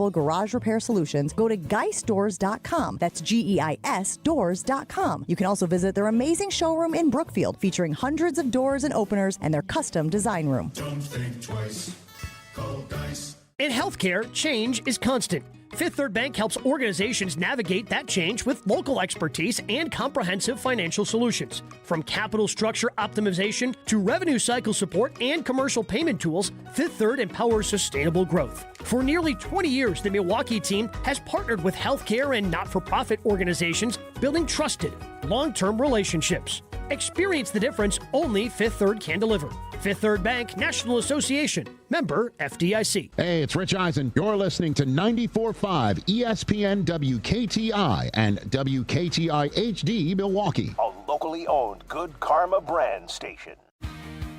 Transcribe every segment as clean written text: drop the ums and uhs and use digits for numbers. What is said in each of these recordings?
affordable garage repair solutions, go to geisdoors.com. That's GEIS doors.com. You can also visit their amazing showroom in Brookfield, featuring hundreds of doors and openers and their custom design room. Don't think twice. Call Geis. In healthcare, change is constant. Fifth Third Bank helps organizations navigate that change with local expertise and comprehensive financial solutions. From capital structure optimization to revenue cycle support and commercial payment tools, Fifth Third empowers sustainable growth. For nearly 20 years, the Milwaukee team has partnered with healthcare and not-for-profit organizations, building trusted, long-term relationships. Experience the difference only Fifth Third can deliver. Fifth Third Bank National Association. Member FDIC. Hey, it's Rich Eisen. You're listening to 94.5 ESPN WKTI and WKTI HD Milwaukee. A locally owned Good Karma brand station.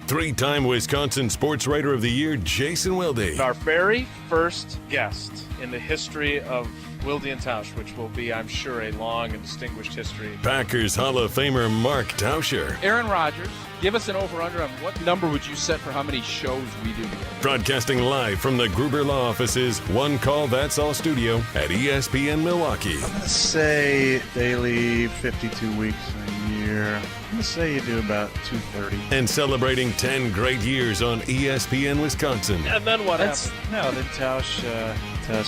Three-time Wisconsin Sports Writer of the Year, Jason Wilde. Our very first guest in the history of Wilde and Tausch, which will be, I'm sure, a long and distinguished history. Packers Hall of Famer Mark Tauscher. Aaron Rodgers, give us an over-under on what number would you set for how many shows we do together? Broadcasting live from the Gruber Law Offices, One Call That's All studio at ESPN Milwaukee. I'm going to say daily 52 weeks a year. I'm going to say you do about 230. And celebrating 10 great years on ESPN Wisconsin. And then what happens? No, then Tausch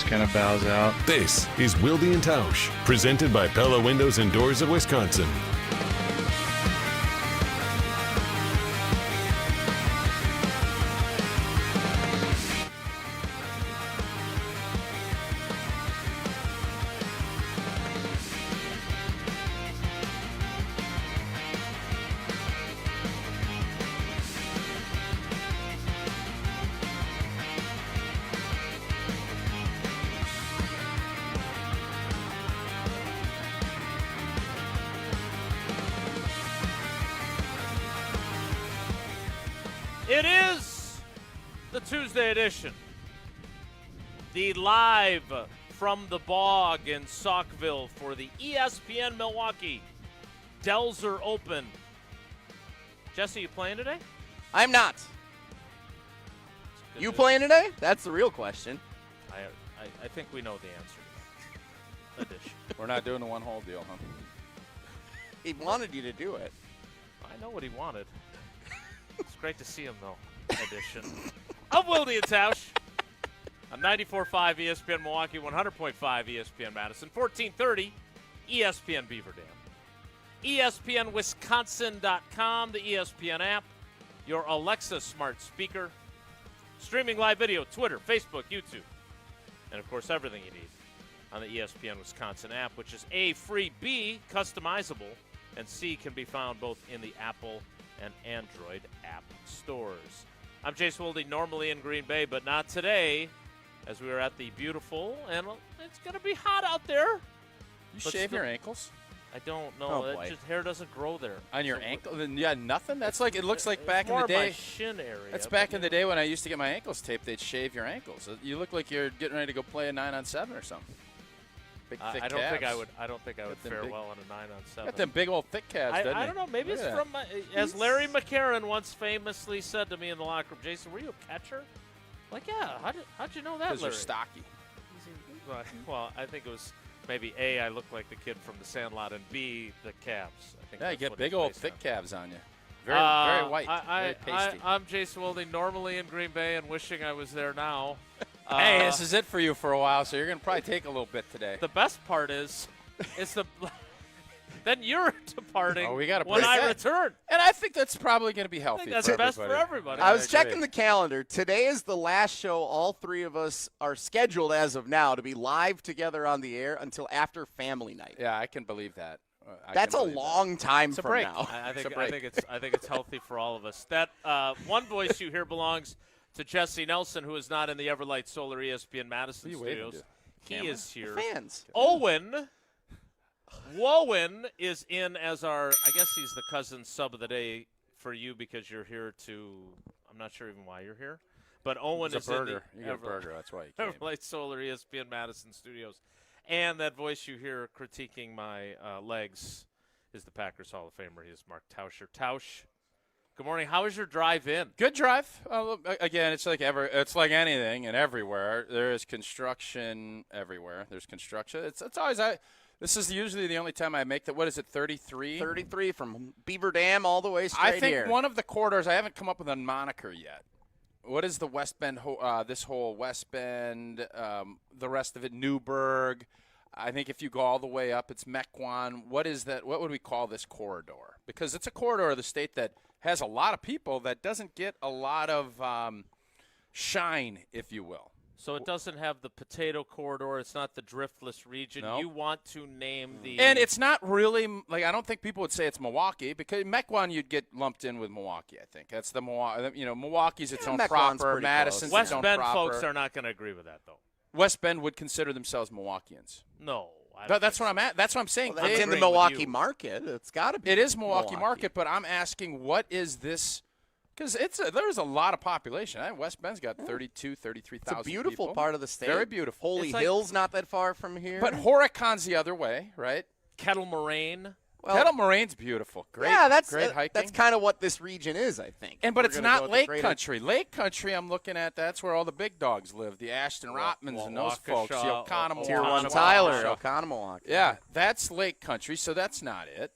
kind of bows out. This is Wilde and Tausch, presented by Pella Windows and Doors of Wisconsin. It is the Tuesday edition. The live from the Bog in Saukville for the ESPN Milwaukee Delzer Open. Jesse, you playing today? I'm not. You playing today? That's the real question. I think we know the answer to that. Addition. We're not doing the one-hole deal, huh? He wanted you to do it. I know what he wanted. It's great to see him, though. Edition of Wilde and Tausch on 94.5 ESPN Milwaukee, 100.5 ESPN Madison, 1430 ESPN Beaver Dam, ESPNWisconsin.com, the ESPN app, your Alexa smart speaker, streaming live video, Twitter, Facebook, YouTube, and, of course, everything you need on the ESPN Wisconsin app, which is A, free, B, customizable, and C, can be found both in the Apple and Android app stores. I'm Jason Wilde, normally in Green Bay, but not today, as we are at the beautiful, and it's going to be hot out there. You shave your ankles? I don't know. Oh, Just hair doesn't grow there. On your ankle? Then yeah, nothing? That's like, it looks like back in the day. More my shin area. That's back in the day when I used to get my ankles taped, they'd shave your ankles. You look like you're getting ready to go play a 9-on-7 or something. Big, thick I don't calves. think I would fare well on a 9-on-7. Got them big old thick calves, doesn't I don't know. Maybe it's from as Larry McCarron once famously said to me in the locker room, Jason, were you a catcher? Like, yeah. How'd you know that, Larry? Because you're stocky. Well, I think it was maybe A, I look like the kid from the Sandlot, and B, the calves. I think yeah, you get big old thick calves on you. Very white, very pasty. I'm Jason Wilde, normally in Green Bay and wishing I was there now. Hey, this is it for you for a while, so you're going to probably take a little bit today. The best part is, then you're departing when I return. And I think that's probably going to be healthy. I think that's best for everybody. I was checking the calendar. Today is the last show all three of us are scheduled as of now to be live together on the air until after family night. Yeah, I can believe that. That's a long time from break. now. I think it's healthy for all of us. That one voice you hear belongs to Jesse Nelson, who is not in the Everlight Solar ESPN Madison studios. He is here. Fans. Wowen is in as our, I guess he's the cousin sub of the day for you because you're here to, I'm not sure even why you're here. But Owen is in the you got a burger, that's why you came. Everlight Solar ESPN Madison studios. And that voice you hear critiquing my legs is the Packers Hall of Famer. He is Mark Tauscher. Tausch, Good morning. How was your drive in? Good drive. Again, it's like anything and everywhere. There is construction everywhere. There's construction. It's always this is usually the only time I make that. What is it? 33. 33 from Beaver Dam all the way straight I think here. one of the corridors. I haven't come up with a moniker yet. What is the West Bend? This whole West Bend. The rest of it, Newburgh. I think if you go all the way up, it's Mequon. What is that? What would we call this corridor? Because it's a corridor of the state that has a lot of people that doesn't get a lot of shine, if you will. So it doesn't have the potato corridor. It's not the driftless region. No. You want to name the – And it's not really – like I don't think people would say it's Milwaukee because Mequon you'd get lumped in with Milwaukee, I think. That's the – Milwaukee's its own Mequon's proper. Madison's its own West Bend proper. folks are not going to agree with that, though. West Bend would consider themselves Milwaukeeans. No. That's what I'm at. That's what I'm saying. Well, that's in the Milwaukee market. It's got to be. It is Milwaukee market, but I'm asking what is this? Because there's a lot of population. West Bend's got 32, 33,000 It's a beautiful people. part of the state. Very beautiful. Holy Hill's not that far from here. But Horicon's the other way, right? Kettle Moraine. Well, Kettle Moraine's beautiful. Great, great hiking. That's kind of what this region is, I think. But it's not lake country. Lake country, I'm looking at, that's where all the big dogs live, the Ashton Rotmans and those folks, the Oconomowoc. Tier 1 Tyler, Oconomowoc. Yeah, that's lake country, so that's not it.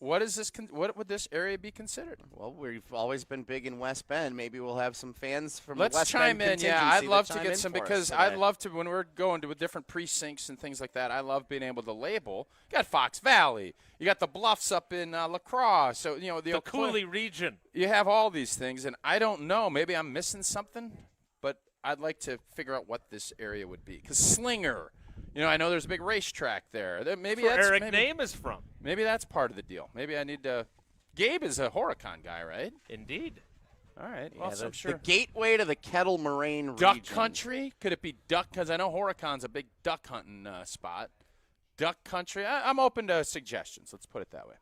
What is this? What would this area be considered? Well, we've always been big in West Bend. Maybe we'll have some fans from Let's West chime Bend in. Yeah, I'd love to get some because I'd today. love to when we're going to different precincts and things like that. I love being able to label. You got Fox Valley. You got the Bluffs up in La Crosse. So the Cooley region. You have all these things, and I don't know. Maybe I'm missing something, but I'd like to figure out what this area would be. Because Slinger. I know there's a big racetrack there. Maybe Where that's Eric Name is from. Maybe that's part of the deal. Maybe I need to. Gabe is a Horicon guy, right? Indeed. All right. Yeah, I'm sure. The gateway to the Kettle Moraine Duck region. country? Could it be duck? Because I know Horicon's a big duck hunting spot. Duck country? I'm open to suggestions. Let's put it that way.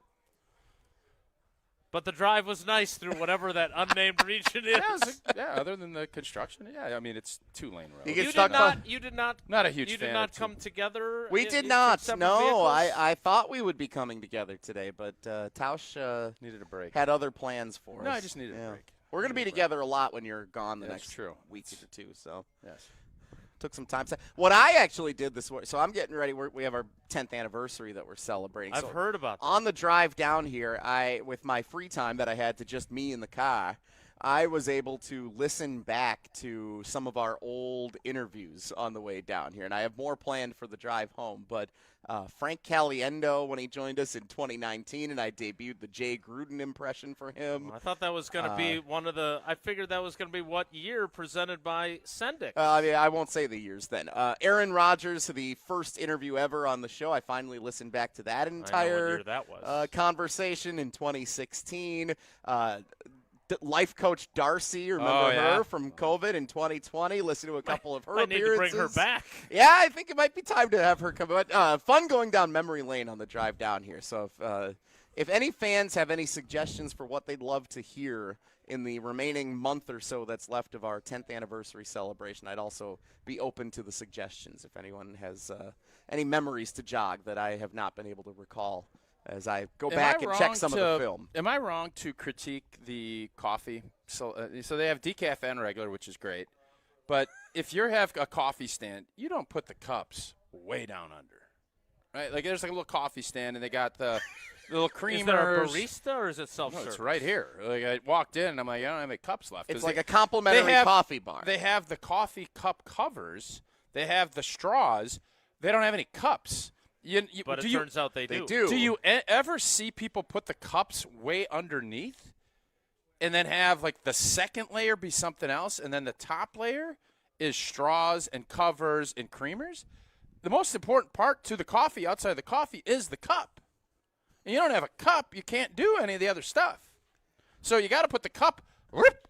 But the drive was nice through whatever that unnamed region is. Yeah, other than the construction. Yeah, I mean, it's 2-lane road. You did not. Not a huge You fan did not of come together. We did in not. separate No, vehicles? I thought we would be coming together today, but Tausch needed a break. Had other plans for us. No, I just needed a break. We're going to be together a lot when you're gone the next week or two. So yes. Took some time. What I actually did this morning, so I'm getting ready. We have our 10th anniversary that we're celebrating. I've heard about that. On the drive down here, with my free time that I had to just me in the car, I was able to listen back to some of our old interviews on the way down here. And I have more planned for the drive home. But Frank Caliendo, when he joined us in 2019, and I debuted the Jay Gruden impression for him. I thought that was going to be one of the – I figured that was going to be what year presented by Sendik. I mean, I won't say the years then. Aaron Rodgers, the first interview ever on the show. I finally listened back to that entire conversation in 2016. Life coach Darcy, remember her from COVID in 2020? Listen to a couple of her appearances. Need to bring her back. Yeah, I think it might be time to have her come. But fun going down memory lane on the drive down here. So if any fans have any suggestions for what they'd love to hear in the remaining month or so that's left of our 10th anniversary celebration, I'd also be open to the suggestions if anyone has any memories to jog that I have not been able to recall as I go back and check some of the film. Am I wrong to critique the coffee? So they have decaf and regular, which is great. But if you have a coffee stand, you don't put the cups way down under, right? Like there's like a little coffee stand, and they got the little creamers. Is there a barista or is it self-serve? No, it's right here. Like I walked in, and I'm like, I don't have any cups left. It's like a complimentary coffee bar. They have the coffee cup covers. They have the straws. They don't have any cups. But it turns out they do. Do you ever see people put the cups way underneath and then have like the second layer be something else and then the top layer is straws and covers and creamers? The most important part to the coffee outside of the coffee is the cup. And you don't have a cup, you can't do any of the other stuff. So you got to put the cup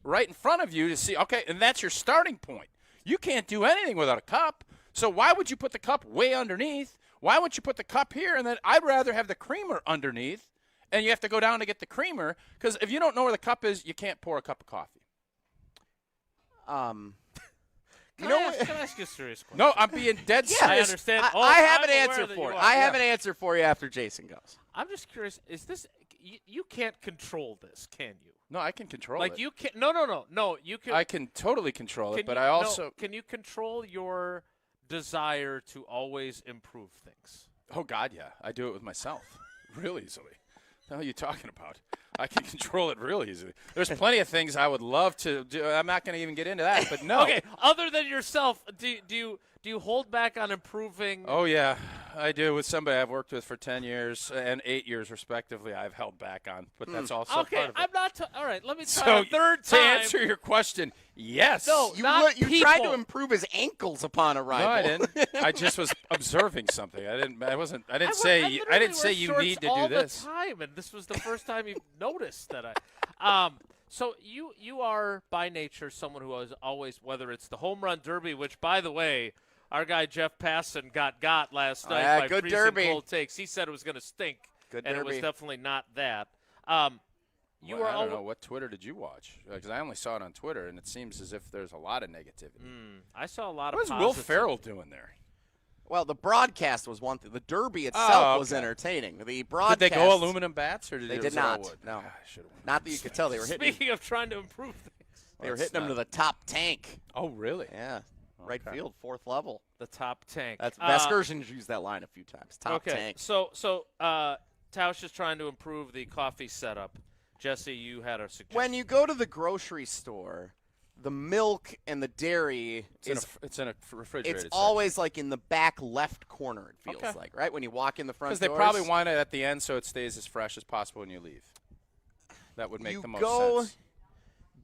right in front of you to see, okay, and that's your starting point. You can't do anything without a cup. So why would you put the cup way underneath? Why wouldn't you put the cup here? And then I'd rather have the creamer underneath, and you have to go down to get the creamer, because if you don't know where the cup is, you can't pour a cup of coffee. Can I ask you a serious question? No, I'm being dead serious. I understand. I have an answer for it. I have an answer for you after Jason goes. I'm just curious. Is this you can't control this, can you? No, I can control Like it. you can no. You can. I can totally control it, but you, I also no, can you control your desire to always improve things? Oh God, yeah, I do it with myself, real easily. What the hell are you talking about? I can control it real easily. There's plenty of things I would love to do. I'm not going to even get into that, but no. Okay, other than yourself, do you hold back on improving? Oh yeah, I do. With somebody I've worked with for 10 years and 8 years respectively, I've held back on, but that's also okay. part of it. I'm not. All right, let me try a third to time. answer your question, yes. No, You tried to improve his ankles upon arrival. No, I didn't. I just was observing something. I didn't say you wear need to shorts do this. all the time, and this was the first time you've noticed that I. So you are by nature someone who is always, whether it's the home run derby, which by the way, our guy Jeff Passan got last night by good freezing derby. cold takes. He said it was going to stink, Good and derby. it was definitely not that. I don't know. What Twitter did you watch? Because I only saw it on Twitter, and it seems as if there's a lot of negativity. I saw a lot What of was Will positive. Ferrell doing there? Well, the broadcast was one thing. The derby itself was okay. entertaining. The broadcast. Did they go aluminum bats, or They was did it all not. wood? No, Ah, I should've won. not that you could tell. They were hitting. Speaking of trying to improve things, They were That's hitting them to not- the top tank. Oh, really? Yeah, right field, fourth level. the top tank. That's Vasgersian's used that line a few times. Top okay. tank. So Tausch is trying to improve the coffee setup. Jesse, you had a suggestion. When you go to the grocery store, the milk and the dairy It's in a refrigerated. it's always like in the back left corner. It feels Okay. like, right, when you walk in the front. Because they doors. probably want it at the end so it stays as fresh as possible when you leave. That would make You the most go sense.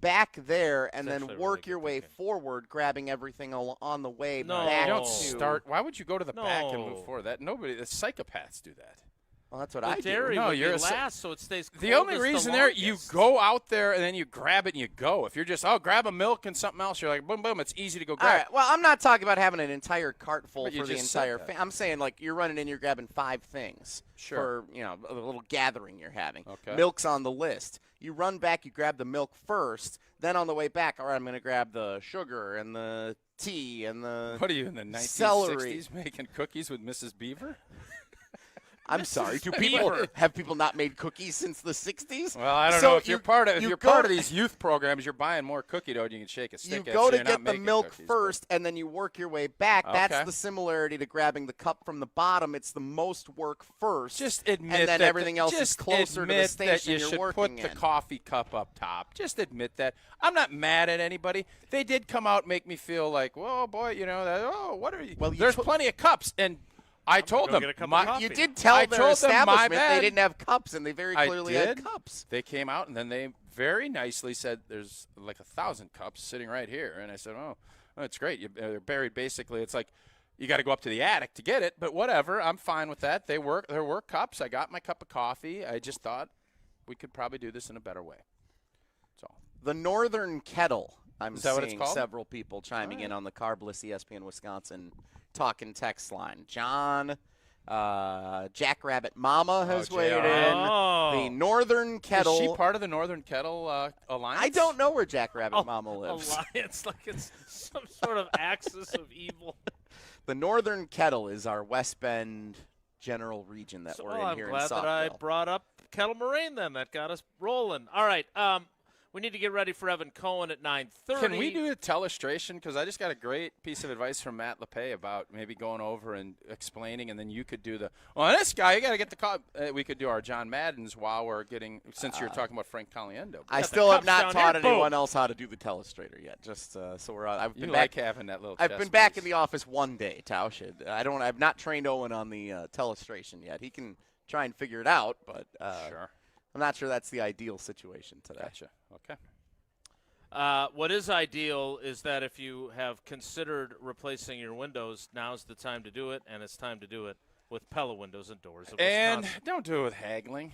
back there and That's then actually work really your good way thinking. forward, grabbing everything on the way No. back. You don't to- start. Why would you go to the back and No. move forward? That nobody. The psychopaths do that. Well, that's what the I dairy do. No, would you're be a sa- last, so it stays cold. The only reason there, you go out there and then you grab it and you go. If you're just grab a milk and something else, you're like boom boom. It's easy to go All grab. right. Well, I'm not talking about having an entire cart full But you for the just said entire. that. I'm saying like you're running in, you're grabbing 5 things Sure. for a little gathering you're having. Okay. Milk's on the list. You run back, you grab the milk first. Then on the way back, all right, I'm going to grab the sugar and the tea and the. What are you in the 1960s celery. making cookies with Mrs. Beaver? I'm sorry. Do Beaver. have people not made cookies since the 60s? Well, I don't So know if you're part of go- these youth programs. You're buying more cookie dough than you can shake a You stick at. go so to you're not get the making milk cookies, first, and then you work your way back. That's Okay. the similarity to grabbing the cup from the bottom. It's the most work first. Just admit and then that everything else is just closer to the admit station that you you're should working put the in. coffee cup up top. Just admit that. I'm not mad at anybody. They did come out and make me feel like, well, boy, what are you? Well, you there's put- plenty of cups, and I told go them get a cup of my, coffee. You did tell I their told them, my establishment they bad. didn't have cups, and they very I clearly did. had cups. They came out and then they very nicely said, "There's like 1,000 cups sitting right here," and I said, "Oh, it's great. They're buried basically. It's like you got to go up to the attic to get it, but whatever. I'm fine with that. There were cups. I got my cup of coffee. I just thought we could probably do this in a better way. That's all. The Northern Kettle. I'm Is that what it's seeing called? several people chiming in on the Carbless ESPN Wisconsin talking text line. John, Jackrabbit Mama has JR. weighed in. Oh. The Northern Kettle. Is she part of the Northern Kettle Alliance? I don't know where Jackrabbit Mama lives. Alliance, like it's some sort of axis of evil. The Northern Kettle is our West Bend general region that So, we're in I'm here glad in that I Saltville. brought up Kettle Moraine then. That got us rolling. All right. We need to get ready for Evan Cohen at 9:30. Can we do a telestration? Because I just got a great piece of advice from Matt LePay about maybe going over and explaining, and then you could do this guy, you got to get the call. We could do our John Maddens while we're getting, since you're talking about Frank Caliendo. I the still have cups not down taught here. anyone Boom. else how to do the telestrator yet. Just so we're on. I've You been like back. having that little I've chess been back piece. in the office one day, Tausch. I've not trained Owen on the telestration yet. He can try and figure it out, but Sure. I'm not sure that's the ideal situation today. Gotcha. Okay. What is ideal is that if you have considered replacing your windows, now's the time to do it, and it's time to do it with Pella Windows and Doors of And Wisconsin. don't do it with haggling.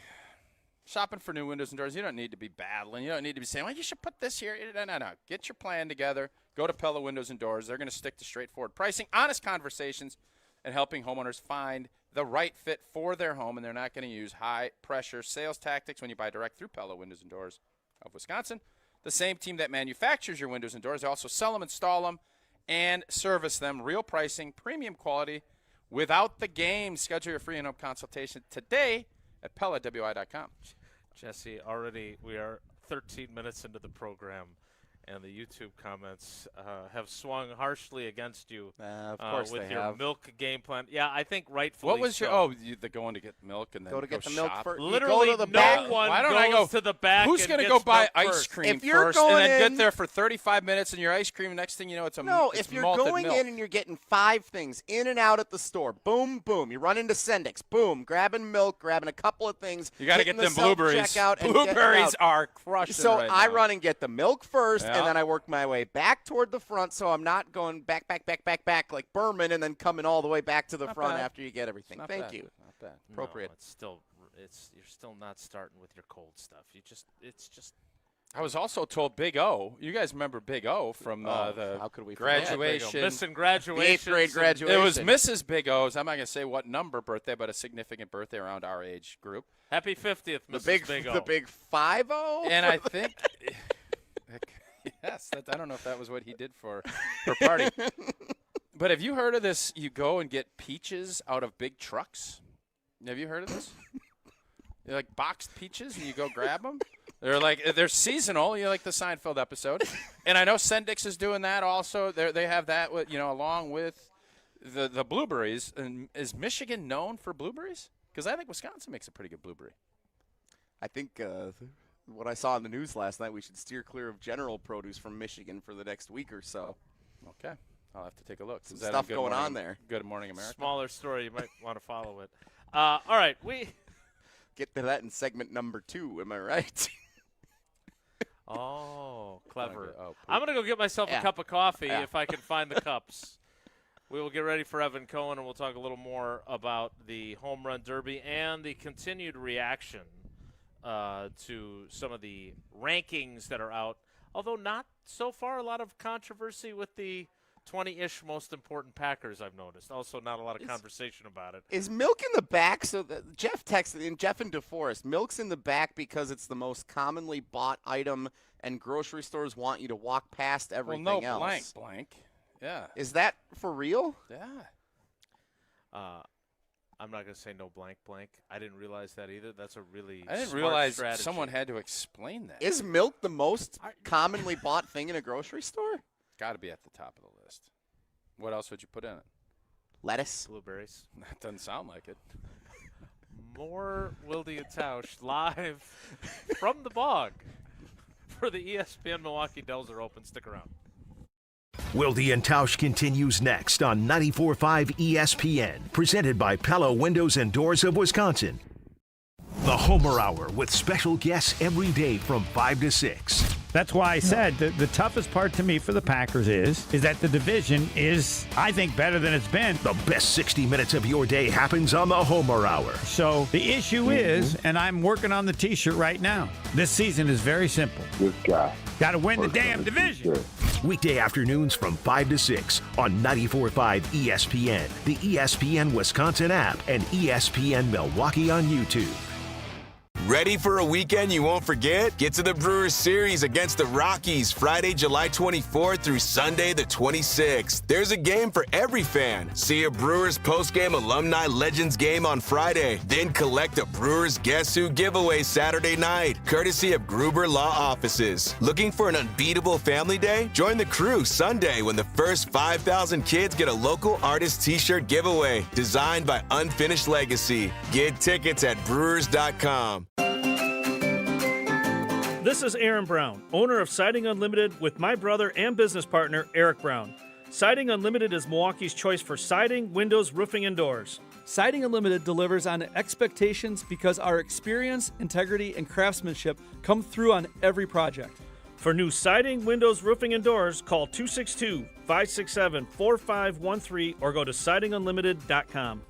Shopping for new windows and doors, you don't need to be battling. You don't need to be saying, well, you should put this here. No. Get your plan together. Go to Pella Windows and Doors. They're going to stick to straightforward pricing, honest conversations, and helping homeowners find the right fit for their home, and they're not going to use high-pressure sales tactics when you buy direct through Pella Windows and Doors of Wisconsin. The same team that manufactures your windows and doors, they also sell them, install them, and service them. Real pricing, premium quality, without the game. Schedule your free in-home consultation today at PellaWI.com. Jesse, already we are 13 minutes into the program, and the YouTube comments have swung harshly against you. Of course with they your have. milk game plan. Yeah, I think rightfully. What was so. the going to get milk and then Go to get the milk shop? first. Literally, go to the no back. one Why don't goes I go to the back. Who's going to go buy ice first? cream If you're first going and then in- get there for 35 minutes and your ice cream, next thing you know, it's No, it's if you're malted going milk. in and you're getting 5 things in and out at the store, boom, boom. You run into Sendik's, boom, grabbing milk, grabbing a couple of things. You got to hitting get the them blueberries. self-checkout and Blueberries getting out. are crushing So right I now. run and get the milk first, Yeah. and then I work my way back toward the front, so I'm not going back like Berman, and then coming all the way back to the Not front bad. after you get everything. Not Thank bad. you. Not bad. Appropriate. No, you're still not starting with your cold stuff. It's just. I was also told Big O. You guys remember Big O from the how could we forget Big O? graduation? Missing graduation. The 8th grade graduation. It was Mrs. Big O's. I'm not going to say what number birthday, but a significant birthday around our age group. Happy 50th, Mrs. Big O. The big 5-0? And I think, yes, I don't know if that was what he did for her party. But have you heard of this? You go and get peaches out of big trucks. Have you heard of this? They're like boxed peaches, and you go grab them. They're seasonal. You know, like the Seinfeld episode. And I know Sendik's is doing that also. They have that with, along with the blueberries. And is Michigan known for blueberries? Because I think Wisconsin makes a pretty good blueberry. I think what I saw in the news last night, we should steer clear of general produce from Michigan for the next week or so. Okay. I'll have to take a look. Some Is that stuff Good going Morning- on there. Good Morning America. Smaller story. You might want to follow it. All right. Get to that in segment number 2, am I right? Oh, clever. Oh, I'm going to go get myself a cup of coffee Yeah. if I can find the cups. We will get ready for Evan Cohen, and we'll talk a little more about the Home Run Derby and the continued reaction to some of the rankings that are out, although not so far a lot of controversy with the 20-ish most important Packers, I've noticed. Also not a lot of conversation about it. Is milk in the back? So Jeff texted in, Jeff and DeForest, milk's in the back because it's the most commonly bought item and grocery stores want you to walk past everything well, no, else. blank. Yeah. Is that for real? Yeah. I'm not going to say no blank. I didn't realize that either. That's a really I didn't smart realize strategy. someone had to explain that. Is milk the most commonly bought thing in a grocery store? Got to be at the top of the list. What else would you put in it? Lettuce. Blueberries. That doesn't sound like it. More Wilde and Tausch live from the bog for the ESPN Milwaukee Dells are open. Stick around. Wilde and Tausch continues next on 94.5 ESPN, presented by Pella Windows and Doors of Wisconsin. The Homer Hour with special guests every day from 5 to 6. That's why I said the toughest part to me for the Packers is that the division is, I think, better than it's been. The best 60 minutes of your day happens on the Homer Hour. So the issue is, and I'm working on the T-shirt right now, this season is very simple. This guy. Got to win the damn division. Weekday afternoons from 5 to 6 on 94.5 ESPN, the ESPN Wisconsin app, and ESPN Milwaukee on YouTube. Ready for a weekend you won't forget? Get to the Brewers Series against the Rockies Friday, July 24th through Sunday the 26th. There's a game for every fan. See a Brewers postgame alumni legends game on Friday. Then collect a Brewers Guess Who giveaway Saturday night, courtesy of Gruber Law Offices. Looking for an unbeatable family day? Join the crew Sunday when the first 5,000 kids get a local artist t-shirt giveaway designed by Unfinished Legacy. Get tickets at brewers.com. This is Aaron Brown, owner of Siding Unlimited with my brother and business partner, Eric Brown. Siding Unlimited is Milwaukee's choice for siding, windows, roofing, and doors. Siding Unlimited delivers on expectations because our experience, integrity, and craftsmanship come through on every project. For new siding, windows, roofing, and doors, call 262-567-4513 or go to sidingunlimited.com.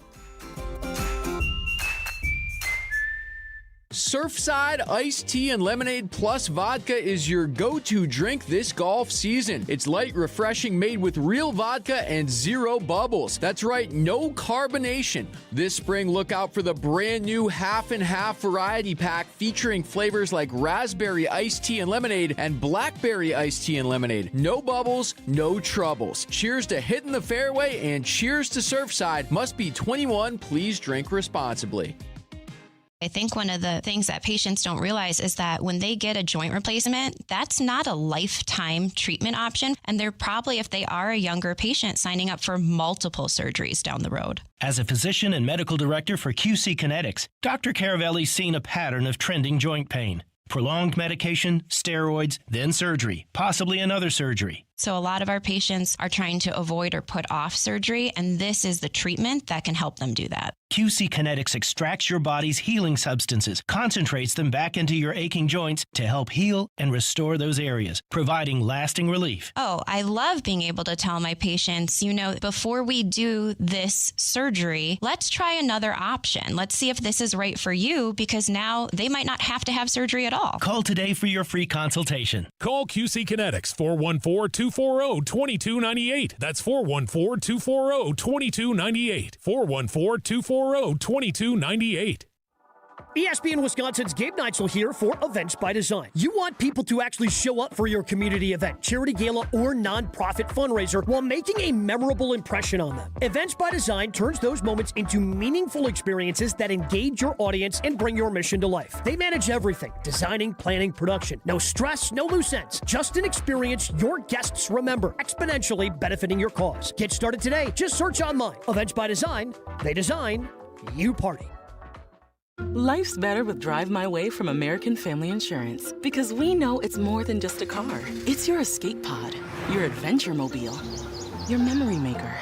Surfside iced tea and lemonade plus vodka is your go-to drink this golf season. It's light, refreshing, made with real vodka and zero bubbles. That's right, no carbonation. This spring, look out for the brand new half and half variety pack featuring flavors like raspberry iced tea and lemonade and blackberry iced tea and lemonade. No bubbles, no troubles. Cheers to hitting the fairway and cheers to Surfside. Must be 21. Please drink responsibly. I think one of the things that patients don't realize is that when they get a joint replacement, that's not a lifetime treatment option. And they're probably, if they are a younger patient, signing up for multiple surgeries down the road. As a physician and medical director for QC Kinetics, Dr. Caravelli's seen a pattern of trending joint pain. Prolonged medication, steroids, then surgery, possibly another surgery. So a lot of our patients are trying to avoid or put off surgery, and this is the treatment that can help them do that. QC Kinetics extracts your body's healing substances, concentrates them back into your aching joints to help heal and restore those areas, providing lasting relief. Oh, I love being able to tell my patients, before we do this surgery, let's try another option. Let's see if this is right for you, because now they might not have to have surgery at all. Call today for your free consultation. Call QC Kinetics, 414-240-2298. That's 414-240-2298. 414-240-2298. ESPN Wisconsin's Gabe Neitzel here for Events by Design. You want people to actually show up for your community event, charity gala, or nonprofit fundraiser while making a memorable impression on them. Events by Design turns those moments into meaningful experiences that engage your audience and bring your mission to life. They manage everything: designing, planning, production. No stress, no loose ends. Just an experience your guests remember, exponentially benefiting your cause. Get started today. Just search online. Events by Design. They design, you party. Life's better with Drive My Way from American Family Insurance, because we know it's more than just a car. It's your escape pod, your adventure mobile, your memory maker.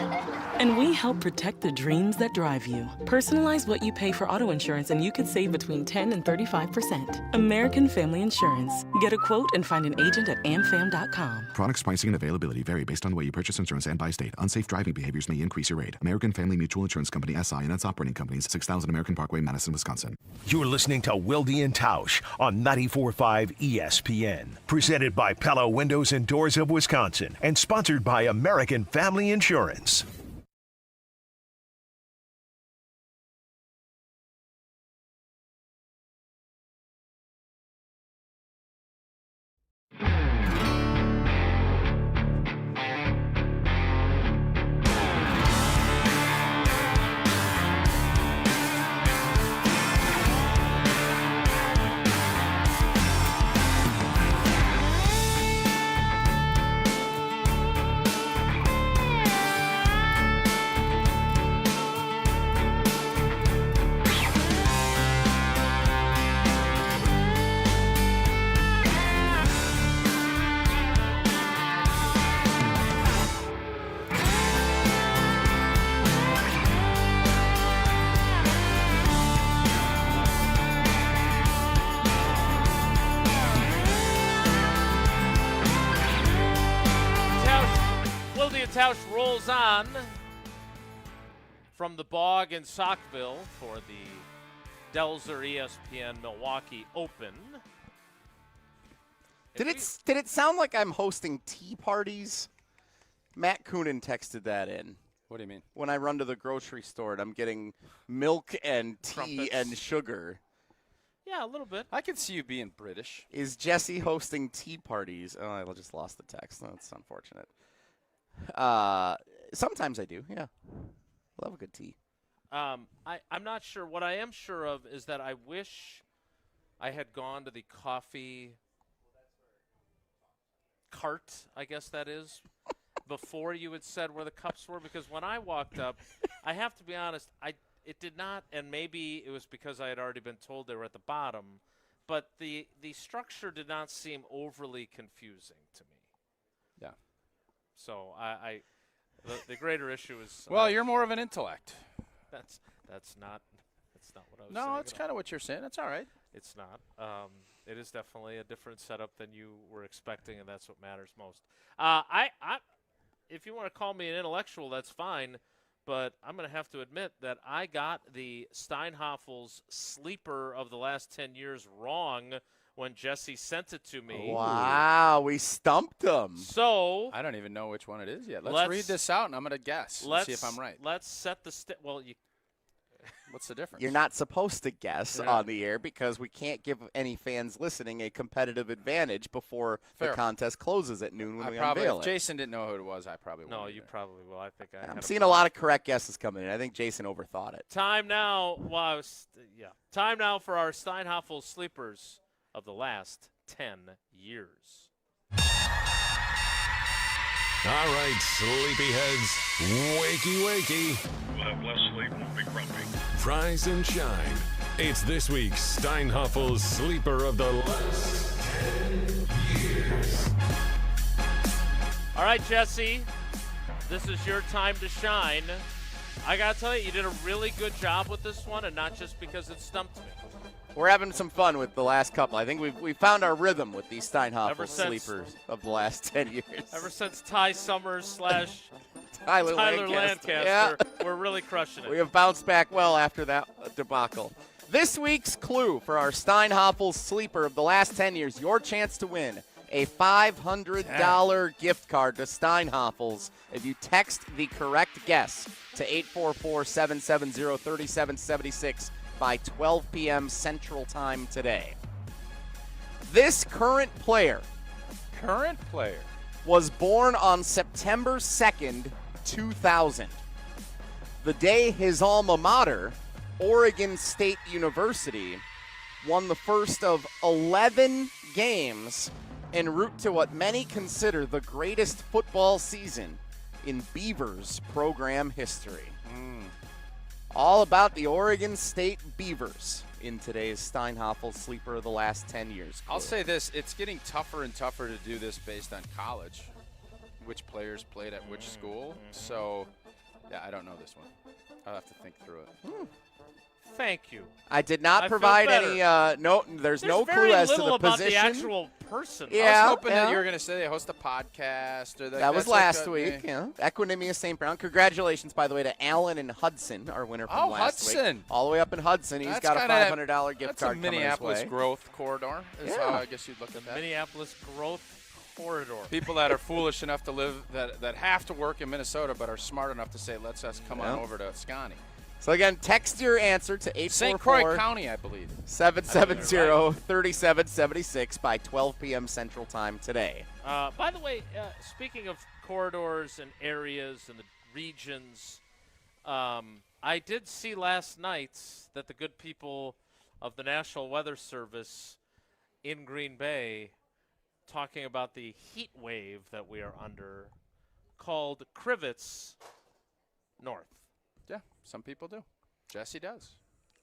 And we help protect the dreams that drive you. Personalize what you pay for auto insurance and you could save between 10 and 35%. American Family Insurance. Get a quote and find an agent at amfam.com. Products, pricing, and availability vary based on the way you purchase insurance and by state. Unsafe driving behaviors may increase your rate. American Family Mutual Insurance Company, SI, and its operating companies, 6000 American Parkway, Madison, Wisconsin. You're listening to Wilde and Tausch on 94.5 ESPN. Presented by Pella Windows and Doors of Wisconsin and sponsored by American Family Insurance. Tausch rolls on from the Bog in Saukville for the Delzer ESPN Milwaukee Open. Did it sound like I'm hosting tea parties? Matt Coonan texted that in. What do you mean? When I run to the grocery store and I'm getting milk and tea Trumpets. and sugar. Yeah, a little bit. I can see you being British. Is Jesse hosting tea parties? Oh, I just lost the text. That's unfortunate. Sometimes I do, yeah. Love a good tea. I'm not sure. What I am sure of is that I wish I had gone to the coffee cart, I guess that is, before you had said where the cups were, because when I walked up, I have to be honest, it did not, and maybe it was because I had already been told they were at the bottom, but the structure did not seem overly confusing to me. Yeah. So the greater issue is. Well, you're more of an intellect. That's not what I was saying. No, it's kind of what you're saying. It's all right. It's not. It is definitely a different setup than you were expecting, and that's what matters most. If you want to call me an intellectual, that's fine, but I'm going to have to admit that I got the Steinhoffel's sleeper of the last 10 years wrong when Jesse sent it to me. Wow, we stumped him. So I don't even know which one it is yet. Let's read this out, and I'm going to guess. Let's see if I'm right. Let's set the What's the difference? You're not supposed to guess on the air because we can't give any fans listening a competitive advantage before the contest closes at noon when we unveil it. If Jason didn't know who it was, I probably would. No, you probably will. I think I'm seeing a lot of correct guesses coming in. I think Jason overthought it. Time now. Time now for our Steinhoffel sleepers of the last 10 years. All right, sleepyheads, wakey, wakey. We'll have less sleep and we'll be grumpy. Rise and shine. It's this week's Steinhoffel's Sleeper of the last 10 years. All right, Jesse, this is your time to shine. I got to tell you, you did a really good job with this one, and not just because it stumped me. We're having some fun with the last couple. I think we found our rhythm with these Steinhoffel sleepers of the last 10 years. Ever since Ty Summers / Tyler Lancaster, we're really crushing it. We have bounced back well after that debacle. This week's clue for our Steinhoffel sleeper of the last 10 years, your chance to win a $500 gift card to Steinhoffels if you text the correct guess to 844-770-3776 by 12 p.m. Central Time today. This current player was born on September 2nd, 2000. The day his alma mater, Oregon State University, won the first of 11 games en route to what many consider the greatest football season in Beavers program history. All about the Oregon State Beavers in today's Steinhoffel Sleeper of the last 10 years. I'll say this, it's getting tougher and tougher to do this based on college, which players played at which school. So, yeah, I don't know this one. I'll have to think through it. Thank you. I did not provide any, there's no clue as to the about position. The actual person. Yeah, I was hoping that you were going to say they host a podcast. Or that was last week. Yeah. Equinemius St. Brown. Congratulations, by the way, to Alan and Hudson, our winner from last week. Hudson. All the way up in Hudson. He's got a $500 gift card coming his way. That's a Minneapolis growth corridor is how I guess you'd look at that. Minneapolis growth corridor. People that are foolish enough to live, that have to work in Minnesota but are smart enough to say, let's us come on over to Scotty. So, again, text your answer to 844 St. Croix County, I believe. 770-3776 by 12 p.m. Central Time today. By the way, speaking of corridors and areas and the regions, I did see last night that the good people of the National Weather Service in Green Bay talking about the heat wave that we are under called Crivets North. Yeah, some people do. Jesse does.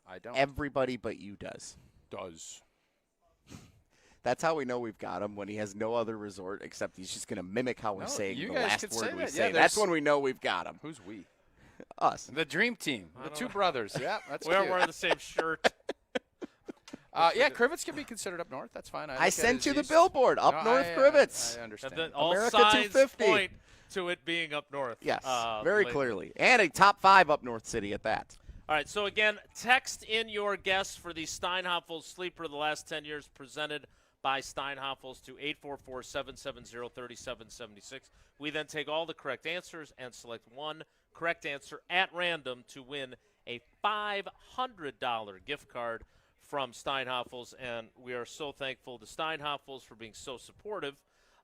I don't. Everybody but you does. That's how we know we've got him, when he has no other resort except he's just going to mimic how we're saying the last word we say. That's when we know we've got him. Who's we? Us. The dream team. The two brothers. Yeah, that's We're wearing the same shirt. Yeah, Crivets can be considered up north. That's fine. I sent you the billboard. Up North Crivets. I understand. All America signs 250. point to it being up north. Yes, very clearly. And a top 5 up north city at that. All right, so again, text in your guess for the Steinhoffel Sleeper of the last 10 years presented by Steinhoffels to 844-770-3776. We then take all the correct answers and select one correct answer at random to win a $500 gift card from Steinhoffels. And we are so thankful to Steinhoffels for being so supportive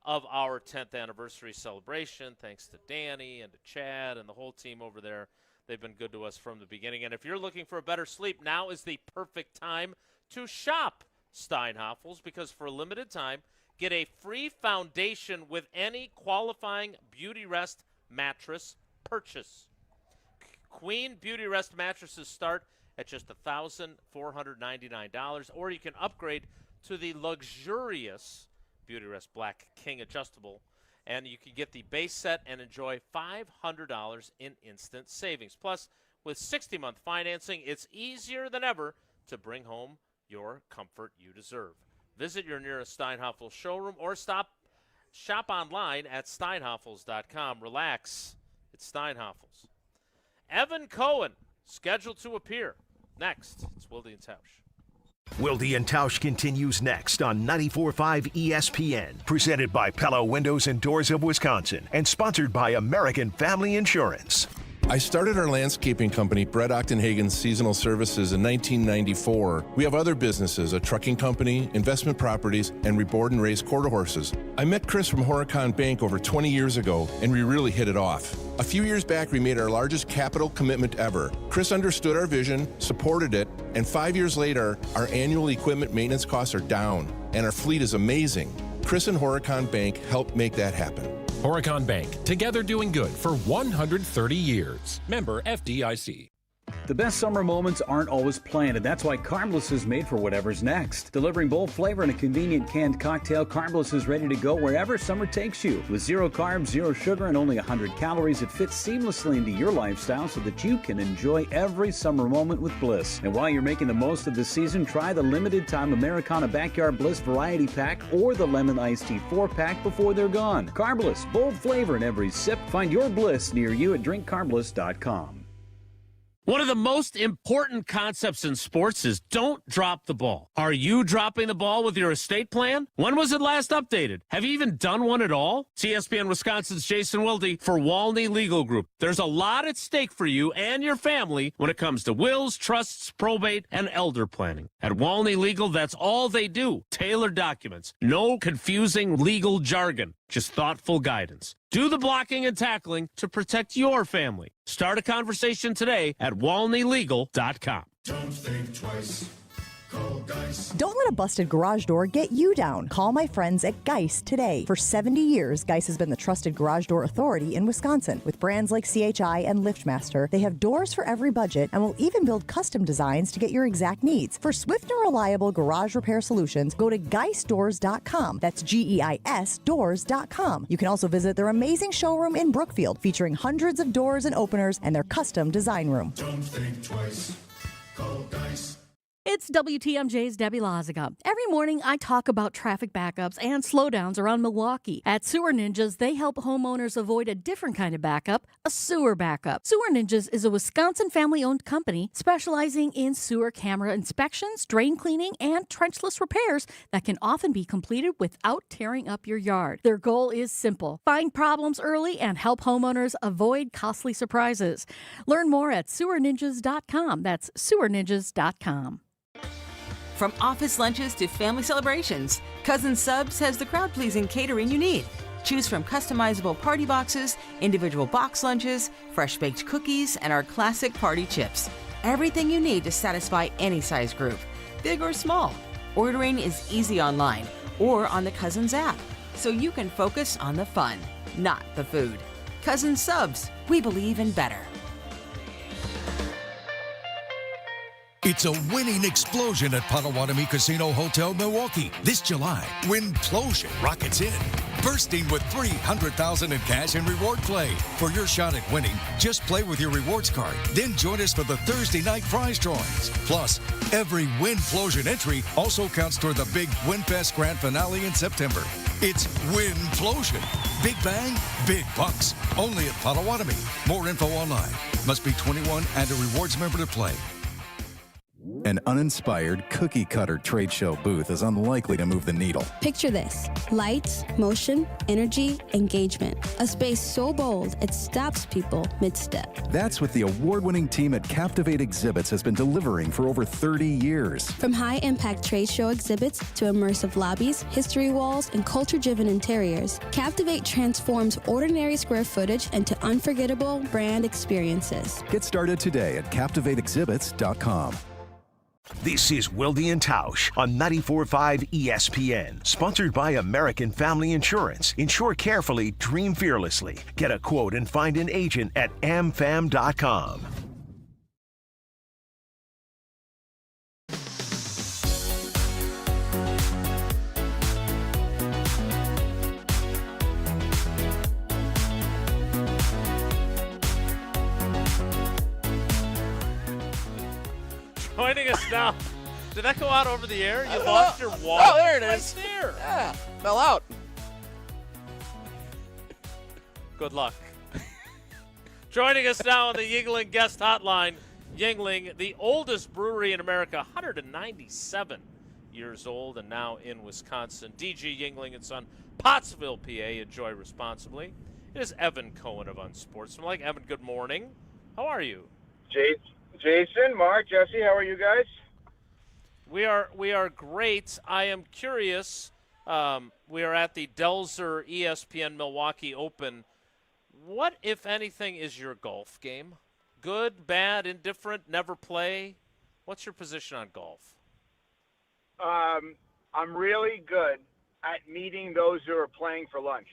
of our 10th anniversary celebration. Thanks to Danny and to Chad and the whole team over there. They've been good to us from the beginning. And if you're looking for a better sleep, now is the perfect time to shop Steinhoffels, because for a limited time, get a free foundation with any qualifying Beauty Rest mattress purchase. Queen Beauty Rest mattresses start at just $1,499, or you can upgrade to the luxurious Beauty Rest Black King adjustable, and you can get the base set and enjoy $500 in instant savings. Plus, with 60-month financing, it's easier than ever to bring home your comfort you deserve. Visit your nearest Steinhoffel showroom or shop online at steinhoffels.com. Relax, it's Steinhoffels. Evan Cohen, scheduled to appear. Next, it's Wilde and Tausch. Wilde and Tausch continues next on 94.5 ESPN, presented by Pella Windows and Doors of Wisconsin, and sponsored by American Family Insurance. I started our landscaping company, Brett Ochtenhagen Seasonal Services, in 1994. We have other businesses, a trucking company, investment properties, and we board and raise quarter horses. I met Chris from Horicon Bank over 20 years ago, and we really hit it off. A few years back, we made our largest capital commitment ever. Chris understood our vision, supported it, and 5 years later, our annual equipment maintenance costs are down, and our fleet is amazing. Chris and Horicon Bank helped make that happen. Horicon Bank, together doing good for 130 years. Member FDIC. The best summer moments aren't always planned, and that's why Carbless is made for whatever's next. Delivering bold flavor in a convenient canned cocktail, Carbless is ready to go wherever summer takes you. With 0 carbs, 0 sugar, and only 100 calories, it fits seamlessly into your lifestyle so that you can enjoy every summer moment with Bliss. And while you're making the most of the season, try the limited-time Americana Backyard Bliss Variety Pack or the Lemon Iced Tea 4-pack before they're gone. Carbless, bold flavor in every sip. Find your Bliss near you at drinkcarbless.com. One of the most important concepts in sports is don't drop the ball. Are you dropping the ball with your estate plan? When was it last updated? Have you even done one at all? It's ESPN Wisconsin's Jason Wilde for Walney Legal Group. There's a lot at stake for you and your family when it comes to wills, trusts, probate, and elder planning. At Walney Legal, that's all they do. Tailored documents. No confusing legal jargon. Just thoughtful guidance. Do the blocking and tackling to protect your family. Start a conversation today at walneylegal.com. Don't think twice. Call Geist. Don't let a busted garage door get you down. Call my friends at Geist today. For 70 years, Geist has been the trusted garage door authority in Wisconsin. With brands like CHI and LiftMaster, they have doors for every budget and will even build custom designs to get your exact needs. For swift and reliable garage repair solutions, go to geistdoors.com. That's GEIS doors.com. You can also visit their amazing showroom in Brookfield, featuring hundreds of doors and openers and their custom design room. Don't think twice. Call Geist. It's WTMJ's Debbie Loziga. Every morning, I talk about traffic backups and slowdowns around Milwaukee. At Sewer Ninjas, they help homeowners avoid a different kind of backup, a sewer backup. Sewer Ninjas is a Wisconsin family-owned company specializing in sewer camera inspections, drain cleaning, and trenchless repairs that can often be completed without tearing up your yard. Their goal is simple: find problems early and help homeowners avoid costly surprises. Learn more at sewerninjas.com. That's sewerninjas.com. From office lunches to family celebrations, Cousin Subs has the crowd-pleasing catering you need. Choose from customizable party boxes, individual box lunches, fresh-baked cookies, and our classic party chips. Everything you need to satisfy any size group, big or small. Ordering is easy online or on the Cousins app, so you can focus on the fun, not the food. Cousin Subs, we believe in better. It's a winning explosion at Potawatomi Casino Hotel, Milwaukee. This July, Winplosion rockets in, bursting with $300,000 in cash and reward play. For your shot at winning, just play with your rewards card. Then join us for the Thursday night prize drawings. Plus, every Winplosion entry also counts toward the big WinFest Grand Finale in September. It's Winplosion. Big bang, big bucks. Only at Potawatomi. More info online. Must be 21 and a rewards member to play. An uninspired cookie-cutter trade show booth is unlikely to move the needle. Picture this: lights, motion, energy, engagement. A space so bold, it stops people mid-step. That's what the award-winning team at Captivate Exhibits has been delivering for over 30 years. From high-impact trade show exhibits to immersive lobbies, history walls, and culture-driven interiors, Captivate transforms ordinary square footage into unforgettable brand experiences. Get started today at CaptivateExhibits.com. This is Wilde and Tausch on 94.5 ESPN. Sponsored by American Family Insurance. Insure carefully, dream fearlessly. Get a quote and find an agent at amfam.com. Joining us now. Did that go out over the air? You lost your wallet? Oh, there it is. Right there. Yeah, fell out. Good luck. Joining us now on the Yuengling guest hotline. Yuengling, the oldest brewery in America, 197 years old and now in Wisconsin. DG Yuengling and Son, Pottsville, PA. Enjoy responsibly. It is Evan Cohen of Unsportsmanlike. Evan, good morning. How are you? Jason, Mark, Jesse, how are you guys? We are great. I am curious. We are at the Delzer ESPN Milwaukee Open. What, if anything, is your golf game? Good, bad, indifferent, never play? What's your position on golf? I'm really good at meeting those who are playing for lunch.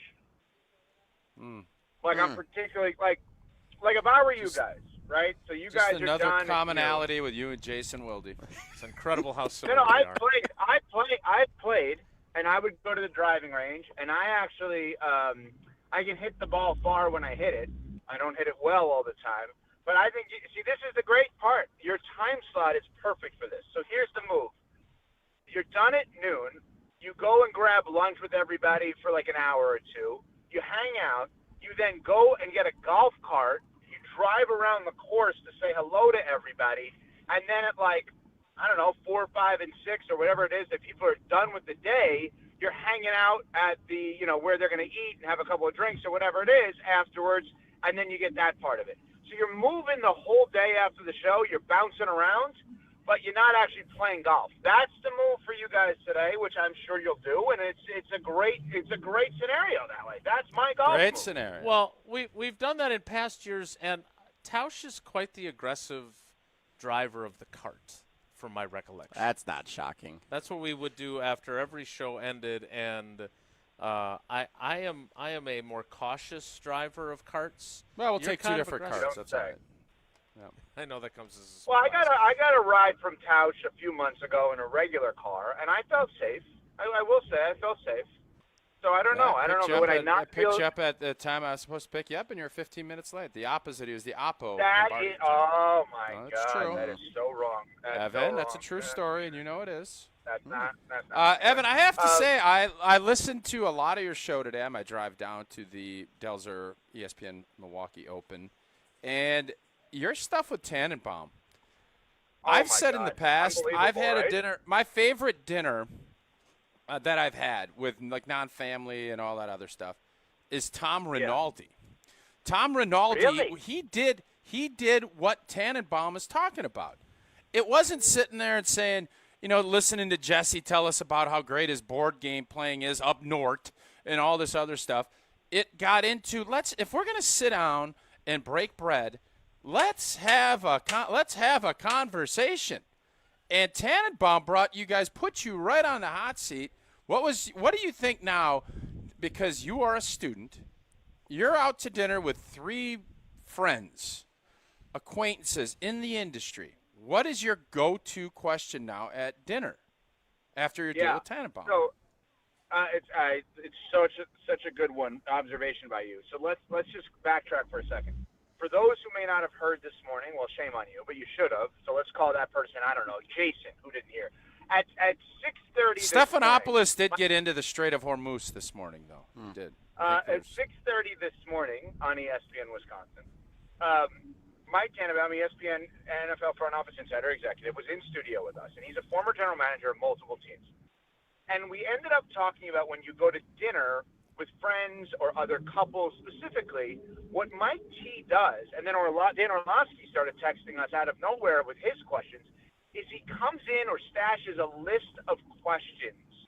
Like I'm particularly like if I were you guys, right? So you guys are another done. commonality with you and Jason Wilde. It's incredible how similar No, we I are. played, and I would go to the driving range, and I actually I can hit the ball far when I hit it. I don't hit it well all the time, but I think see this is the great part. Your time slot is perfect for this. So here's the move. You're done at noon. You go and grab lunch with everybody for like an hour or two. You hang out. You then go and get a golf cart. You drive around the course to say hello to everybody. And then at like, I don't know, 4, 5, and 6 or whatever it is that people are done with the day, you're hanging out at the, where they're going to eat and have a couple of drinks or whatever it is afterwards. And then you get that part of it. So you're moving the whole day after the show. You're bouncing around, but you're not actually playing golf. That's the move for you guys today, which I'm sure you'll do, and it's a great scenario that way. That's my golf Great move. scenario. Well, we've done that in past years, and Tausch is quite the aggressive driver of the cart, from my recollection. That's not shocking. That's what we would do after every show ended, and I am a more cautious driver of carts. Well, we'll You're take two kind of different aggressive. carts. That's all right. I know that comes as a Well, surprise. I got a ride from Tausch a few months ago in a regular car, and I felt safe. I will say I felt safe. So I don't know. I don't know. Would I not picked feel? you up at the time I was supposed to pick you up, and you're 15 minutes late. The opposite. He was the oppo. That is, oh my No, that's God, true. that is so wrong. That's Evan, so that's a wrong. true story, and you know it is. That's not. That's not. Evan, I have to say, I listened to a lot of your show today on my drive down to the Delzer ESPN Milwaukee Open, and your stuff with Tannenbaum. I've said in the past, I've had a dinner. My favorite dinner that I've had with like non-family and all that other stuff is Tom Rinaldi. Tom Rinaldi, Really? he did what Tannenbaum is talking about. It wasn't sitting there and saying, listening to Jesse tell us about how great his board game playing is up north and all this other stuff. It got into if we're going to sit down and break bread, let's have a conversation. And Tannenbaum put you right on the hot seat. What do you think now? Because you are a student, you're out to dinner with 3 friends, acquaintances in the industry. What is your go-to question now at dinner after your deal with Tannenbaum? So it's such a good observation by you. So let's just backtrack for a second. For those who may not have heard this morning, well, shame on you, but you should have. So let's call that person, I don't know, Jason, who didn't hear. At 6:30 Stephanopoulos did get into the Strait of Hormuz this morning, though. He did. At 6:30 this morning on ESPN Wisconsin, Mike Tannenbaum, ESPN NFL front office insider executive, was in studio with us, and he's a former general manager of multiple teams. And we ended up talking about when you go to dinner with friends or other couples specifically, what Mike T does, and then Dan Orlovsky started texting us out of nowhere with his questions, is he comes in or stashes a list of questions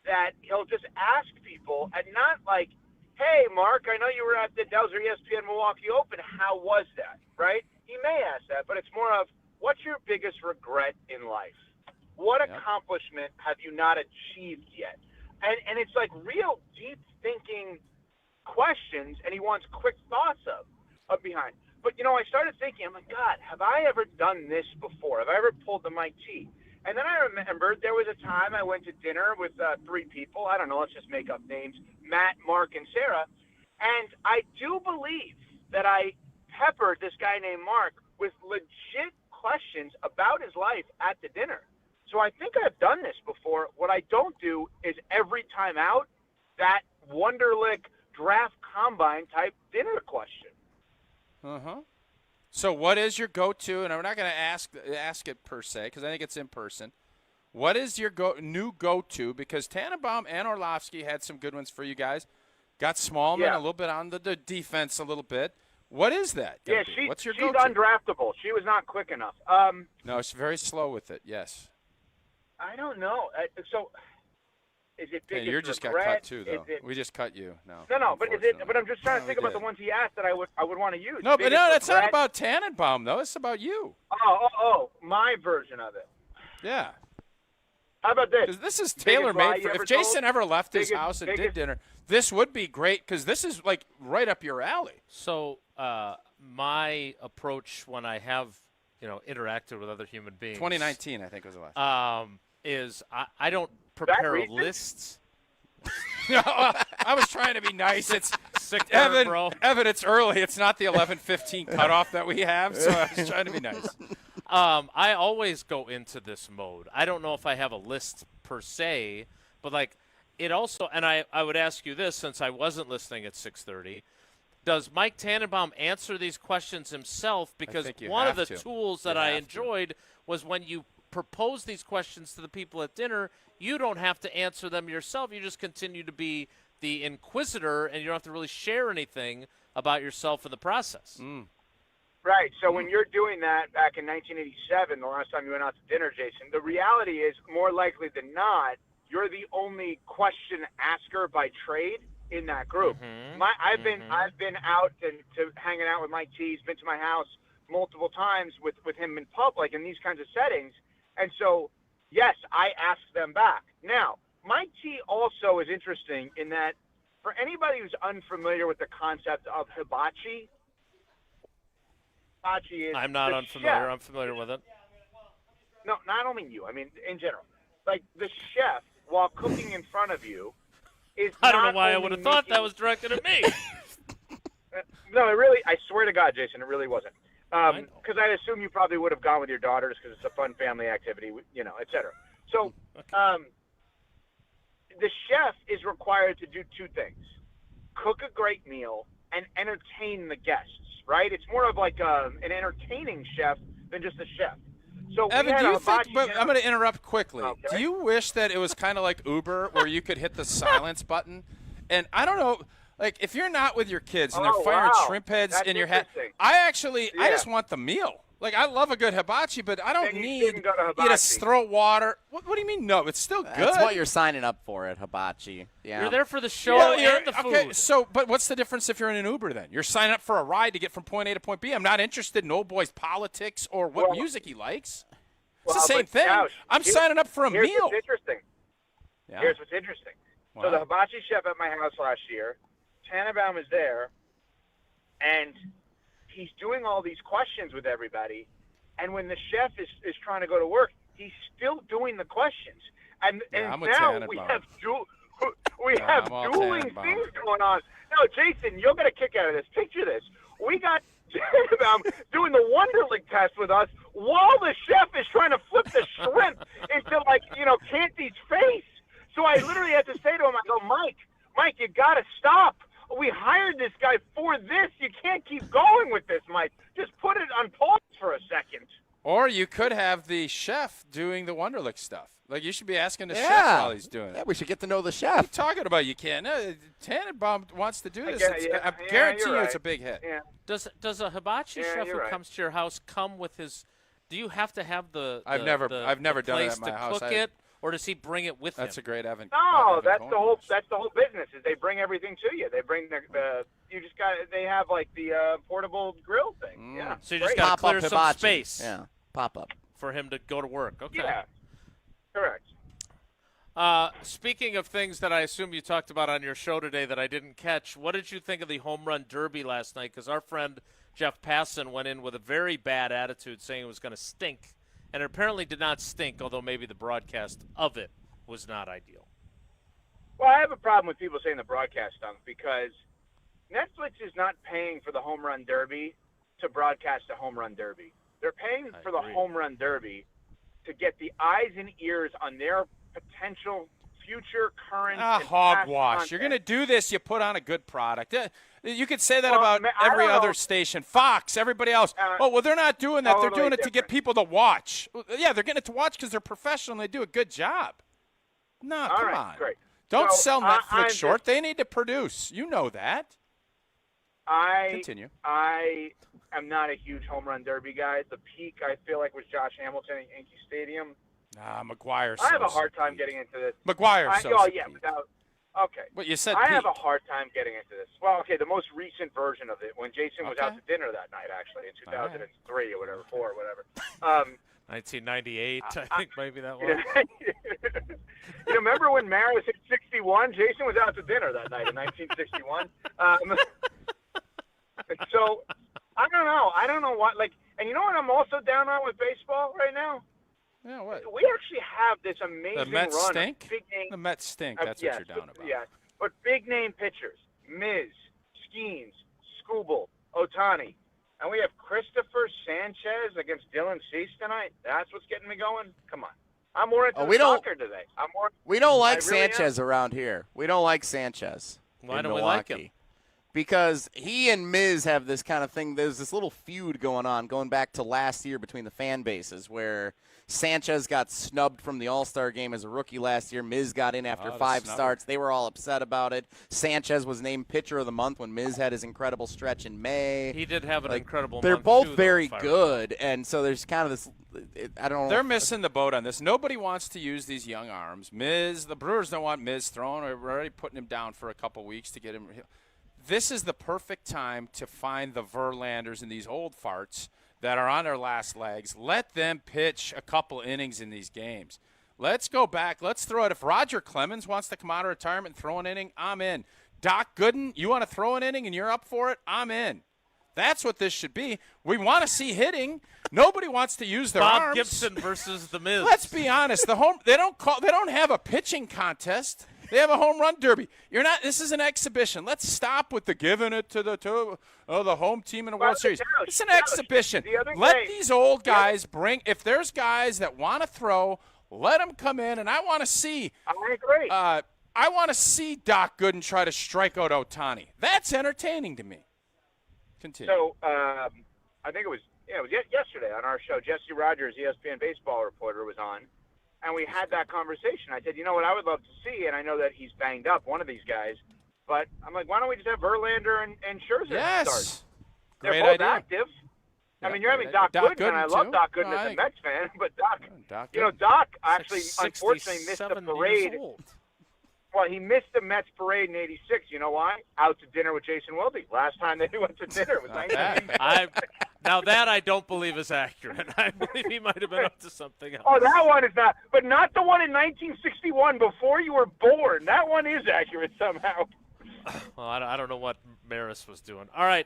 that he'll just ask people, and not like, hey, Mark, I know you were at the Delzer ESPN Milwaukee Open. How was that, right? He may ask that, but it's more of, what's your biggest regret in life? What accomplishment have you not achieved yet? And it's like real deep thinking questions, and he wants quick thoughts of behind. But, I started thinking, I'm like, God, have I ever done this before? Have I ever pulled the Mike T? And then I remembered there was a time I went to dinner with 3 people. I don't know, let's just make up names, Matt, Mark, and Sarah. And I do believe that I peppered this guy named Mark with legit questions about his life at the dinner. So I think I've done this before. What I don't do is every time out, that Wonderlic draft combine type dinner question. So what is your go-to? And I'm not going to ask it per se because I think it's in person. What is your new go-to? Because Tannenbaum and Orlovsky had some good ones for you guys. Got Smallman a little bit on the defense a little bit. What is that? Yeah, What's your she's go-to? undraftable. She was not quick enough. No, she's very slow with it. Yes. I don't know. So, is it biggest You're just regret? got cut too, though. We just cut you. No, but is it? But I'm just trying to No, think we about did. the ones he asked that I would want to use. No, but Biggest no, that's not regret? about Tannenbaum, though. It's about you. Oh, my version of it. Yeah. How about this? 'Cause this is Biggest tailor-made lie for you if ever Jason told? ever left his Biggest- house and did biggest- dinner, this would be great because this is like right up your alley. So my approach when I have, interacted with other human beings. 2019, I think was the last. Is I don't prepare recent? lists. No, I was trying to be nice. It's Sick term, Evan, bro. Evan, it's early. It's not the 11:15 cutoff that we have, so I was trying to be nice. I always go into this mode. I don't know if I have a list per se, but like it also, and I would ask you this since I wasn't listening at 6:30. Does Mike Tannenbaum answer these questions himself? Because think you one of have the to. tools that I enjoyed was when you propose these questions to the people at dinner, you don't have to answer them yourself. You just continue to be the inquisitor, and you don't have to really share anything about yourself in the process. Right. So when you're doing that back in 1987, the last time you went out to dinner, Jason, the reality is more likely than not, you're the only question asker by trade in that group. I've been out to hanging out with Mike T. He's been to my house multiple times with him in public in these kinds of settings. And so, yes, I ask them back. Now, Mike T. also is interesting in that for anybody who's unfamiliar with the concept of hibachi is I'm not the unfamiliar. chef. I'm familiar with it. No, not only you. I mean, in general. Like, the chef, while cooking in front of you, is I don't know not why I only would have thought that making- was directed at me. No, it really, I swear to God, Jason, it really wasn't. Because I assume you probably would have gone with your daughters because it's a fun family activity, et cetera. So the chef is required to do two things: cook a great meal and entertain the guests, right? It's more of like an entertaining chef than just a chef. So Evan, do you think? But dinner. I'm going to interrupt quickly. Okay. Do you wish that it was kind of like Uber, where you could hit the silence button? And I don't know, like if you're not with your kids and they're firing shrimp heads That's in your head, interesting. I just want the meal. Like I love a good hibachi, but I don't Then you need shouldn't go to you to hibachi. throw water. What do you mean? No, it's still good. That's what you're signing up for at Hibachi. Yeah. You're there for the show Well, and the food. Okay, so but what's the difference if you're in an Uber then? You're signing up for a ride to get from point A to point B. I'm not interested in old boy's politics or what music he likes. It's the same thing. I'm signing up for a here's meal. What's interesting. Yeah. Here's what's interesting. Wow. So the hibachi chef at my house last year, Tannenbaum is there, and he's doing all these questions with everybody. And when the chef is trying to go to work, he's still doing the questions. And I'm with now Tannenbaum. we have I'm all dueling Tannenbaum. things going on. No, Jason, you'll get a kick out of this. Picture this. We got Tannenbaum doing the Wonderlic test with us while the chef is trying to flip the shrimp into, Canty's face. So I literally had to say to him, I go, Mike, you got to stop. We hired this guy for this. You can't keep going with this, Mike. Just put it on pause for a second. Or you could have the chef doing the Wonderlic stuff. Like you should be asking the chef Yeah. while he's doing it. Yeah, we should get to know the What are chef. you talking about? You can't. No, Tannenbaum wants to do this. I Yeah, guarantee you're you it's right. a big hit. Yeah. Does a hibachi Yeah, chef you're who right. comes to your house come with his? Do you have to have the? I've the- never the- done the it place at my to house. cook it, or does he bring it with That's him? a great Evan. No, Evan that's Cohen the whole. question. That's the whole business. Is they bring everything to you. They bring the. You just got. They have like the portable grill thing. Yeah. So you just Great. got to Pop-up clear some hibachi. space Yeah, pop up. for him to go to work. Okay. Yeah. Correct. Speaking of things that I assume you talked about on your show today that I didn't catch, what did you think of the home run derby last night? Because our friend Jeff Passan went in with a very bad attitude, saying it was going to stink, and it apparently did not stink, although maybe the broadcast of it was not ideal. Well, I have a problem with people saying the broadcast stunk because Netflix is not paying for the home run derby to broadcast a home run derby. They're paying for the home run derby to get the eyes and ears on their potential future, current, and past Hogwash. You're going content. to do this, you put on a good product. You could say that Well, about I every don't other know. station. Fox, everybody else. They're not doing that. They're doing Totally it to get different. people to watch. Yeah, they're getting it to watch because they're professional and they do a good job. No, All come right, on. great. Don't So, sell I'm Netflix just- short. They need to produce. You know that. Continue. I am not a huge home run derby guy. The peak, I feel like, was Josh Hamilton at Yankee Stadium. McGuire. I have a hard time getting into this. McGuire. Okay. But you said I peak. have a hard time getting into this. Well, okay, the most recent version of it, when Jason was out to dinner that night, actually, in 2003 or whatever, 4 or whatever. 1998, I think maybe that was. You remember when Maris hit 61? Jason was out to dinner that night in 1961. So, I don't know. I don't know what, and you know what I'm also down on with baseball right now? Yeah, what? We actually have this amazing The Mets run stink? of big name. The Mets stink. That's what you're down about. Yeah, but big name pitchers: Miz, Skeens, Skubal, Ohtani, and we have Christopher Sanchez against Dylan Cease tonight. That's what's getting me going. Come on, I'm more into soccer today. We don't like I really Sanchez around here. We don't like Sanchez. Why in don't we Milwaukee. like him? Because he and Miz have this kind of thing. There's this little feud going back to last year between the fan bases where Sanchez got snubbed from the All-Star game as a rookie last year. Miz got in after 5 starts. They were all upset about it. Sanchez was named Pitcher of the Month when Miz had his incredible stretch in May. He did have an incredible They're month, both too, very though, good, and so there's kind of this I don't know. They're missing the boat on this. Nobody wants to use these young arms. The Brewers don't want Miz thrown. We're already putting him down for a couple weeks to get him. This is the perfect time to find the Verlanders and these old farts that are on their last legs. Let them pitch a couple innings in these games. Let's go back. Let's throw it. If Roger Clemens wants to come out of retirement and throw an inning, I'm in. Doc Gooden, you want to throw an inning and you're up for it? I'm in. That's what this should be. We want to see hitting. Nobody wants to use their arms. Bob Gibson versus the Miz. Let's be honest. They don't have a pitching contest. They have a home run derby. This is an exhibition. Let's stop with the giving it to the home team in a World Series. It's an exhibition. Let these old guys if there's guys that want to throw, let them come in, and I want to see. I agree. I want to see Doc Gooden try to strike out Ohtani. That's entertaining to me. Continue. So I think it was yesterday on our show. Jesse Rogers, ESPN baseball reporter, was on. And we had that conversation. I said, you know what I would love to see, and I know that he's banged up, one of these guys, but I'm like, why don't we just have Verlander and Scherzer start? They're Great both idea. active. Yeah, I mean, you're having Doc Gooden, Gooden, and I love too. Doc Gooden as a Mets fan, but Doc actually, unfortunately, missed the parade. Well, he missed the Mets parade in '86. You know why? Out to dinner with Jason Wilde. Last time they went to dinner was 1986. Now that I don't believe is accurate. I believe he might have been up to something else. Oh, that one is not. But not the one in 1961 before you were born. That one is accurate somehow. Well, I don't know what Maris was doing. All right,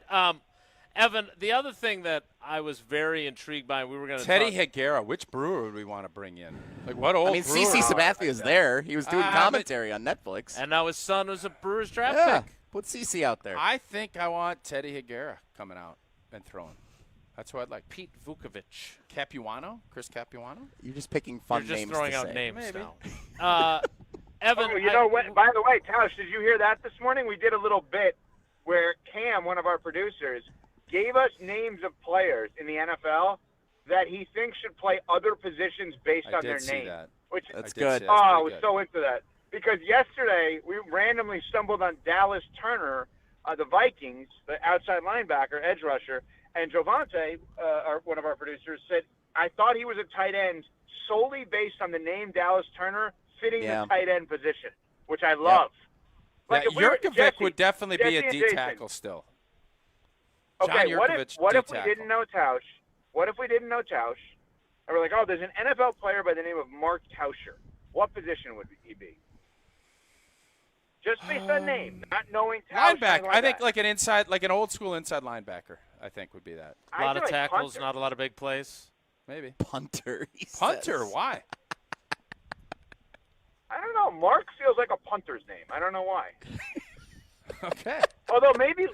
Evan, the other thing that I was very intrigued by, we were going to Teddy Higuera. Which brewer would we want to bring in? Like what old? I mean, brewer? CC Sabathia's there. He was doing commentary on Netflix. And now his son was a Brewers draft pick. Put CC out there. I think I want Teddy Higuera coming out and throwing. That's who I'd like. Pete Vukovic. Capuano? Chris Capuano? You're just picking fun names. You're just throwing to out say. names Maybe. now. Evan, by the way, Tausch, did you hear that this morning? We did a little bit where Cam, one of our producers, gave us names of players in the NFL that he thinks should play other positions based on their name. That. That's good. I was so into that. Because yesterday we randomly stumbled on Dallas Turner, the Vikings, the outside linebacker, edge rusher, and Jovante, one of our producers, said, I thought he was a tight end solely based on the name Dallas Turner fitting the tight end position, which I love. Like Jurkovic would definitely be a D tackle still. Okay, what if we didn't know Tausch? What if we didn't know Tausch? And we're like, oh, there's an NFL player by the name of Mark Tauscher. What position would he be? Just based on name, not knowing Tausch. Linebacker. I think like an old school inside linebacker. I think would be that. A lot of tackles, not a lot of big plays. Maybe punter. Punter. Why? I don't know. Mark feels like a punter's name. I don't know why. Okay. Although maybe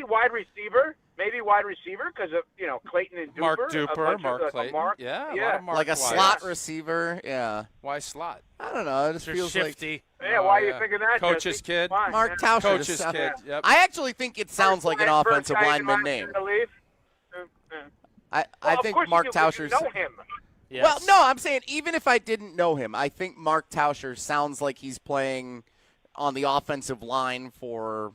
wide receiver. Maybe wide receiver because of Clayton and Duper. Mark Duper, Mark Clayton. Yeah. A lot of Mark like a slot receiver. Yeah. Why slot? I don't know. It just feels shifty. Yeah. Why are you thinking that? Coach's Jesse? kid. Mark Tauscher. Coach's kid. Yep. I actually think it sounds like an offensive lineman name. I think Mark Tauscher's. Know him. Yes. Well, no, I'm saying even if I didn't know him, I think Mark Tauscher sounds like he's playing on the offensive line for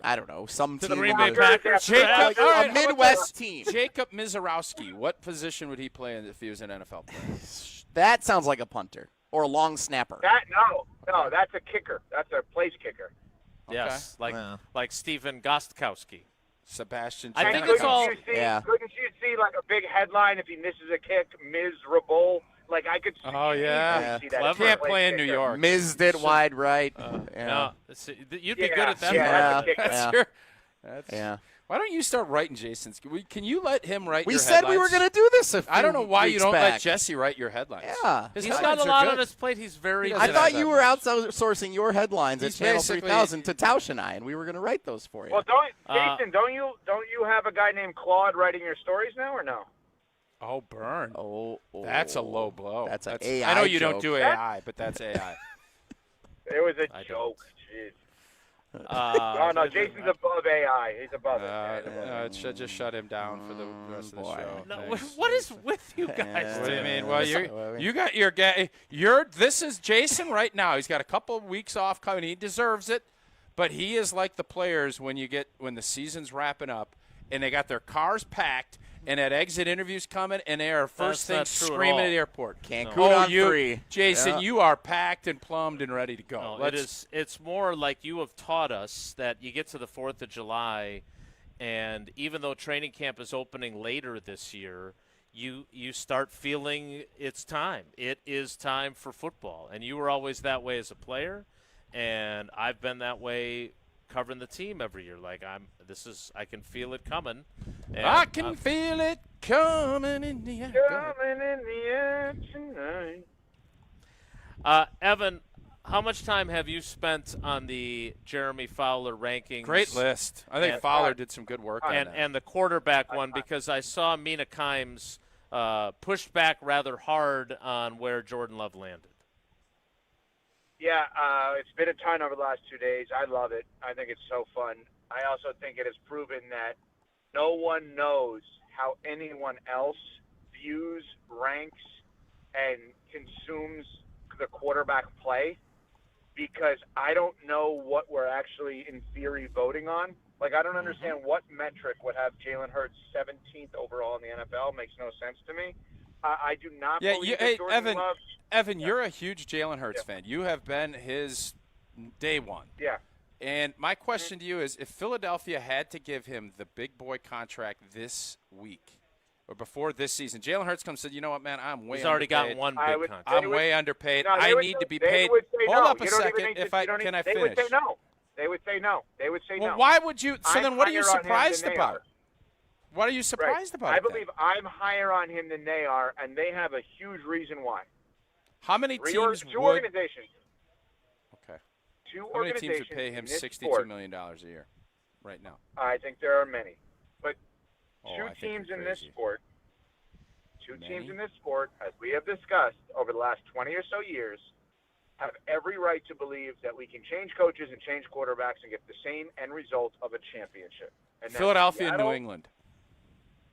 I don't know, some To team. the Green Bay in Packers. Jacob, a Midwest team. Jacob Mizorowski, what position would he play in if he was an NFL player? That sounds like a punter or a long snapper. No, that's a kicker. That's a place kicker. Yes, like Stephen Gostkowski. Sebastian. I think it's all. Couldn't you see like a big headline if he misses a kick, miserable? Like I could. Oh yeah, see that. Can't play in New York. Mizzed it wide right. No, you'd be good at that. Yeah. Why don't you start writing Jason's? Can you let him write? We your said headlines? we were going to do this. I don't know why you don't back. let Jesse write your headlines. Yeah, he's got a lot on his plate. He's very. I thought you were outsourcing your headlines at Channel 3000 to Tausch and I, and we were going to write those for you. Well, Jason, don't you have a guy named Claude writing your stories now, or no? Oh, burn. Oh, that's a low blow. That's an AI I know you joke. don't do AI, but that's AI. It was a joke. Jeez. No, Jason's above AI. He's above it. It should just shut him down for the rest of the show. No, what is with you guys? What do you mean? Well, you got your guy. This is Jason right now. He's got a couple of weeks off coming. He deserves it, but he is like the players when the season's wrapping up and they got their cars packed. And that exit interview's coming, and they are first thing screaming at the airport. Cancun on 3. Jason, you are packed and plumbed and ready to go. No, it's more like you have taught us that you get to the 4th of July, and even though training camp is opening later this year, you start feeling it's time. It is time for football. And you were always that way as a player, and I've been that way covering the team every year. Like I can feel it coming. I can feel it coming in the air. Coming in the air tonight. Evan, how much time have you spent on the Jeremy Fowler rankings? Great list. I think Fowler did some good work on that. And the quarterback one, because I saw Mina Kimes pushed back rather hard on where Jordan Love landed. Yeah, it's been a ton over the last 2 days. I love it. I think it's so fun. I also think it has proven that no one knows how anyone else views, ranks, and consumes the quarterback play, because I don't know what we're actually, in theory, voting on. Like, I don't understand what metric would have Jalen Hurts 17th overall in the NFL. Makes no sense to me. I do not believe that Jordan Love. Evan, you're a huge Jalen Hurts fan. You have been his day one. Yeah. And my question to you is, if Philadelphia had to give him the big boy contract this week or before this season, Jalen Hurts comes and said, you know what, man, I'm way underpaid. He's already got one big contract. I'm way underpaid. No, I need to be paid. Hold up a second. Can I finish? They would say no. They would say no. They would say no. Well, why would you? So then what are you higher on him surprised than they about? are. What are you surprised about? I believe I'm higher on him than they are, and they have a huge reason why. How many teams Two would? organizations. Okay. Two How many organizations teams would pay him in this $62 sport. million a year right now? I think there are many, but I two think teams you're in this crazy. sport. Teams in this sport, as we have discussed over the last 20 or so years, have every right to believe that we can change coaches and change quarterbacks and get the same end result of a championship. And that's Philadelphia, Seattle. New England.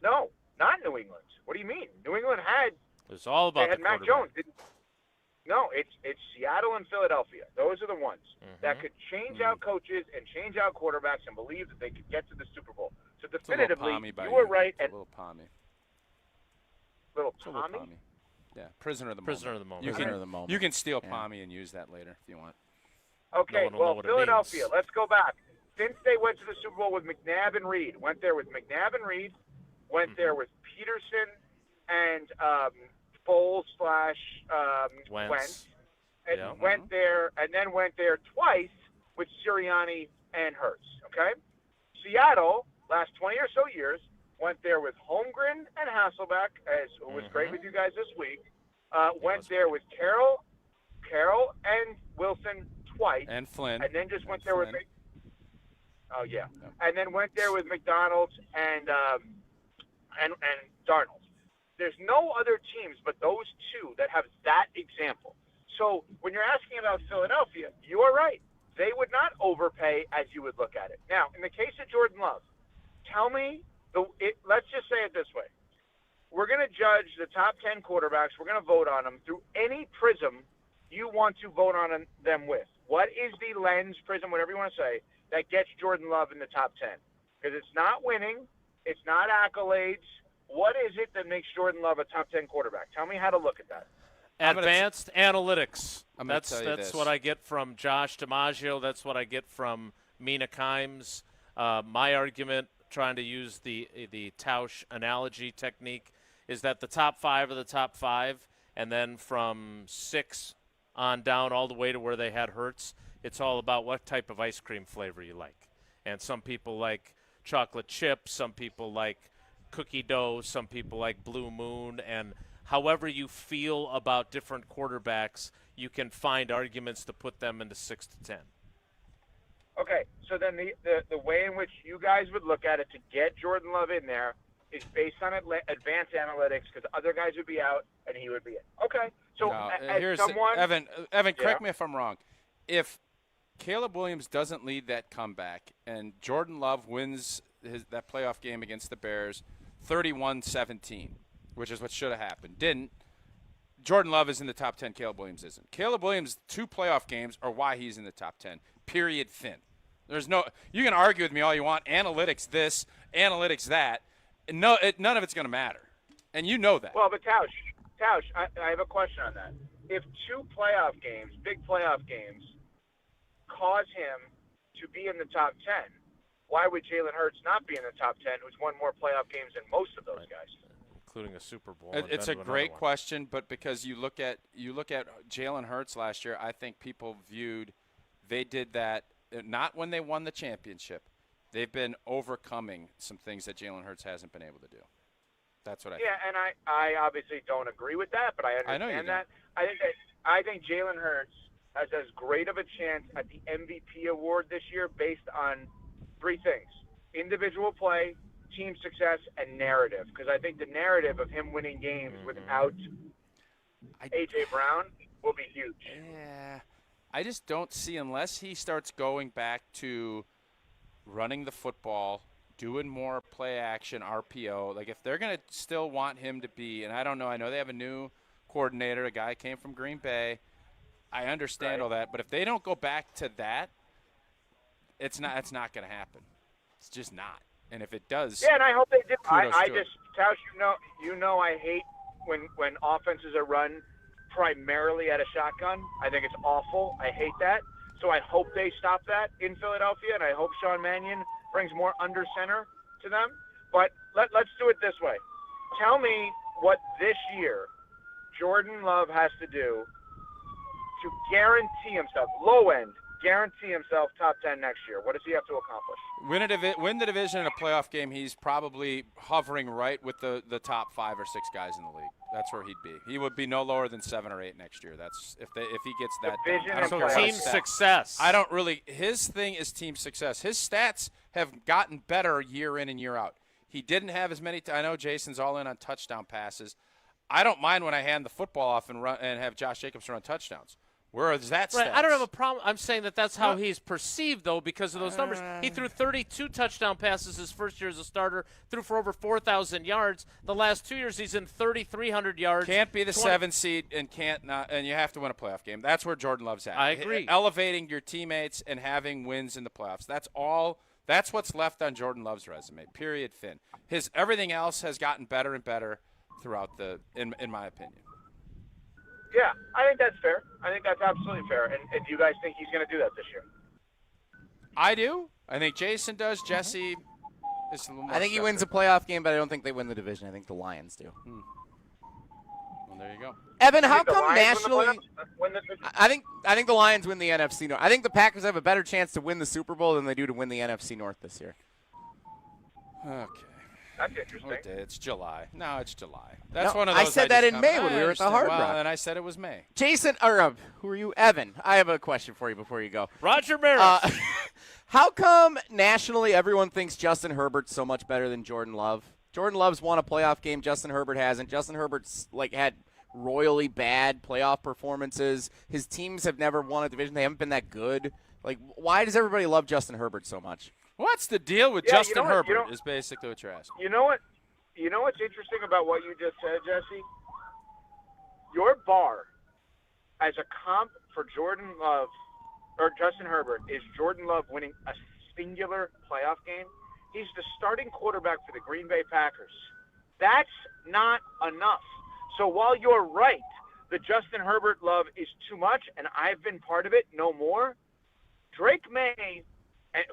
No, not New England. What do you mean? New England had. It's all about they had the Mac quarterback. Jones. No, it's Seattle and Philadelphia. Those are the ones that could change out coaches and change out quarterbacks and believe that they could get to the Super Bowl. So definitively, you were right. It's a little palmy. Little It's a little Tommy? palmy. Yeah, prisoner of the Prisoner moment. of the moment. You Prisoner can, of the moment. You can steal Yeah. palmy and use that later if you want. Okay, No one will know well, what it Philadelphia, means. let's go back. Since they went to the Super Bowl with McNabb and Reed, went there with McNabb and Reed, went there with Peterson and Foles / Wentz, and Yeah. went there, and then went there twice with Sirianni and Hurts. Okay, Seattle, last 20 or so years, went there with Holmgren and Hasselbeck, who was great with you guys this week. Went there with Carroll and Wilson twice, And Flynn. and then just And went there with. Flynn. Oh yeah, and then went there with McDonald's and Darnold. There's no other teams but those two that have that example. So when you're asking about Philadelphia, you are right. They would not overpay as you would look at it. Now, in the case of Jordan Love, tell me, let's just say it this way. We're going to judge the top 10 quarterbacks. We're going to vote on them through any prism you want to vote on them with. What is the lens, prism, whatever you want to say, that gets Jordan Love in the top 10? Because it's not winning. It's not accolades. What is it that makes Jordan Love a top 10 quarterback? Tell me how to look at that. Advanced analytics. That's what I get from Josh DiMaggio. That's what I get from Mina Kimes. My argument, trying to use the Tausch analogy technique, is that the top 5 are the top 5, and then from 6 on down all the way to where they had Hurts, it's all about what type of ice cream flavor you like. And some people like chocolate chip, some people like cookie dough, some people like Blue Moon, and however you feel about different quarterbacks, you can find arguments to put them into 6 to 10. Okay, so then the way in which you guys would look at it to get Jordan Love in there is based on advanced analytics, because other guys would be out and he would be in. Okay, so here's someone, Evan, correct me if I'm wrong. If Caleb Williams doesn't lead that comeback and Jordan Love wins that playoff game against the Bears 31-17, which is what should have happened, didn't, Jordan Love is in the top 10, Caleb Williams isn't. Caleb Williams' 2 playoff games are why he's in the top 10, period, fin. There's no – you can argue with me all you want, analytics this, analytics that. No, none of it's going to matter, and you know that. Well, but Tausch, I have a question on that. If 2 playoff games, big playoff games, cause him to be in the top 10, why would Jalen Hurts not be in the top 10, who's won more playoff games than most of those guys? Including a Super Bowl. It's a great question, but because you look at Jalen Hurts last year, I think people viewed they did that not when they won the championship. They've been overcoming some things that Jalen Hurts hasn't been able to do. That's what I think. Yeah, and I obviously don't agree with that, but I understand that. I think Jalen Hurts has as great of a chance at the MVP award this year based on 3 things: individual play, team success, and narrative. Because I think the narrative of him winning games without A.J. Brown will be huge. Yeah. I just don't see, unless he starts going back to running the football, doing more play action, RPO. Like, if they're going to still want him to be, and I don't know, I know they have a new coordinator, a guy came from Green Bay. I understand all that, but if they don't go back to that, it's not going to happen. It's just not. And if it does, yeah, and I hope they do. I to just, Tausch, you know, I hate when offenses are run primarily at a shotgun. I think it's awful. I hate that. So I hope they stop that in Philadelphia, and I hope Sean Mannion brings more under center to them. But let's do it this way. Tell me what this year Jordan Love has to do to guarantee himself, low end, guarantee himself top 10 next year. What does he have to accomplish? Win the division in a playoff game. He's probably hovering right with the top 5 or 6 guys in the league. That's where he'd be. He would be no lower than 7 or 8 next year. That's if he gets that down. So team success. I don't really. His thing is team success. His stats have gotten better year in and year out. He didn't have as many. I know Jason's all in on touchdown passes. I don't mind when I hand the football off and have Josh Jacobs run touchdowns. Where is that stats? Right, I don't have a problem. I'm saying that's how he's perceived, though, because of those numbers. He threw 32 touchdown passes his first year as a starter, threw for over 4,000 yards. The last 2 years, he's in 3,300 yards. Can't be the 7th seed and and you have to win a playoff game. That's where Jordan Love's at. I agree. Elevating your teammates and having wins in the playoffs. That's all. That's what's left on Jordan Love's resume. Period. Fin. Everything else has gotten better and better throughout in my opinion. Yeah, I think that's fair. I think that's absolutely fair. And do you guys think he's going to do that this year? I do. I think Jason does. Jesse is a little more I think he wins a playoff game, but I don't think they win the division. I think the Lions do. Well, there you go. Evan, how come nationally? I think the Lions win the NFC North. I think the Packers have a better chance to win the Super Bowl than they do to win the NFC North this year. Okay. That's interesting. It's July. No, it's July. That's one of those. those I said that in May when we were at the Hard Rock. And I said it was May. Jason, who are you? Evan, I have a question for you before you go. Roger Maris. How come nationally everyone thinks Justin Herbert's so much better than Jordan Love? Jordan Love's won a playoff game. Justin Herbert hasn't. Justin Herbert's had royally bad playoff performances. His teams have never won a division. They haven't been that good. Why does everybody love Justin Herbert so much? What's the deal with Justin Herbert is basically what you're asking. You know what? You know what's interesting about what you just said, Jesse? Your bar as a comp for Jordan Love or Justin Herbert is Jordan Love winning a singular playoff game. He's the starting quarterback for the Green Bay Packers. That's not enough. So while you're right, the Justin Herbert love is too much, and I've been part of it no more, Drake May,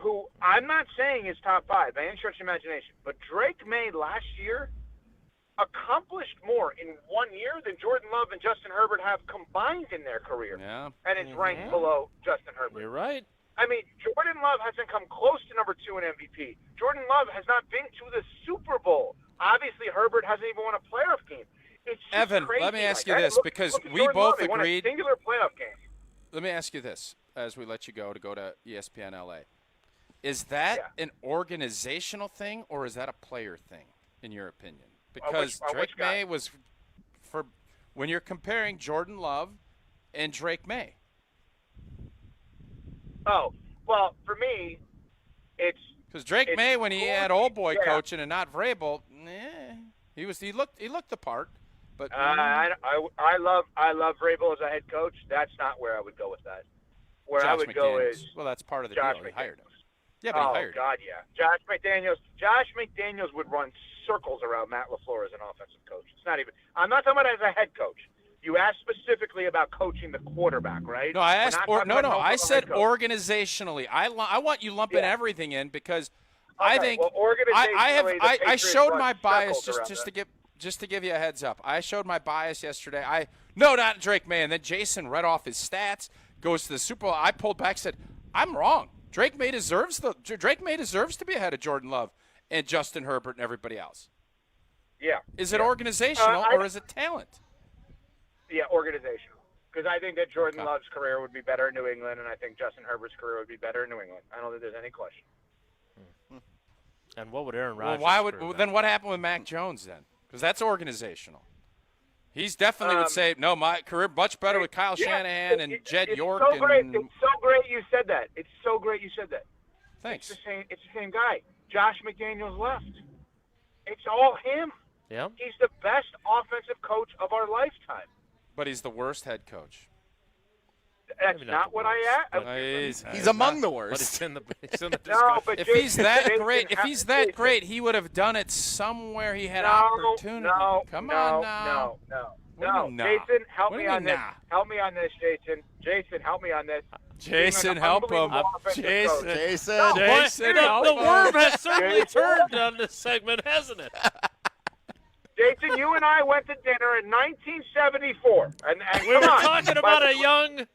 who I'm not saying is top 5 by any stretch of imagination, but Drake May last year accomplished more in 1 year than Jordan Love and Justin Herbert have combined in their career. Yeah. And it's ranked below Justin Herbert. You're right. I mean, Jordan Love hasn't come close to number 2 in MVP. Jordan Love has not been to the Super Bowl. Obviously, Herbert hasn't even won a playoff game. It's just Evan, crazy. let me ask you Like, this, look because at we Jordan both Love. He won a agreed. singular playoff game. Let me ask you this as we let you go to ESPN LA. Is that an organizational thing or is that a player thing, in your opinion? Because Drake May was for when you're comparing Jordan Love and Drake May. Oh, well, for me, it's because Drake May, when he had old boy coaching and not Vrabel, he looked the part. But I love Vrabel as a head coach. That's not where I would go with that. Where Josh I would go McDaniels. is Well, that's part of the Josh deal. He McDaniels. hired him. Yeah, but he hired him. God, yeah. Josh McDaniels would run circles around Matt LaFleur as an offensive coach. It's not even. I'm not talking about as a head coach. You asked specifically about coaching the quarterback, right? No, I asked. I said coach. organizationally. I want you lumping everything in because I think well, organizationally, the I Patriots showed run my bias circles around just to give you a heads up. I showed my bias yesterday. Not Drake May, and then Jason read off his stats, goes to the Super Bowl. I pulled back, said I'm wrong. Drake May deserves to be ahead of Jordan Love and Justin Herbert and everybody else. Yeah. Is it organizational or is it talent? Yeah, organizational. Because I think that Jordan Love's career would be better in New England, and I think Justin Herbert's career would be better in New England. I don't think there's any question. And what would Aaron Rodgers? Then what happened with Mac Jones then? Because that's organizational. He's definitely would say, no, my career much better with Kyle Shanahan and Jed York. It's so great you said that. It's so great you said that. Thanks. It's the same guy. Josh McDaniels left. It's all him. Yeah. He's the best offensive coach of our lifetime. But he's the worst head coach. That's not what I asked. He's among the worst. But it's in the discussion. No, but if he's that great, he would have done it somewhere he had opportunity. Come on now. No. Jason, help me on this. Help me on this, Jason. Jason, help me on this. Jason, help him. Jason, help him. The worm has certainly turned on this segment, hasn't it? Jason, you and I went to dinner in 1974, and we were talking about a young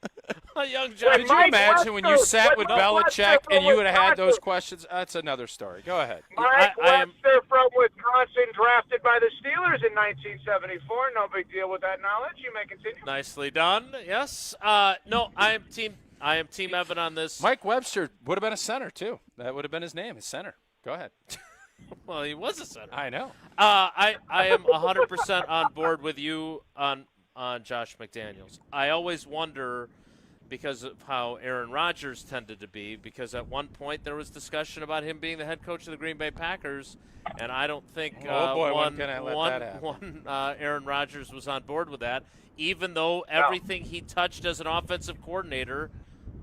John. Could you imagine when you sat with Belichick and you would have had those questions? That's another story. Go ahead. Mike Webster from Wisconsin, drafted by the Steelers in 1974. No big deal with that knowledge. You may continue. Nicely done. Yes. No, I am team Evan on this. Mike Webster would have been a center too. That would have been his name, his center. Go ahead. Well, he was a center. I know. I am 100% on board with you on Josh McDaniels. I always wonder, because of how Aaron Rodgers tended to be, because at one point there was discussion about him being the head coach of the Green Bay Packers, and I don't think Aaron Rodgers was on board with that, even though everything he touched as an offensive coordinator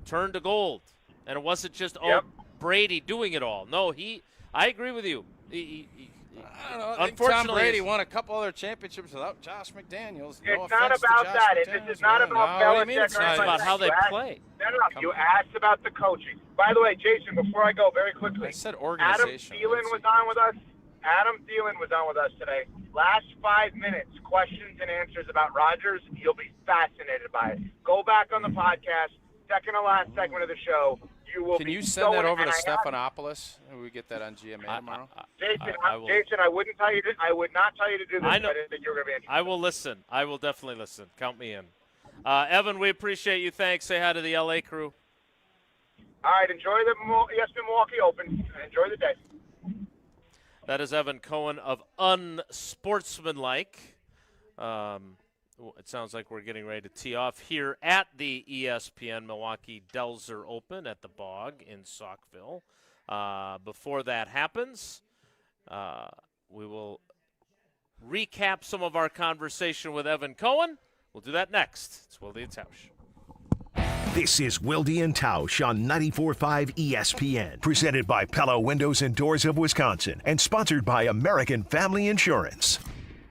turned to gold. And it wasn't just, Brady doing it all. No, I agree with you. I don't know. I think Tom Brady won a couple other championships without Josh McDaniels. It's not about that. This is not about Belichick. It's about how they play. No. You asked about the coaching. By the way, Jason, before I go, very quickly. I said organization. Adam Thielen was on with us today. Last 5 minutes, questions and answers about Rodgers. You'll be fascinated by it. Go back on the podcast, second to last segment of the show. Can you send that over to Stephanopoulos? And we get that on GMA tomorrow. Jason, I wouldn't tell you. I would not tell you to do this. I know. I didn't think you were going to be interested. I will listen. I will definitely listen. Count me in. Evan, we appreciate you. Thanks. Say hi to the LA crew. All right. Enjoy the ESPN Milwaukee Open. Enjoy the day. That is Evan Cohen of Unsportsmanlike. It sounds like we're getting ready to tee off here at the ESPN Milwaukee Delzer Open at the Bog in Saukville. Before that happens, we will recap some of our conversation with Evan Cohen. We'll do that next. It's Wilde and Tausch. This is Wilde and Tausch on 94.5 ESPN, presented by Pella Windows and Doors of Wisconsin, and sponsored by American Family Insurance.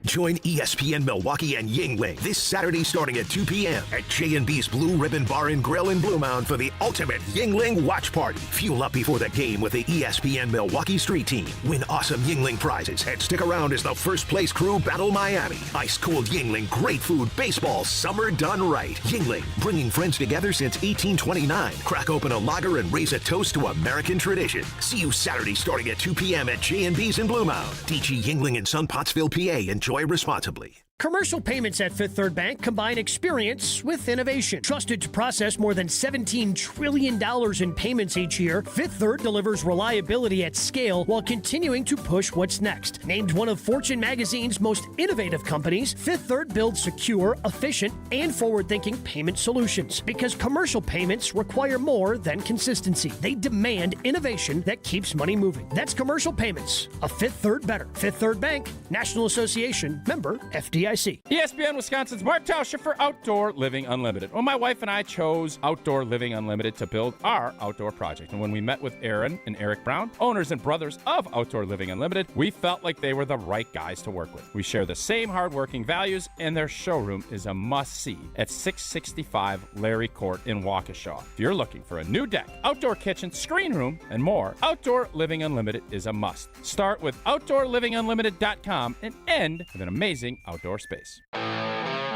Join ESPN Milwaukee and Yingling this Saturday starting at 2 p.m. at J&B's Blue Ribbon Bar and Grill in Blue Mound for the ultimate Yingling watch party. Fuel up before the game with the ESPN Milwaukee Street Team. Win awesome Yingling prizes and stick around as the first place crew battle Miami. Ice cold Yingling, great food, baseball, summer done right. Yingling, bringing friends together since 1829. Crack open a lager and raise a toast to American tradition. See you Saturday starting at 2 p.m. at J&B's in Blue Mound. DG Yingling in Sun Pottsville, PA. Enjoy responsibly. Commercial payments at Fifth Third Bank combine experience with innovation. Trusted to process more than $17 trillion in payments each year, Fifth Third delivers reliability at scale while continuing to push what's next. Named one of Fortune magazine's most innovative companies, Fifth Third builds secure, efficient, and forward-thinking payment solutions. Because commercial payments require more than consistency. They demand innovation that keeps money moving. That's commercial payments. A Fifth Third better. Fifth Third Bank, National Association, member FDIC. ESPN Wisconsin's Mark Tauscher for Outdoor Living Unlimited. Well, my wife and I chose Outdoor Living Unlimited to build our outdoor project. And when we met with Aaron and Eric Brown, owners and brothers of Outdoor Living Unlimited, we felt like they were the right guys to work with. We share the same hardworking values, and their showroom is a must-see at 665 Larry Court in Waukesha. If you're looking for a new deck, outdoor kitchen, screen room, and more, Outdoor Living Unlimited is a must. Start with OutdoorLivingUnlimited.com and end with an amazing outdoor space.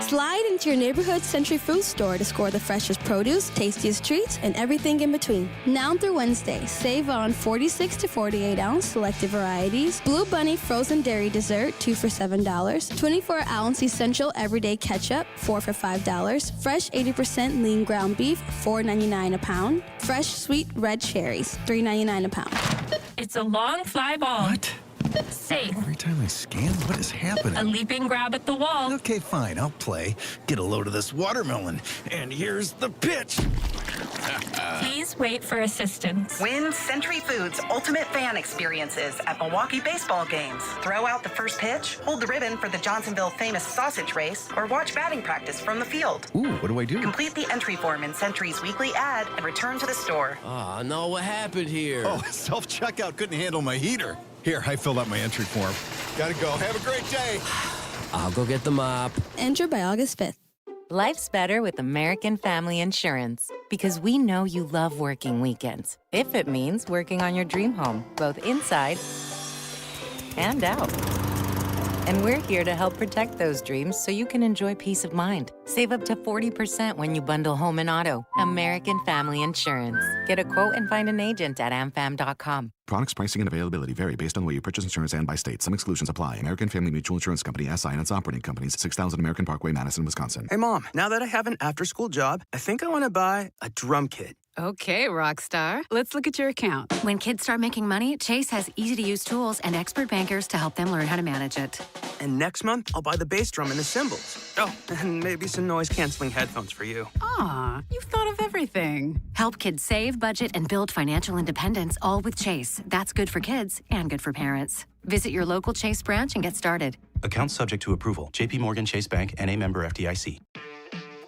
Slide into your neighborhood Century Food Store to score the freshest produce, tastiest treats, and everything in between. Now through Wednesday, save on 46 to 48 ounce selected varieties, Blue Bunny frozen dairy dessert, 2 for $7, 24 ounce essential everyday ketchup, 4 for $5, fresh 80% lean ground beef, $4.99 a pound, fresh sweet red cherries, $3.99 a pound. It's a long fly ball. What? Safe. Every time I scan, what is happening? A leaping grab at the wall. Okay, fine, I'll play. Get a load of this watermelon. And here's the pitch. Please wait for assistance. Win Century Foods Ultimate Fan Experiences at Milwaukee baseball games. Throw out the first pitch, hold the ribbon for the Johnsonville famous sausage race, or watch batting practice from the field. Ooh, what do I do? Complete the entry form in Century's weekly ad and return to the store. Oh, no, what happened here? Oh, self-checkout couldn't handle my heater. Here, I filled out my entry form. Gotta go. Have a great day. I'll go get the mop. Enter by August 5th. Life's better with American Family Insurance because we know you love working weekends. If it means working on your dream home, both inside and out. And we're here to help protect those dreams so you can enjoy peace of mind. Save up to 40% when you bundle home and auto. American Family Insurance. Get a quote and find an agent at amfam.com. Products, pricing, and availability vary based on the way you purchase insurance and by state. Some exclusions apply. American Family Mutual Insurance Company, SI, and its operating companies, 6000 American Parkway, Madison, Wisconsin. Hey, Mom, now that I have an after-school job, I think I want to buy a drum kit. Okay, Rockstar. Let's look at your account. When kids start making money, Chase has easy-to-use tools and expert bankers to help them learn how to manage it. And next month, I'll buy the bass drum and the cymbals. Oh, and maybe some noise-canceling headphones for you. Aw, you've thought of everything. Help kids save, budget, and build financial independence, all with Chase. That's good for kids and good for parents. Visit your local Chase branch and get started. Account subject to approval. JP Morgan Chase Bank, N.A. member FDIC.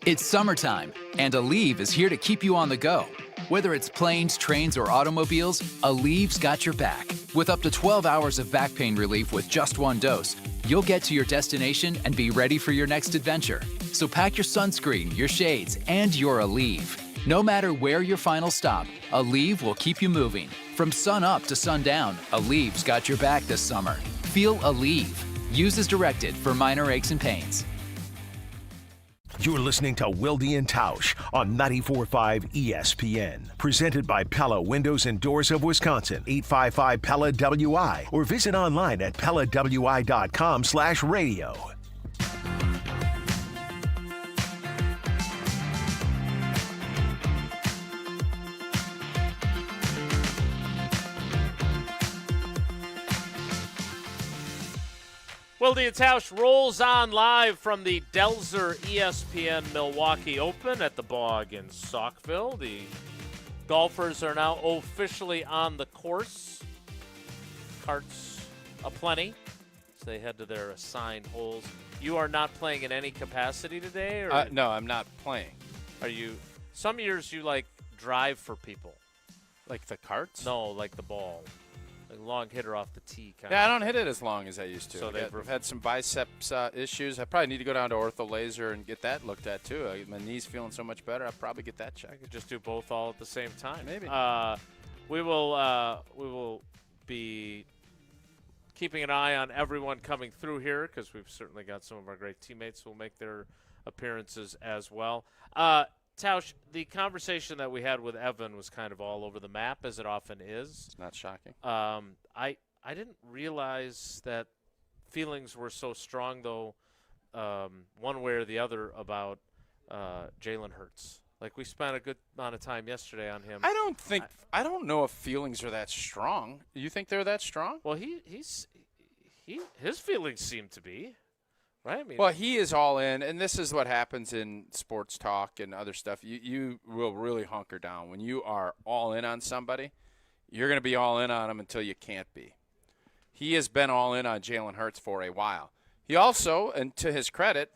It's summertime, and Aleve is here to keep you on the go. Whether it's planes, trains, or automobiles, Aleve's got your back. With up to 12 hours of back pain relief with just one dose, you'll get to your destination and be ready for your next adventure. So pack your sunscreen, your shades, and your Aleve. No matter where your final stop, Aleve will keep you moving. From sun up to sundown, Aleve's got your back this summer. Feel Aleve. Use as directed for minor aches and pains. You're listening to Wilde and Tausch on 94.5 ESPN. Presented by Pella Windows and Doors of Wisconsin, 855 Pella WI, or visit online at PellaWI.com/radio. Wilde and Tausch rolls on live from the Delzer ESPN Milwaukee Open at the Bog in Saukville. The golfers are now officially on the course. Carts aplenty as they head to their assigned holes. You are not playing in any capacity today? Or no, I'm not playing. Are you Some years you drive for people. Like the carts? No, like the ball. Like long hitter off the tee kind Yeah, of. I don't hit it as long as I used to. So I've had some biceps issues. I probably need to go down to ortho laser and get that looked at too. My knee's feeling so much better. I'll probably get that checked. Just do both all at the same time. Maybe. We will be keeping an eye on everyone coming through here because we've certainly got some of our great teammates who will make their appearances as well. Tausch, the conversation that we had with Evan was kind of all over the map, as it often is. It's not shocking. I didn't realize that feelings were so strong, though, one way or the other about Jalen Hurts. Like, we spent a good amount of time yesterday on him. I don't know if feelings are that strong. You think they're that strong? Well, his feelings seem to be. Right? Well, he is all in, and this is what happens in sports talk and other stuff. You will really hunker down. When you are all in on somebody, you're going to be all in on them until you can't be. He has been all in on Jalen Hurts for a while. He also, and to his credit,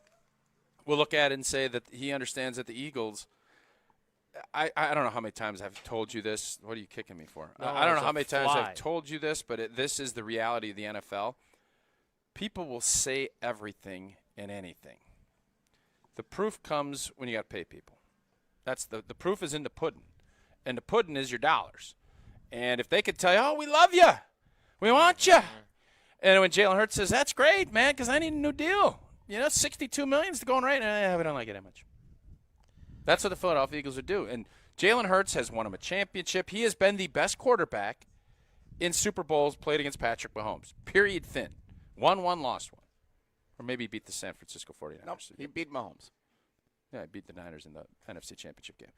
will look at it and say that he understands that the Eagles – I don't know how many times I've told you this. What are you kicking me for? No, I don't know how many times I've told you this, but this is the reality of the NFL. People will say everything and anything. The proof comes when you got to pay people. That's the proof is in the pudding. And the pudding is your dollars. And if they could tell you, oh, we love you. We want you. And when Jalen Hurts says, that's great, man, because I need a new deal. You know, $62 million is going right. We don't like it that much. That's what the Philadelphia Eagles would do. And Jalen Hurts has won him a championship. He has been the best quarterback in Super Bowls played against Patrick Mahomes. Period, thin. Won one, lost one. Or maybe he beat the San Francisco 49ers. Nope, he beat Mahomes. Yeah, he beat the Niners in the NFC Championship game.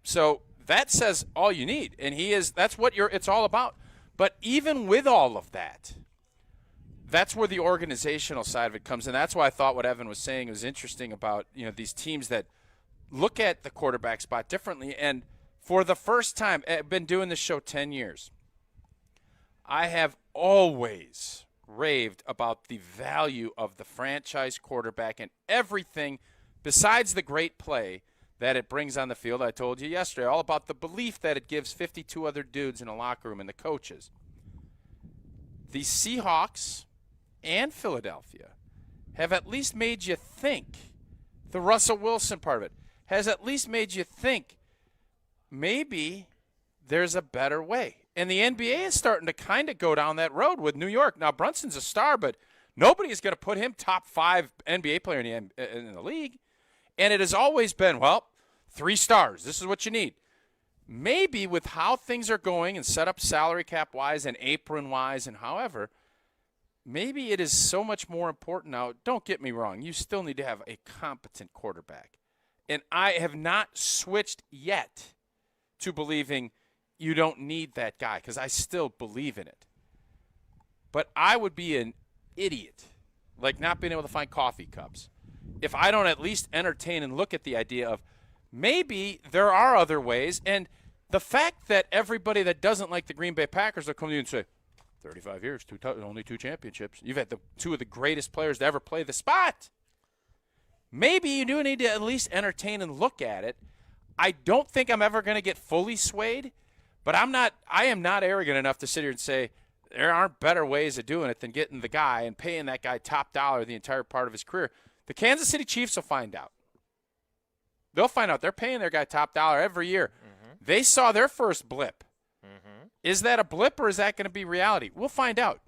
So that says all you need. And that's what it's all about. But even with all of that, that's where the organizational side of it comes in. That's why I thought what Evan was saying was interesting about, these teams that look at the quarterback spot differently. And for the first time, I've been doing this show 10 years. I have always raved about the value of the franchise quarterback and everything besides the great play that it brings on the field. I told you yesterday all about the belief that it gives 52 other dudes in a locker room and the coaches. The Seahawks and Philadelphia have at least made you think, the Russell Wilson part of it, has at least made you think maybe there's a better way. And the NBA is starting to kind of go down that road with New York. Now, Brunson's a star, but nobody is going to put him top 5 NBA player in the league. And it has always been, 3 stars. This is what you need. Maybe with how things are going and set up salary cap-wise and apron-wise and however, maybe it is so much more important now. Don't get me wrong. You still need to have a competent quarterback. And I have not switched yet to believing you don't need that guy because I still believe in it. But I would be an idiot, like not being able to find coffee cups, if I don't at least entertain and look at the idea of maybe there are other ways. And the fact that everybody that doesn't like the Green Bay Packers will come to you and say, 35 years, only 2 championships. You've had 2 of the greatest players to ever play the spot. Maybe you do need to at least entertain and look at it. I don't think I'm ever going to get fully swayed. But I am not arrogant enough to sit here and say there aren't better ways of doing it than getting the guy and paying that guy top dollar the entire part of his career. The Kansas City Chiefs will find out. They'll find out. They're paying their guy top dollar every year. Mm-hmm. They saw their first blip. Mm-hmm. Is that a blip or is that going to be reality? We'll find out.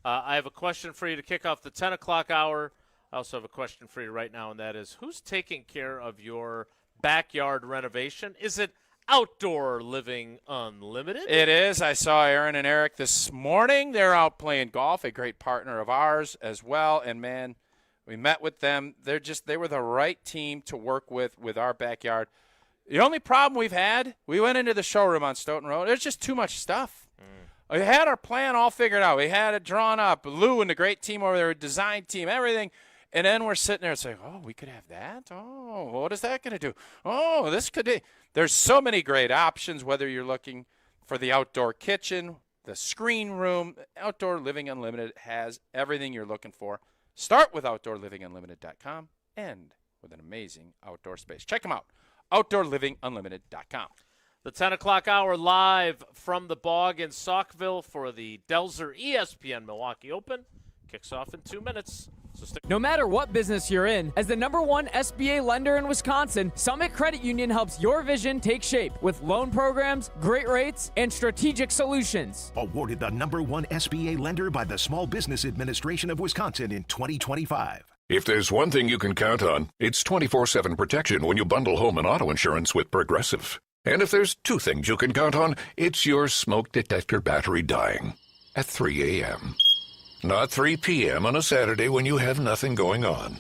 I have a question for you to kick off the 10 o'clock hour. I also have a question for you right now, and that is, who's taking care of your backyard renovation? Is it Outdoor Living Unlimited? It is. I saw Aaron and Eric this morning. They're out playing golf, a great partner of ours as well. And, man, we met with them. They were the right team to work with our backyard. The only problem we've had, we went into the showroom on Stoughton Road. There's just too much stuff. We had our plan all figured out. We had it drawn up. Lou and the great team over there, design team, everything. And then we're sitting there and saying, oh, we could have that? Oh, what is that going to do? Oh, this could be. There's so many great options, whether you're looking for the outdoor kitchen, the screen room. Outdoor Living Unlimited has everything you're looking for. Start with OutdoorLivingUnlimited.com and with an amazing outdoor space. Check them out. OutdoorLivingUnlimited.com. The 10 o'clock hour live from the Bog in Saukville for the Delzer ESPN Milwaukee Open. Kicks off in 2 minutes. So no matter what business you're in, as the #1 SBA lender in Wisconsin, Summit Credit Union helps your vision take shape with loan programs, great rates, and strategic solutions. Awarded the #1 SBA lender by the Small Business Administration of Wisconsin in 2025. If there's one thing you can count on, it's 24/7 protection when you bundle home and auto insurance with Progressive. And if there's two things you can count on, it's your smoke detector battery dying at 3 a.m. Not 3 p.m. on a Saturday when you have nothing going on,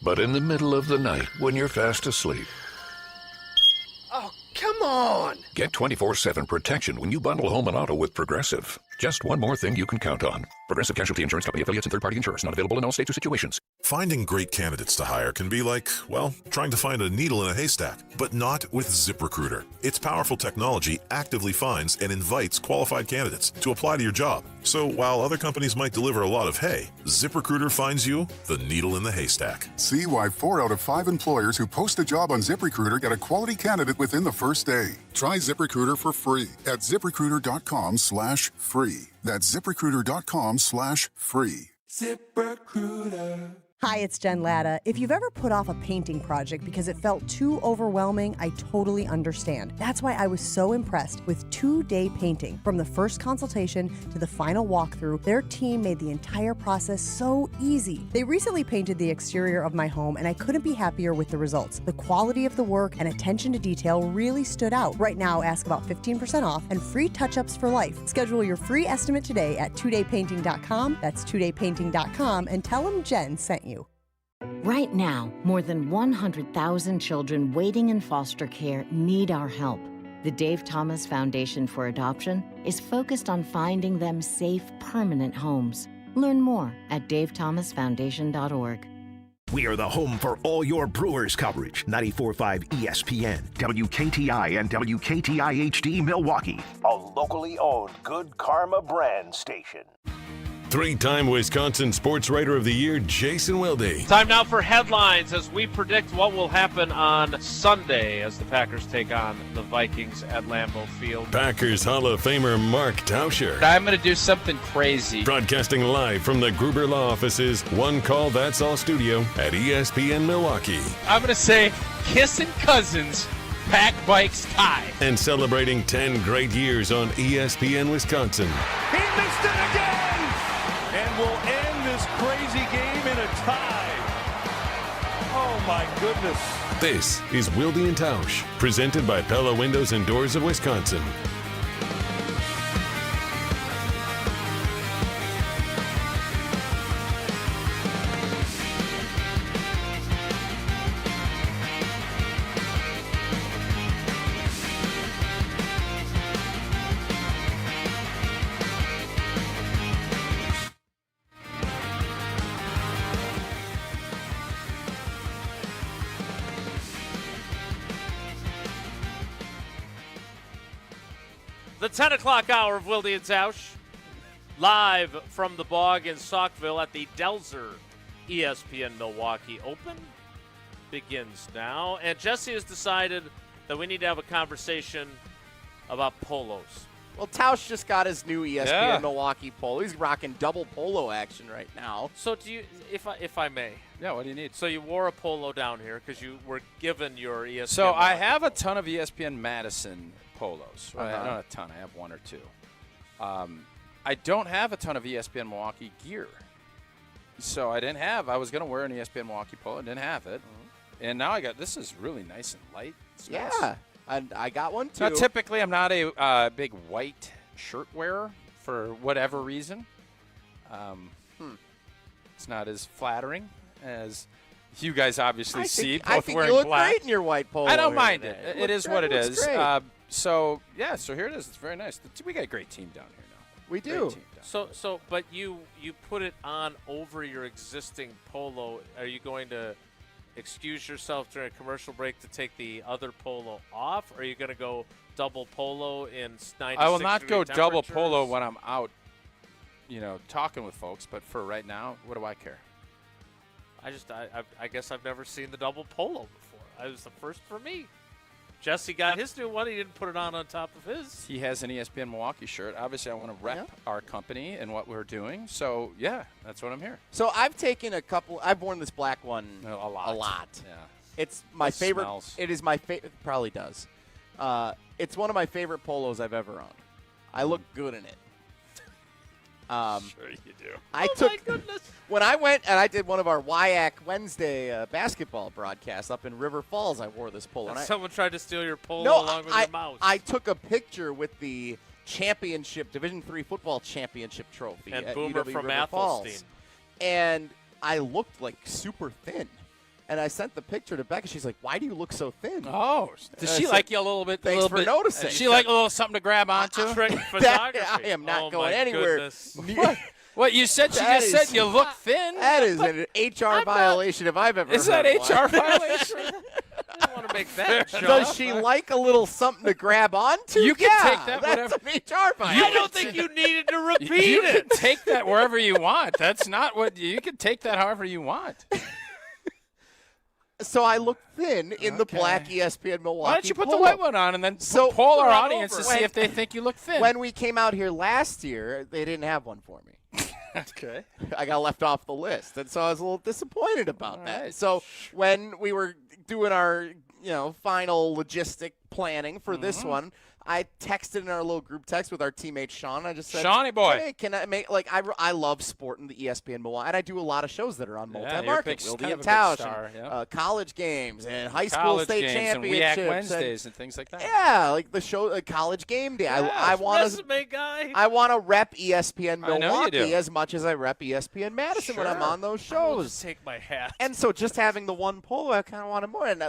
but in the middle of the night when you're fast asleep. Oh, come on! Get 24/7 protection when you bundle home and auto with Progressive. Just one more thing you can count on. Progressive Casualty Insurance Company, affiliates, and third-party insurers. Not available in all states or situations. Finding great candidates to hire can be like, well, trying to find a needle in a haystack, but not with ZipRecruiter. Its powerful technology actively finds and invites qualified candidates to apply to your job. So while other companies might deliver a lot of hay, ZipRecruiter finds you the needle in the haystack. See why 4 out of 5 employers who post a job on ZipRecruiter get a quality candidate within the first day. Try ZipRecruiter for free at ZipRecruiter.com/free. That's ZipRecruiter.com/free. ZipRecruiter. Hi, it's Jen Latta. If you've ever put off a painting project because it felt too overwhelming, I totally understand. That's why I was so impressed with 2-Day Painting. From the first consultation to the final walkthrough, their team made the entire process so easy. They recently painted the exterior of my home, and I couldn't be happier with the results. The quality of the work and attention to detail really stood out. Right now, ask about 15% off and free touch-ups for life. Schedule your free estimate today at 2daypainting.com. That's 2daypainting.com, and tell them Jen sent you. Right now, more than 100,000 children waiting in foster care need our help. The Dave Thomas Foundation for Adoption is focused on finding them safe, permanent homes. Learn more at davethomasfoundation.org. We are the home for all your Brewers coverage. 94.5 ESPN, WKTI, and WKTI HD Milwaukee. A locally owned Good Karma brand station. 3-time Wisconsin Sports Writer of the Year, Jason Wilde. Time now for headlines as we predict what will happen on Sunday as the Packers take on the Vikings at Lambeau Field. Packers Hall of Famer Mark Tauscher. I'm going to do something crazy. Broadcasting live from the Gruber Law Office's One Call That's All studio at ESPN Milwaukee. I'm going to say kissing cousins, pack bikes tie. And celebrating 10 great years on ESPN Wisconsin. He missed it again! And we'll end this crazy game in a tie. Oh, my goodness. This is Wilde and Tausch, presented by Pella Windows and Doors of Wisconsin. The 10 o'clock hour of Wilde and Tausch, live from the Bog in Saukville at the Delzer ESPN Milwaukee Open, begins now. And Jesse has decided that we need to have a conversation about polos. Well, Tausch just got his new ESPN Milwaukee polo. He's rocking double polo action right now. So do you, if I may? Yeah, what do you need? So you wore a polo down here because you were given your ESPN. So Milwaukee. I have a ton of ESPN Madison polos. Right? Not a ton. I have one or two. I don't have a ton of ESPN Milwaukee gear. So I was going to wear an ESPN Milwaukee polo. I didn't have it. And now I got, this is really nice and light. It's nice. I got one too. Now, typically, I'm not a big white shirt wearer for whatever reason. It's not as flattering as you guys obviously see. Both I think wearing you look black. great in your white polo. I don't mind today. it. It is what it is. So So here it is. It's very nice. We got a great team down here now. We do. But you put it on over your existing polo. Are you going to excuse yourself during a commercial break to take the other polo off? Or are you going to go double polo in 96 I will not go double temperatures? polo when I'm out, talking with folks. But for right now, what do I care? I guess I've never seen the double polo before. it was the first for me. Jesse got his new one. He didn't put it on top of his. He has an ESPN Milwaukee shirt. Obviously, I want to rep our company and what we're doing. So, yeah, that's what I'm here. So I've taken a couple. I've worn this black one a lot. Yeah. It's my favorite. Smells. It is my favorite. It probably does. It's one of my favorite polos I've ever owned. I look good in it. Sure you do. My goodness. When I went and I did one of our WIAC Wednesday basketball broadcasts up in River Falls, I wore this polo. And someone tried to steal your polo along with your mouse. I took a picture with the championship, Division III football championship trophy and at Boomer UW from River Falls. Athelstein. And I looked like super thin. And I sent the picture to Becca. She's like, "Why do you look so thin?" Oh, does she like you a little bit? Thanks for noticing. Does she like a little something to grab onto? Trick photography. I am not going anywhere. What you said? She just said you look thin. That is an HR violation if I've ever. Is heard that one. HR violation? I don't want to make that joke. Does she like a little something to grab onto? You can take that. That's an HR violation. I don't think you needed to repeat You it. can take that wherever you want. That's not what you can take that however you want. So I look thin in the black ESPN Milwaukee. Why don't you put polo. the white one on and then poll our audience to see if they think you look thin? When we came out here last year, they didn't have one for me. Okay. I got left off the list, and so I was a little disappointed about that. So when we were doing our, final logistic planning for this one, I texted in our little group text with our teammate Sean. I just said, Shawnee boy, hey, can I make I love sport in the ESPN Milwaukee, and I do a lot of shows that are on multi-market, Wilde and Tausch, and college games and high school state championships, and WIAC Wednesdays and things like that. Yeah, like the show, college game day. I want to rep ESPN Milwaukee as much as I rep ESPN Madison when I'm on those shows. I'll just take my hat. And so just having the one polo, I kind of wanted more. And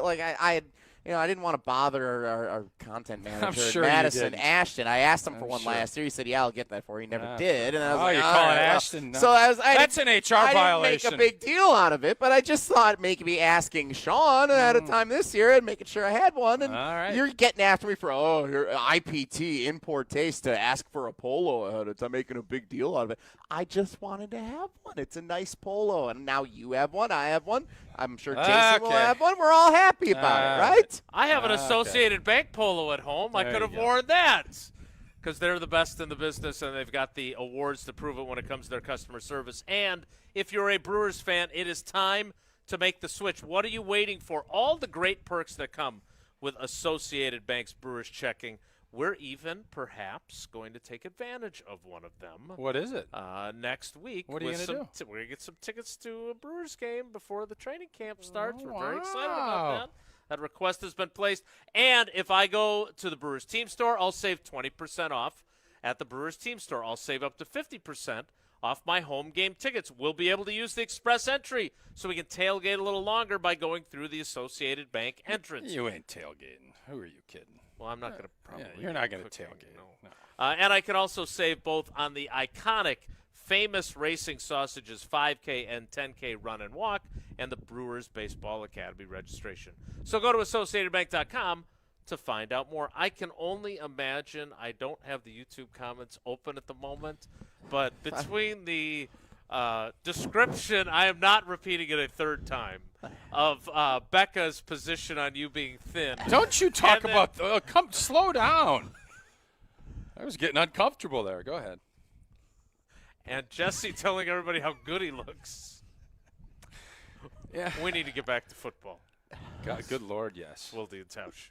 I didn't want to bother our content manager, Madison Ashton. I asked him for one last year. He said, "Yeah, I'll get that for you." He never did. And I was like, "You're calling Ashton?" So that's an HR violation. I didn't make a big deal out of it, but I just thought maybe asking Sean at a time this year and making sure I had one. And you're getting after me for your IPT import taste to ask for a polo ahead of time, making a big deal out of it. I just wanted to have one. It's a nice polo, and now you have one. I have one. I'm sure Jason will have one. We're all happy about it, right? I have an Associated Bank polo at home. I could have worn that because they're the best in the business, and they've got the awards to prove it when it comes to their customer service. And if you're a Brewers fan, it is time to make the switch. What are you waiting for? All the great perks that come with Associated Bank's Brewers checking. We're even, perhaps, going to take advantage of one of them. What is it? Next week. What are you going to do? We're going to get some tickets to a Brewers game before the training camp starts. We're very excited about that. That request has been placed. And if I go to the Brewers team store, I'll save 20% off. At the Brewers team store, I'll save up to 50% off my home game tickets. We'll be able to use the express entry so we can tailgate a little longer by going through the Associated Bank entrance. You ain't tailgating. Who are you kidding? Well, I'm not going to probably. Yeah, you're not going to tailgate. No. And I can also save both on the iconic famous racing sausages 5K and 10K run and walk and the Brewers Baseball Academy registration. So go to AssociatedBank.com to find out more. I can only imagine. I don't have the YouTube comments open at the moment, but between the description, I am not repeating it a third time, of Becca's position on you being thin. Don't you talk about slow down. I was getting uncomfortable there. Go ahead. And Jesse telling everybody how good he looks. Yeah. We need to get back to football. God, good Lord, yes. Wilde and Tausch.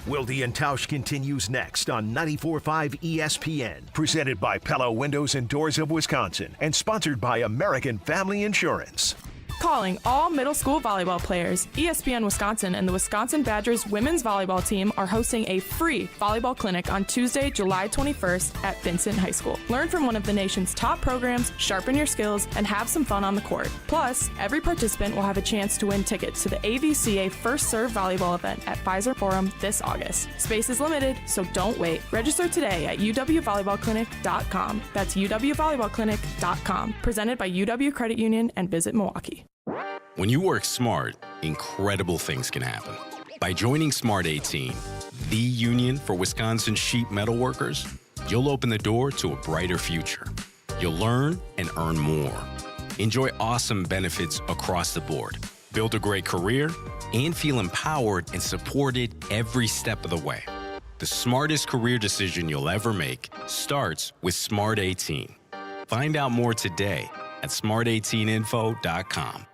Wilde and Tausch continues next on 94.5 ESPN, presented by Pella Windows and Doors of Wisconsin, and sponsored by American Family Insurance. Calling all middle school volleyball players, ESPN Wisconsin and the Wisconsin Badgers women's volleyball team are hosting a free volleyball clinic on Tuesday, July 21st at Vincent High School. Learn from one of the nation's top programs, sharpen your skills, and have some fun on the court. Plus, every participant will have a chance to win tickets to the AVCA First Serve volleyball event at Pfizer Forum this August. Space is limited, so don't wait. Register today at uwvolleyballclinic.com. That's uwvolleyballclinic.com. Presented by UW Credit Union and Visit Milwaukee. When you work smart, incredible things can happen. By joining Smart 18, the union for Wisconsin sheet metal workers, you'll open the door to a brighter future. You'll learn and earn more. Enjoy awesome benefits across the board. build a great career, and feel empowered and supported every step of the way. The smartest career decision you'll ever make starts with Smart 18. Find out more today at smart18info.com.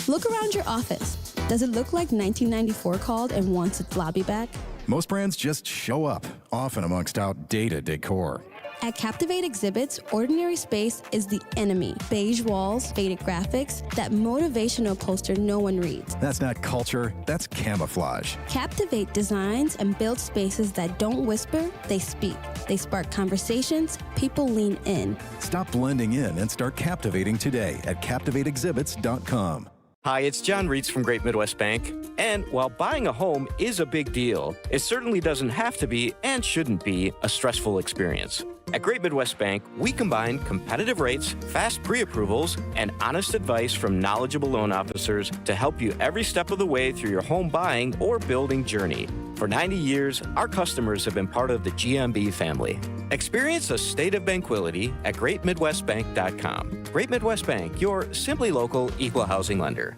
Look around your office. Does it look like 1994 called and wants its lobby back? Most brands just show up, often amongst outdated decor. At Captivate Exhibits, ordinary space is the enemy. Beige walls, faded graphics, that motivational poster no one reads. That's not culture, that's camouflage. Captivate designs and builds spaces that don't whisper, they speak. They spark conversations, people lean in. Stop blending in and start captivating today at CaptivateExhibits.com. Hi, it's John Reitz from Great Midwest Bank. And while buying a home is a big deal, it certainly doesn't have to be and shouldn't be a stressful experience. At Great Midwest Bank, we combine competitive rates, fast pre-approvals, and honest advice from knowledgeable loan officers to help you every step of the way through your home buying or building journey. For 90 years, our customers have been part of the GMB family. Experience a state of tranquility at GreatMidwestBank.com. Great Midwest Bank, your simply local equal housing lender.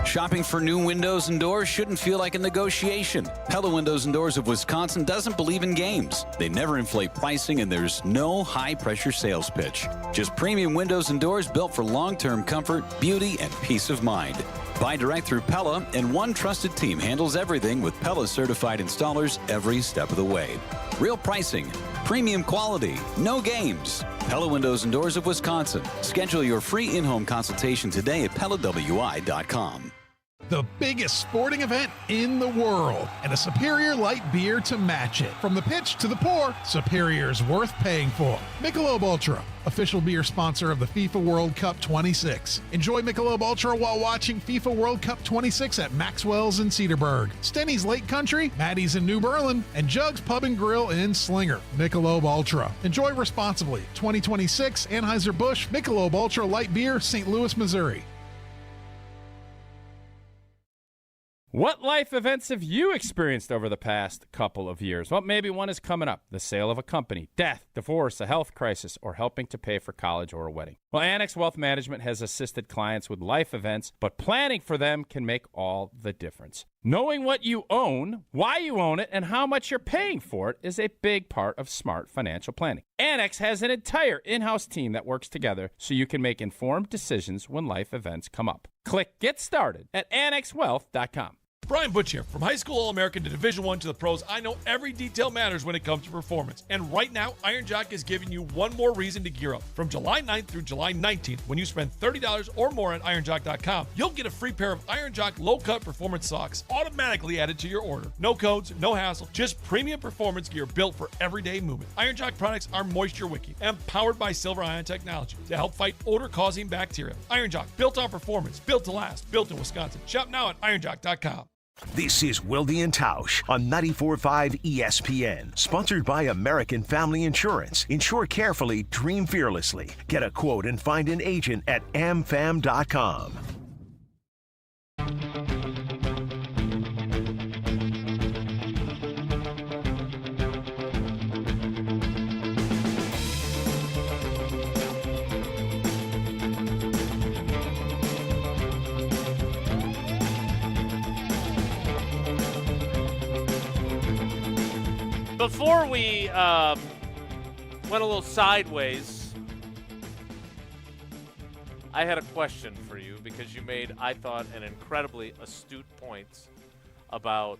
Shopping for new windows and doors shouldn't feel like a negotiation. Pella Windows and Doors of Wisconsin doesn't believe in games. They never inflate pricing, and there's no high-pressure sales pitch. Just premium windows and doors built for long-term comfort, beauty, and peace of mind. Buy direct through Pella, and one trusted team handles everything with Pella certified installers every step of the way. Real pricing, premium quality, no games. Pella Windows and Doors of Wisconsin. Schedule your free in-home consultation today at PellaWI.com. The biggest sporting event in the world, and a Superior light beer to match it. From the pitch to the pour, Superior's worth paying for. Michelob Ultra, official beer sponsor of the FIFA World Cup 26. Enjoy Michelob Ultra while watching FIFA World Cup 26 at Maxwell's in Cedarburg, Stenny's Lake Country, Maddie's in New Berlin, and Jugs Pub and Grill in Slinger. Michelob Ultra. Enjoy responsibly. 2026 Anheuser-Busch Michelob Ultra Light Beer, St. Louis, Missouri. What life events have you experienced over the past couple of years? Well, maybe one is coming up. The sale of a company, death, divorce, a health crisis, or helping to pay for college or a wedding. Well, Annex Wealth Management has assisted clients with life events, but planning for them can make all the difference. Knowing what you own, why you own it, and how much you're paying for it is a big part of smart financial planning. Annex has an entire in-house team that works together so you can make informed decisions when life events come up. Click Get Started at AnnexWealth.com. Brian Butch here. From high school All-American to Division I to the pros, I know every detail matters when it comes to performance. And right now, Iron Jock is giving you one more reason to gear up. From July 9th through July 19th, when you spend $30 or more at IronJock.com, you'll get a free pair of Iron Jock low-cut performance socks automatically added to your order. No codes, no hassle, just premium performance gear built for everyday movement. Iron Jock products are moisture wicking and powered by silver ion technology to help fight odor-causing bacteria. Iron Jock, built on performance, built to last, built in Wisconsin. Shop now at IronJock.com. This is Wilde and Tausch on 94.5 ESPN. Sponsored by American Family Insurance. Insure carefully, dream fearlessly. Get a quote and find an agent at amfam.com. Before we went a little sideways, I had a question for you because you made, I thought, an incredibly astute point about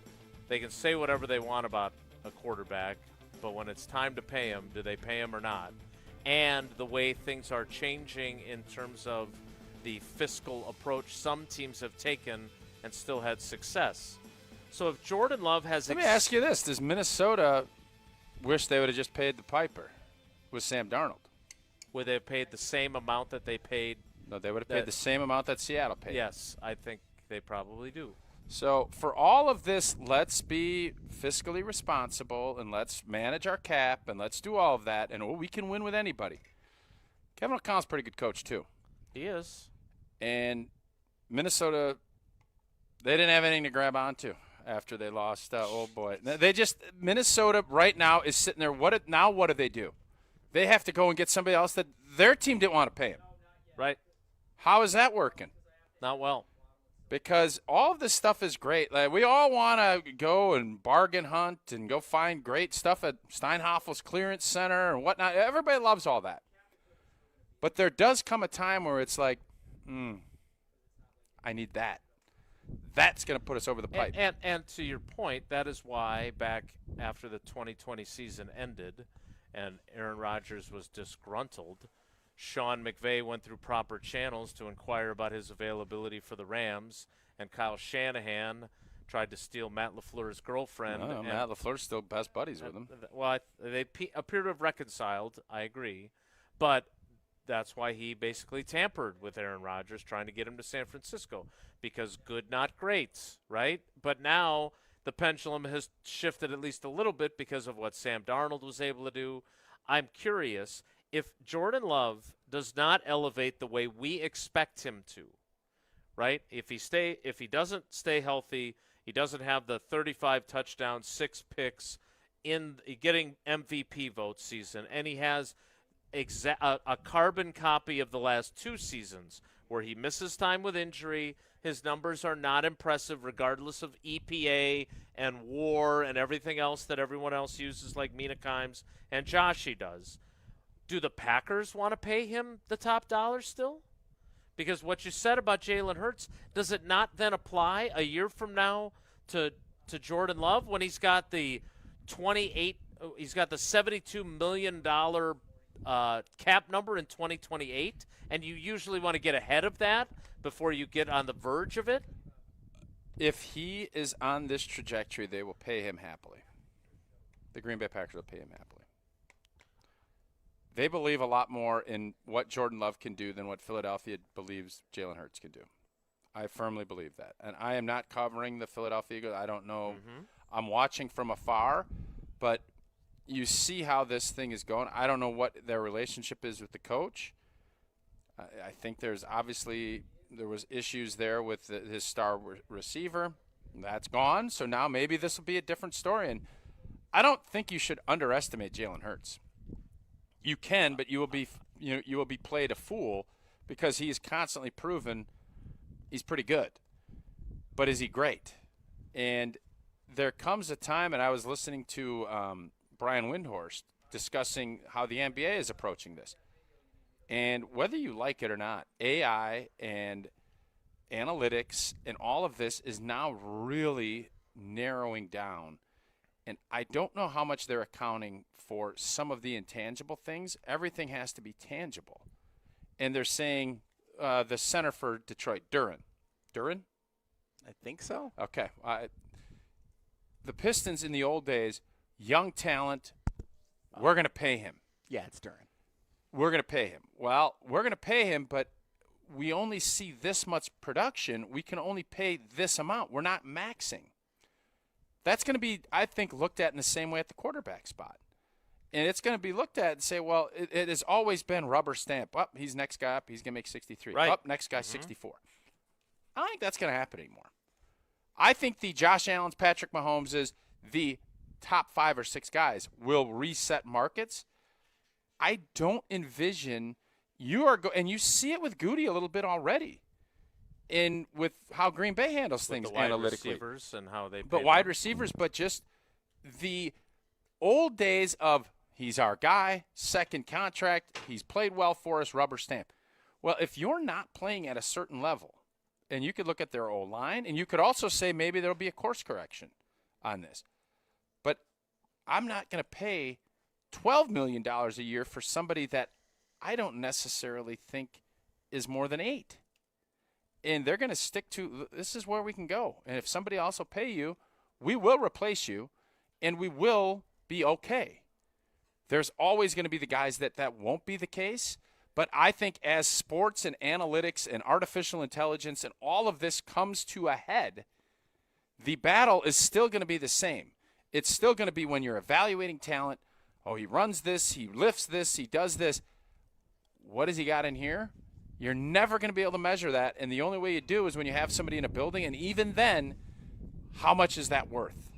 they can say whatever they want about a quarterback, but when it's time to pay him, do they pay him or not? And the way things are changing in terms of the fiscal approach some teams have taken and still had success. So if Jordan Love has... Let me ask you this. Does Minnesota wish they would have just paid the piper with Sam Darnold? Would they have paid the same amount that they paid? No, they would have paid the same amount that Seattle paid. Yes, I think they probably do. So for all of this, let's be fiscally responsible and let's manage our cap and let's do all of that, and we can win with anybody. Kevin O'Connell's a pretty good coach, too. He is. And Minnesota, they didn't have anything to grab onto after they lost. Oh, boy. Minnesota right now is sitting there. What do they do? They have to go and get somebody else that their team didn't want to pay him. Right. How is that working? Not well. Because all of this stuff is great. Like, we all want to go and bargain hunt and go find great stuff at Steinhoffel's Clearance Center and whatnot. Everybody loves all that. But there does come a time where it's like, I need that. That's going to put us over the pipe. And to your point, that is why back after the 2020 season ended and Aaron Rodgers was disgruntled, Sean McVay went through proper channels to inquire about his availability for the Rams, and Kyle Shanahan tried to steal Matt LaFleur's girlfriend. No, Matt LaFleur's still best buddies with him. Well, they appear to have reconciled, I agree. But that's why he basically tampered with Aaron Rodgers, trying to get him to San Francisco, because good, not great, right? But now the pendulum has shifted at least a little bit because of what Sam Darnold was able to do. I'm curious if Jordan Love does not elevate the way we expect him to, right? If he doesn't stay healthy, he doesn't have the 35 touchdowns, 6 picks in getting MVP vote season, and he has a carbon copy of the last 2 seasons where he misses time with injury. His numbers are not impressive regardless of EPA and WAR and everything else that everyone else uses like Mina Kimes and Joshi does. Do the Packers want to pay him the top dollar still? Because what you said about Jalen Hurts, does it not then apply a year from now to Jordan Love when he's got the $72 million cap number in 2028, and you usually want to get ahead of that before you get on the verge of it? If he is on this trajectory, they will pay him happily. The Green Bay Packers will pay him happily. They believe a lot more in what Jordan Love can do than what Philadelphia believes Jalen Hurts can do. I firmly believe that. And I am not covering the Philadelphia Eagles. I don't know. I'm watching from afar, but you see how this thing is going. I don't know what their relationship is with the coach. I think there was issues there with his star receiver. That's gone. So now maybe this will be a different story. And I don't think you should underestimate Jalen Hurts. You can, but you will be played a fool because he's constantly proven he's pretty good. But is he great? And there comes a time, and I was listening to Brian Windhorst discussing how the NBA is approaching this. And whether you like it or not, AI and analytics and all of this is now really narrowing down. And I don't know how much they're accounting for some of the intangible things. Everything has to be tangible. And they're saying the center for Detroit, Duran? I think so. Okay. The Pistons in the old days, young talent, we're going to pay him. Yeah, it's Duran. We're going to pay him. Well, we're going to pay him, but we only see this much production. We can only pay this amount. We're not maxing. That's going to be, I think, looked at in the same way at the quarterback spot. And it's going to be looked at and say, well, it has always been rubber stamp. Up, he's next guy up. He's going to make 63. Right. Up, next guy 64. I don't think that's going to happen anymore. I think the Josh Allen's, Patrick Mahomes' the top 5 or 6 guys will reset markets. I don't envision and you see it with Goody a little bit already. In with how Green Bay handles things the wide analytically, receivers and how they, but wide receivers, but just the old days of he's our guy, second contract, he's played well for us, rubber stamp. Well, if you're not playing at a certain level, and you could look at their O-line, and you could also say maybe there'll be a course correction on this, but I'm not going to pay $12 million a year for somebody that I don't necessarily think is more than 8. And they're going to stick to, this is where we can go. And if somebody else will pay you, we will replace you, and we will be okay. There's always going to be the guys that won't be the case. But I think as sports and analytics and artificial intelligence and all of this comes to a head, the battle is still going to be the same. It's still going to be when you're evaluating talent, oh, he runs this, he lifts this, he does this. What has he got in here? You're never going to be able to measure that, and the only way you do is when you have somebody in a building, and even then, how much is that worth?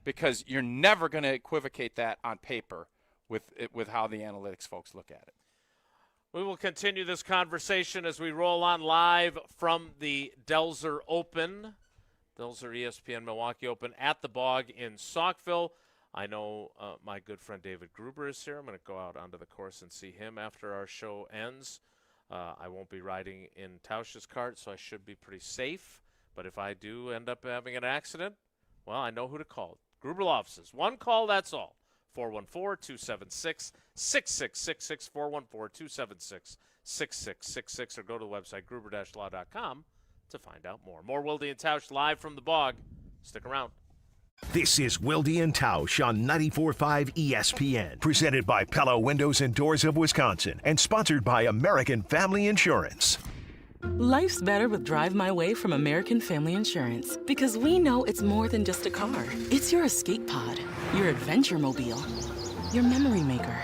Because you're never going to equivocate that on paper with how the analytics folks look at it. We will continue this conversation as we roll on live from the Delzer Open. Delzer ESPN Milwaukee Open at the Bog in Saukville. I know my good friend David Gruber is here. I'm going to go out onto the course and see him after our show ends. I won't be riding in Tausch's cart, so I should be pretty safe. But if I do end up having an accident, well, I know who to call. Gruber Law Offices. One call, that's all. 414-276-6666, 414-276-6666, or go to the website gruber-law.com to find out more. More Wilde and Tausch live from the Bog. Stick around. This is Wilde and Tausch on 94.5 ESPN, presented by Pella Windows and Doors of Wisconsin, and sponsored by American Family Insurance. Life's better with Drive My Way from American Family Insurance, because we know it's more than just a car. It's your escape pod, your adventure mobile, your memory maker.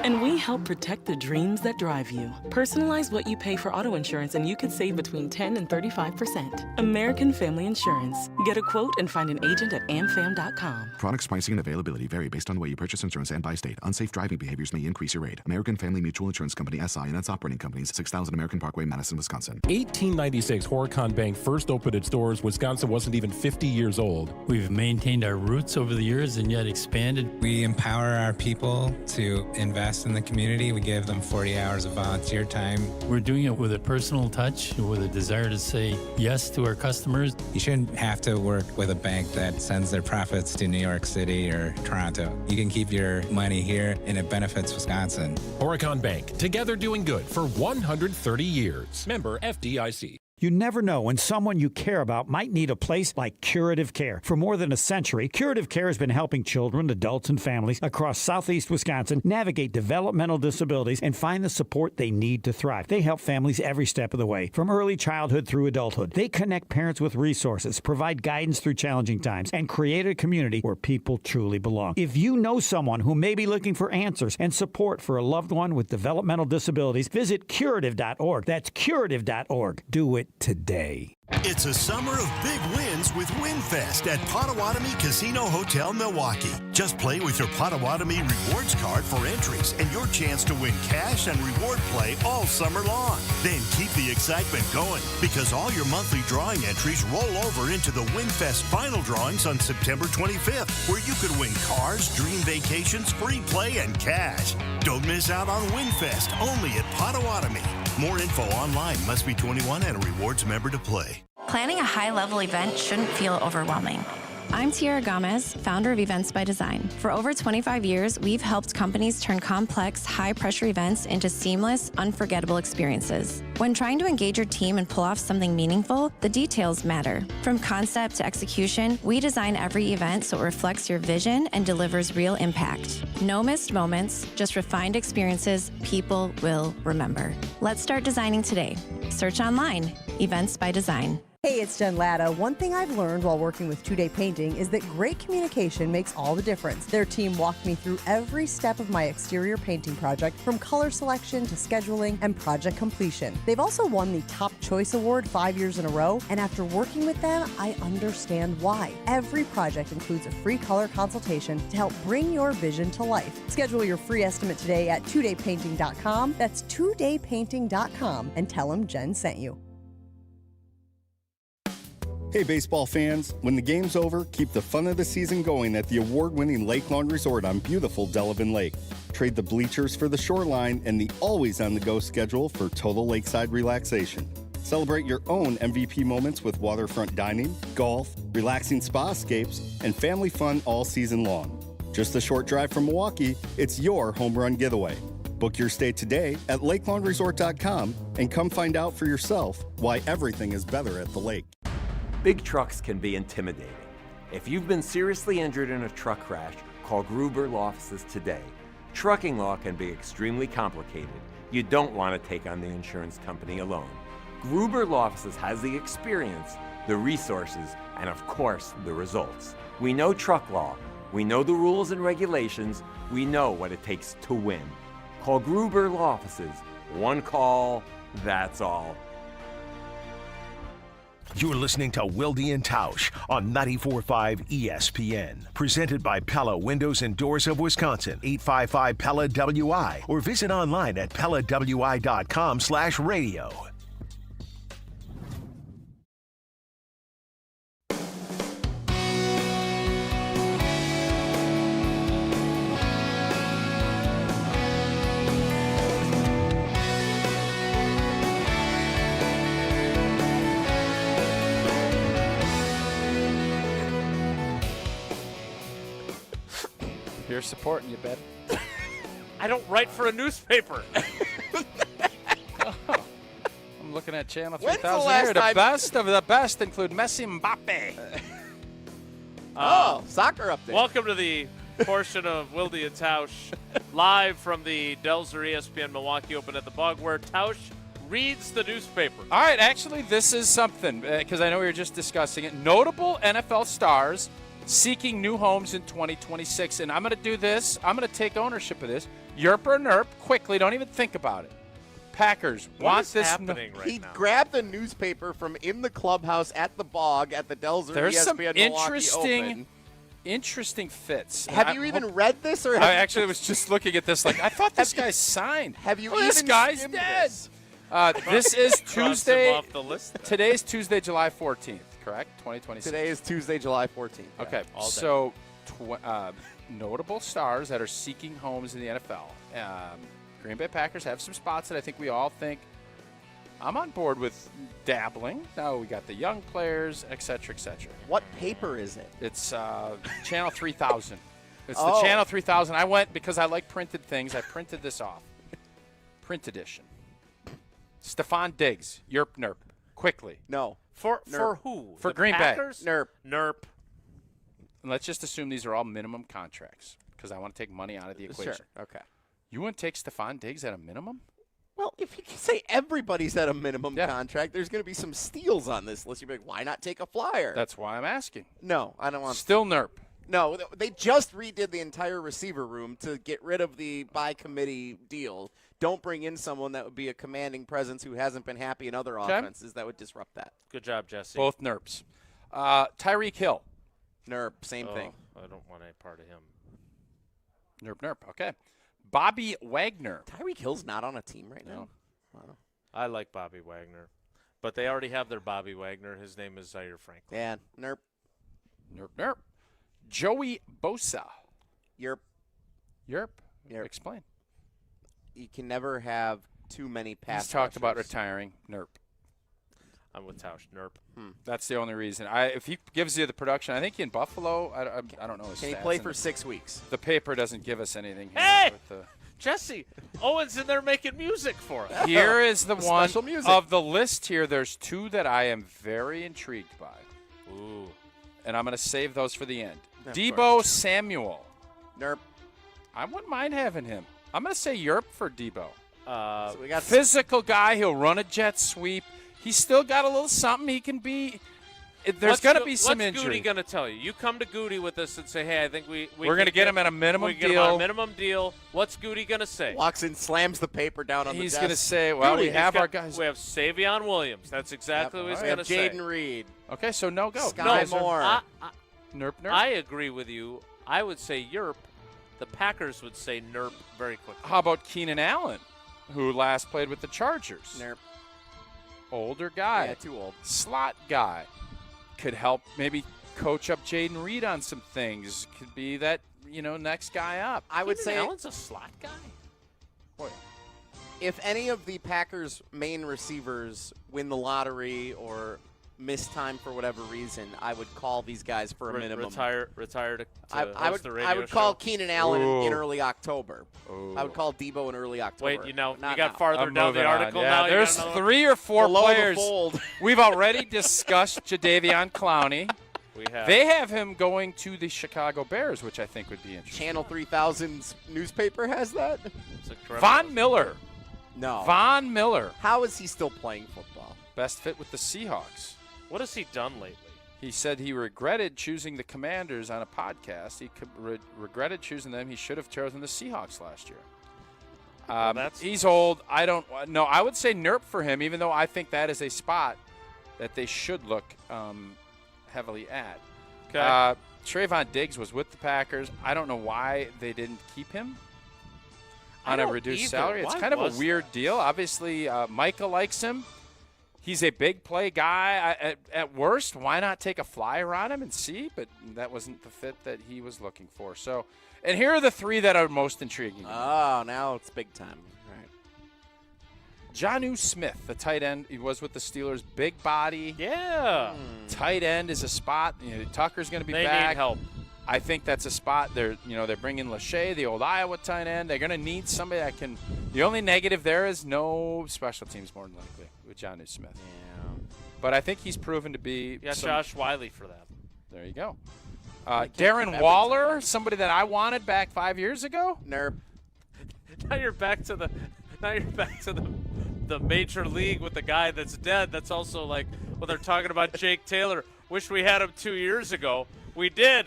And we help protect the dreams that drive you. Personalize what you pay for auto insurance and you could save between 10 and 35%. American Family Insurance. Get a quote and find an agent at amfam.com. Products, pricing, and availability vary based on the way you purchase insurance and by state. Unsafe driving behaviors may increase your rate. American Family Mutual Insurance Company, SI, and its operating companies, 6000 American Parkway, Madison, Wisconsin. 1896, Horicon Bank first opened its doors. Wisconsin wasn't even 50 years old. We've maintained our roots over the years and yet expanded. We empower our people to invest in the community. We give them 40 hours of volunteer time. We're doing it with a personal touch, with a desire to say yes to our customers. You shouldn't have to work with a bank that sends their profits to New York City or Toronto. You can keep your money here and it benefits Wisconsin. Horicon Bank, together doing good for 130 years. Member FDIC. You never know when someone you care about might need a place like Curative Care. For more than a century, Curative Care has been helping children, adults, and families across southeast Wisconsin navigate developmental disabilities and find the support they need to thrive. They help families every step of the way, from early childhood through adulthood. They connect parents with resources, provide guidance through challenging times, and create a community where people truly belong. If you know someone who may be looking for answers and support for a loved one with developmental disabilities, visit curative.org. That's curative.org. Do it today. It's a summer of big wins with WinFest at Potawatomi Casino Hotel, Milwaukee. Just play with your Potawatomi Rewards card for entries and your chance to win cash and reward play all summer long. Then keep the excitement going, because all your monthly drawing entries roll over into the WinFest final drawings on September 25th, where you could win cars, dream vacations, free play, and cash. Don't miss out on WinFest, only at Potawatomi. More info online. Must be 21 and a rewards member to play. Planning a high-level event shouldn't feel overwhelming. I'm Tiara Gomez, founder of Events by Design. For over 25 years, we've helped companies turn complex, high-pressure events into seamless, unforgettable experiences. When trying to engage your team and pull off something meaningful, the details matter. From concept to execution, we design every event so it reflects your vision and delivers real impact. No missed moments, just refined experiences people will remember. Let's start designing today. Search online, Events by Design. Hey, it's Jen Latta. One thing I've learned while working with 2-Day Painting is that great communication makes all the difference. Their team walked me through every step of my exterior painting project, from color selection to scheduling and project completion. They've also won the Top Choice Award 5 years in a row, and after working with them, I understand why. Every project includes a free color consultation to help bring your vision to life. Schedule your free estimate today at 2daypainting.com. That's 2daypainting.com, and tell them Jen sent you. Hey baseball fans, when the game's over, keep the fun of the season going at the award-winning Lake Lawn Resort on beautiful Delavan Lake. Trade the bleachers for the shoreline and the always on-the-go schedule for total lakeside relaxation. Celebrate your own MVP moments with waterfront dining, golf, relaxing spa escapes, and family fun all season long. Just a short drive from Milwaukee, it's your home run getaway. Book your stay today at lakelawnresort.com and come find out for yourself why everything is better at the lake. Big trucks can be intimidating. If you've been seriously injured in a truck crash, call Gruber Law Offices today. Trucking law can be extremely complicated. You don't want to take on the insurance company alone. Gruber Law Offices has the experience, the resources, and of course, the results. We know truck law. We know the rules and regulations. We know what it takes to win. Call Gruber Law Offices. One call, that's all. You're listening to Wilde and Tausch on 94.5 ESPN. Presented by Pella Windows and Doors of Wisconsin. 855 Pella WI or visit online at PellaWI.com/radio. You're supporting you, Ben. I don't write for a newspaper. I'm looking at Channel When's the 3000 last here. The time- best of the best include Messi, Mbappe. Soccer update. Welcome to the portion of Wilde and Tausch, live from the Delzer ESPN Milwaukee Open at the Bog, where Tausch reads the newspaper. All right, actually, this is something, because I know we were just discussing it. Notable NFL stars seeking new homes in 2026. And I'm going to do this. I'm going to take ownership of this. Yerp or Nerp, quickly, don't even think about it. Packers want this. Happening right He now? grabbed the newspaper from in the clubhouse at the Bog at the Delzer There's ESPN some Milwaukee interesting fits. Have you even read this, or I actually was just looking at this like, I thought this guy signed. Have you This even guy's skimmed dead. this? This is Crossed him Tuesday. off the list. Today's Tuesday, July 14th, correct? 2026. Today is Tuesday, July 14th. Okay, all day. so notable stars that are seeking homes in the NFL. Green Bay Packers have some spots that I think we all think I'm on board with dabbling. Now we got the young players, et cetera, et cetera. What paper is it? It's Channel 3000. It's the Oh. Channel 3000. I went because I like printed things. I printed this off. Print edition. Stephon Diggs, Yerp Nerp. Quickly. No. For Nerp. who? For The Green Bay. Packers? Nerp. Nerp. And let's just assume these are all minimum contracts because I want to take money out of the equation. Sure. Okay. You wouldn't take Stephon Diggs at a minimum? Well, if you can say everybody's at a minimum contract, there's going to be some steals on this list. You'd be like, why not take a flyer? That's why I'm asking. No, I don't want. Still Nerp. No, they just redid the entire receiver room to get rid of the by committee deal. Don't bring in someone that would be a commanding presence who hasn't been happy in other offenses. That would disrupt that. Good job, Jesse. Both Nerps. Tyreek Hill. Nerp, same thing. I don't want any part of him. Nerp. Okay. Bobby Wagner. Tyreek Hill's not on a team right now. Wow. I like Bobby Wagner, but they already have their Bobby Wagner. His name is Zaire Franklin. Yeah, Nerp. Nerp. Joey Bosa. Yerp. Explain. You can never have too many pass He's talked about rushers. retiring. Nerp. I'm with Tausch. Nerp. That's the only reason. If he gives you the production, I think in Buffalo, I don't know his Can he stats, play and for 6 weeks? The paper doesn't give us anything here. Hey! With the, Jesse, Owen's in there making music for us. here is the one Special music. of the list here. There's two that I am very intrigued by. Ooh. And I'm going to save those for the end. Of Debo course. Samuel. Nerp. I wouldn't mind having him. I'm going to say Yerp for Debo. So we got Physical guy. He'll run a jet sweep. He's still got a little something he can be. There's going to be some what's injury. Goody going to tell you? You come to Goody with us and say, hey, I think we're going to get him at a minimum we can get him on deal. a minimum deal. What's Goody going to say? walks in, slams the paper down on the He's desk. going to say, well, Goody, we have he's our got- guys. We have Savion Williams. That's exactly what he's We going have to say. Jaden Reed. Okay, so no go. Sky You guys are- Moore. Nerp. I agree with you. I would say Yerp. The Packers would say Nerp very quickly. How about Keenan Allen, who last played with the Chargers? Nerp. Older guy. Yeah, too old. Slot guy. Could help maybe coach up Jaden Reed on some things. Could be that, next guy up. I would Keenan say Allen's a slot guy. if any of the Packers' main receivers win the lottery or miss time for whatever reason, I would call these guys for a minimum. Retire to I host the radio would call show. Keenan Allen in Ooh. early October. Ooh. I would call Debo in early October. Wait, you Not got now. farther I'm down moving the on. article Yeah, now. You there's got another- 3 or 4 Below the players. fold. We've already discussed Jadeveon Clowney. We have. They have him going to the Chicago Bears, which I think would be interesting. Channel 3000's newspaper has that? It's incredible. Von Miller. No. Von Miller. How is he still playing football? Best fit with the Seahawks. What has he done lately? He said he regretted choosing the Commanders on a podcast. He regretted choosing them. He should have chosen the Seahawks last year. He's old. I don't know. I would say Nerp for him, even though I think that is a spot that they should look heavily at. Okay. Trayvon Diggs was with the Packers. I don't know why they didn't keep him on a reduced salary. It's kind of a weird deal. Obviously, Micah likes him. He's a big play guy. At worst, why not take a flyer on him and see? But that wasn't the fit that he was looking for. So, and here are the three that are most intriguing. Oh, now it's big time. All right. Jonnu Smith, the tight end. He was with the Steelers. Big body. Yeah. Tight end is a spot. Tucker's going to be back. They need help. I think that's a spot. They're bringing Lachey, the old Iowa tight end. They're going to need somebody that can. The only negative there is no special teams, more than likely, with Jonnu Smith. Yeah. But I think he's proven to be. Yeah, Josh Wiley for that. There you go. Darren Waller, somebody that I wanted back 5 years ago. Nerp. Now you're back to the major league with the guy that's dead. That's also like, well, they're talking about Jake Taylor. Wish we had him 2 years ago. We did.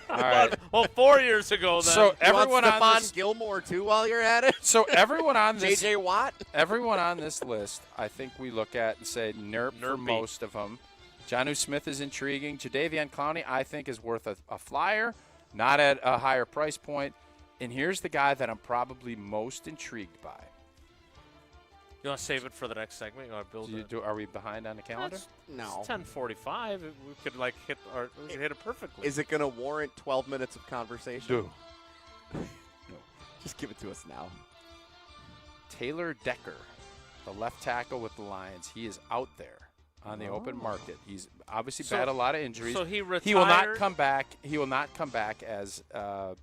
All right. Well, 4 years ago then. So everyone on Stephon this, Gilmore too while you're at it. So everyone on this J.J. Watt. Everyone on this list, I think we look at and say nerp for most of them. Jonnu Smith is intriguing. Jadeveon Clowney, I think, is worth a flyer, not at a higher price point. And here's the guy that I'm probably most intrigued by. You want to save it for the next segment? You want to build Are we behind on the calendar? No. It's 10:45. We could hit it perfectly. Is it going to warrant 12 minutes of conversation? No. Just give it to us now. Taylor Decker, the left tackle with the Lions. He is out there on the open market. He's obviously had a lot of injuries. So he retired. He will not come back. He will not come back as for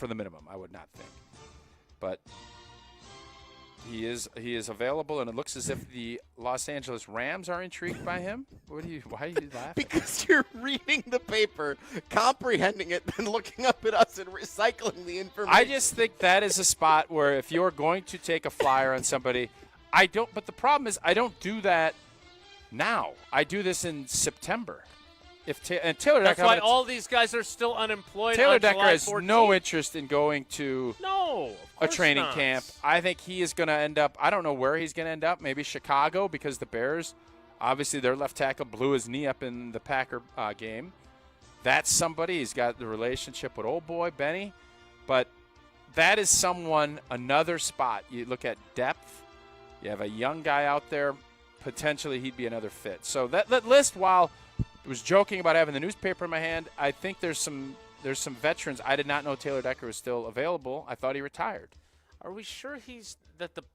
the minimum, I would not think. But he is available, and it looks as if the Los Angeles Rams are intrigued by him. Why are you laughing? Because you're reading the paper, comprehending it, then looking up at us and recycling the information. I just think that is a spot where if you're going to take a flyer on somebody, but the problem is I don't do that now. I do this in September. And Taylor That's Decker, why all these guys are still unemployed. Taylor Decker July has 14th. no interest in going to a training not. camp. I think he is going to end up, I don't know where he's going to end up, maybe Chicago, because the Bears, obviously their left tackle blew his knee up in the Packer game. That's somebody. He's got the relationship with old boy Benny. But that is another spot. You look at depth. You have a young guy out there. Potentially he'd be another fit. So that list, while I was joking about having the newspaper in my hand, I think there's some veterans. I did not know Taylor Decker was still available. I thought he retired. Are we sure that the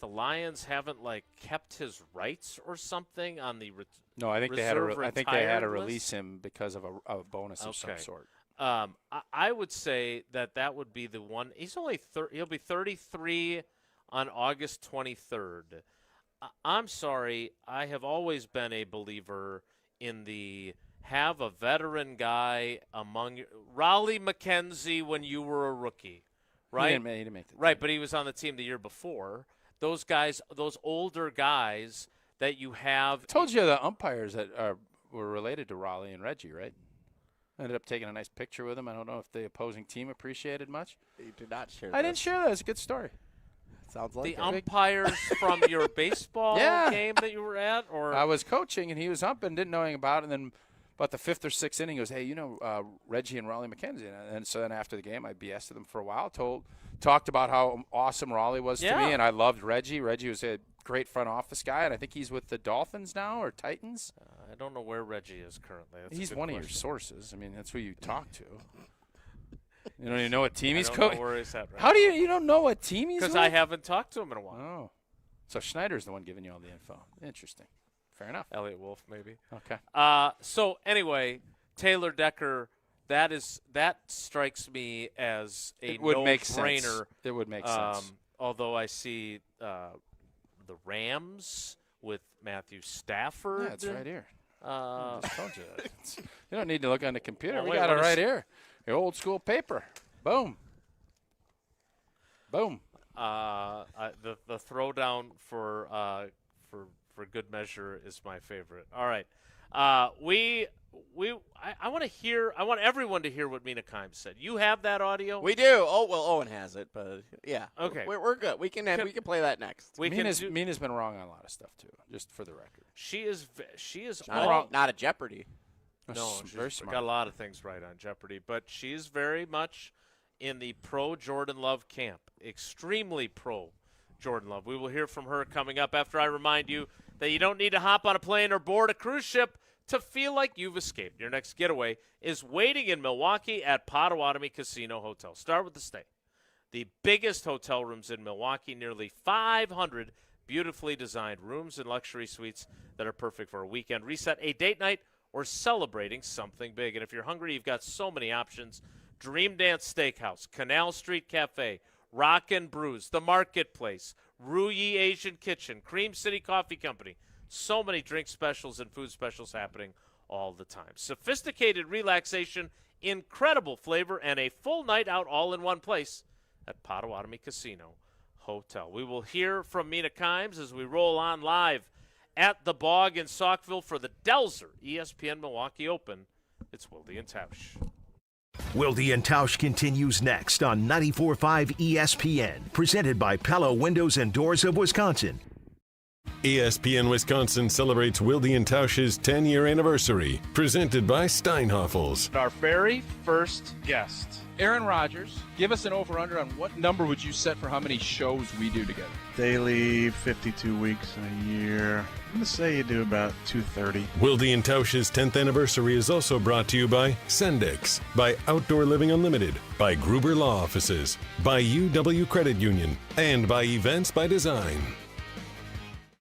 Lions haven't kept his rights or something on the No, I think they had to release him because of a bonus of some sort. I would say that would be the one. He's only he'll be 33 on August 23rd. I'm sorry. I have always been a believer in have a veteran guy among Raleigh McKenzie when you were a rookie, right? He didn't make the team. Right, but he was on the team the year before. Those guys, those older guys that you have. I told you the umpires that were related to Raleigh and Reggie, right? I ended up taking a nice picture with him. I don't know if the opposing team appreciated much. You did not share I didn't share that. It's a good story. Sounds like the umpires from your baseball game that you were at, or I was coaching and he was umping, didn't know anything about it, and then about the 5th or 6th inning, he goes, "Hey, Reggie and Raleigh McKenzie," and so then after the game, I BS'd them for a while, talked about how awesome Raleigh was to me, and I loved Reggie. Reggie was a great front office guy, and I think he's with the Dolphins now or Titans. I don't know where Reggie is currently. He's one of your sources. I mean, that's who you talk to. You don't even know what team he's coaching? I coaching? don't know where he's at right How do you don't know what team he's with? Because I haven't talked to him in a while. Oh. So Schneider's the one giving you all the info. Interesting. Fair enough. Elliot Wolf, maybe. Okay. So anyway, Taylor Decker, that strikes me as a no-brainer. It would make sense. Although I see the Rams with Matthew Stafford. Yeah, it's right here. I just told you that. You don't need to look on the computer. Oh, we got it right here. Your old school paper. Boom. Boom. The throwdown for good measure is my favorite. All right. I want to hear. I want everyone to hear what Mina Kimes said. You have that audio? We do. Oh well, Owen has it, but yeah. Okay, we're good. We can play that next. Mina's been wrong on a lot of stuff too. Just for the record, she is not a Jeopardy. No, she's very smart. Got a lot of things right on Jeopardy, but she's very much in the pro Jordan Love camp. Extremely pro Jordan Love. We will hear from her coming up after I remind you that you don't need to hop on a plane or board a cruise ship to feel like you've escaped. Your next getaway is waiting in Milwaukee at Potawatomi Casino Hotel. Start with the stay. The biggest hotel rooms in Milwaukee, nearly 500 beautifully designed rooms and luxury suites that are perfect for a weekend reset, a date night, or celebrating something big. And if you're hungry, you've got so many options. Dream Dance Steakhouse, Canal Street Cafe, Rock and Brews, The Marketplace, Ruyi Asian Kitchen, Cream City Coffee Company. So many drink specials and food specials happening all the time. Sophisticated relaxation, incredible flavor, and a full night out all in one place at Potawatomi Casino Hotel. We will hear from Mina Kimes as we roll on live at the Bog in Saukville for the Delzer ESPN Milwaukee Open. It's Wilde and Tausch. Wilde and Tausch continues next on 94.5 ESPN, presented by Pella Windows and Doors of Wisconsin. ESPN Wisconsin celebrates Wilde and Tausch's 10-year anniversary, presented by Steinhoffels. Our very first guest, Aaron Rodgers. Give us an over-under on what number would you set for how many shows we do together? Daily, 52 weeks in a year. I'm going to say you do about 230. Wilde and Tausch's 10th anniversary is also brought to you by Sendix, by Outdoor Living Unlimited, by Gruber Law Offices, by UW Credit Union, and by Events by Design.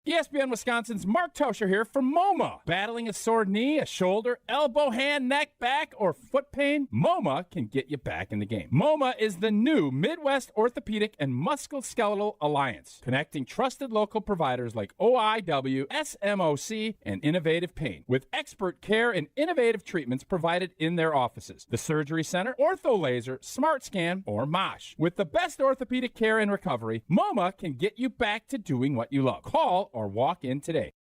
ESPN Wisconsin's Mark Tauscher here from MoMA. Battling a sore knee, a shoulder, elbow, hand, neck, back, or foot pain? MoMA can get you back in the game. MoMA is the new Midwest Orthopedic and Musculoskeletal Alliance, connecting trusted local providers like OIW, SMOC, and Innovative Pain, with expert care and innovative treatments provided in their offices. The Surgery Center, Ortho Laser, Smart Scan, or MOSH. With the best orthopedic care and recovery, MoMA can get you back to doing what you love. Call or walk in today.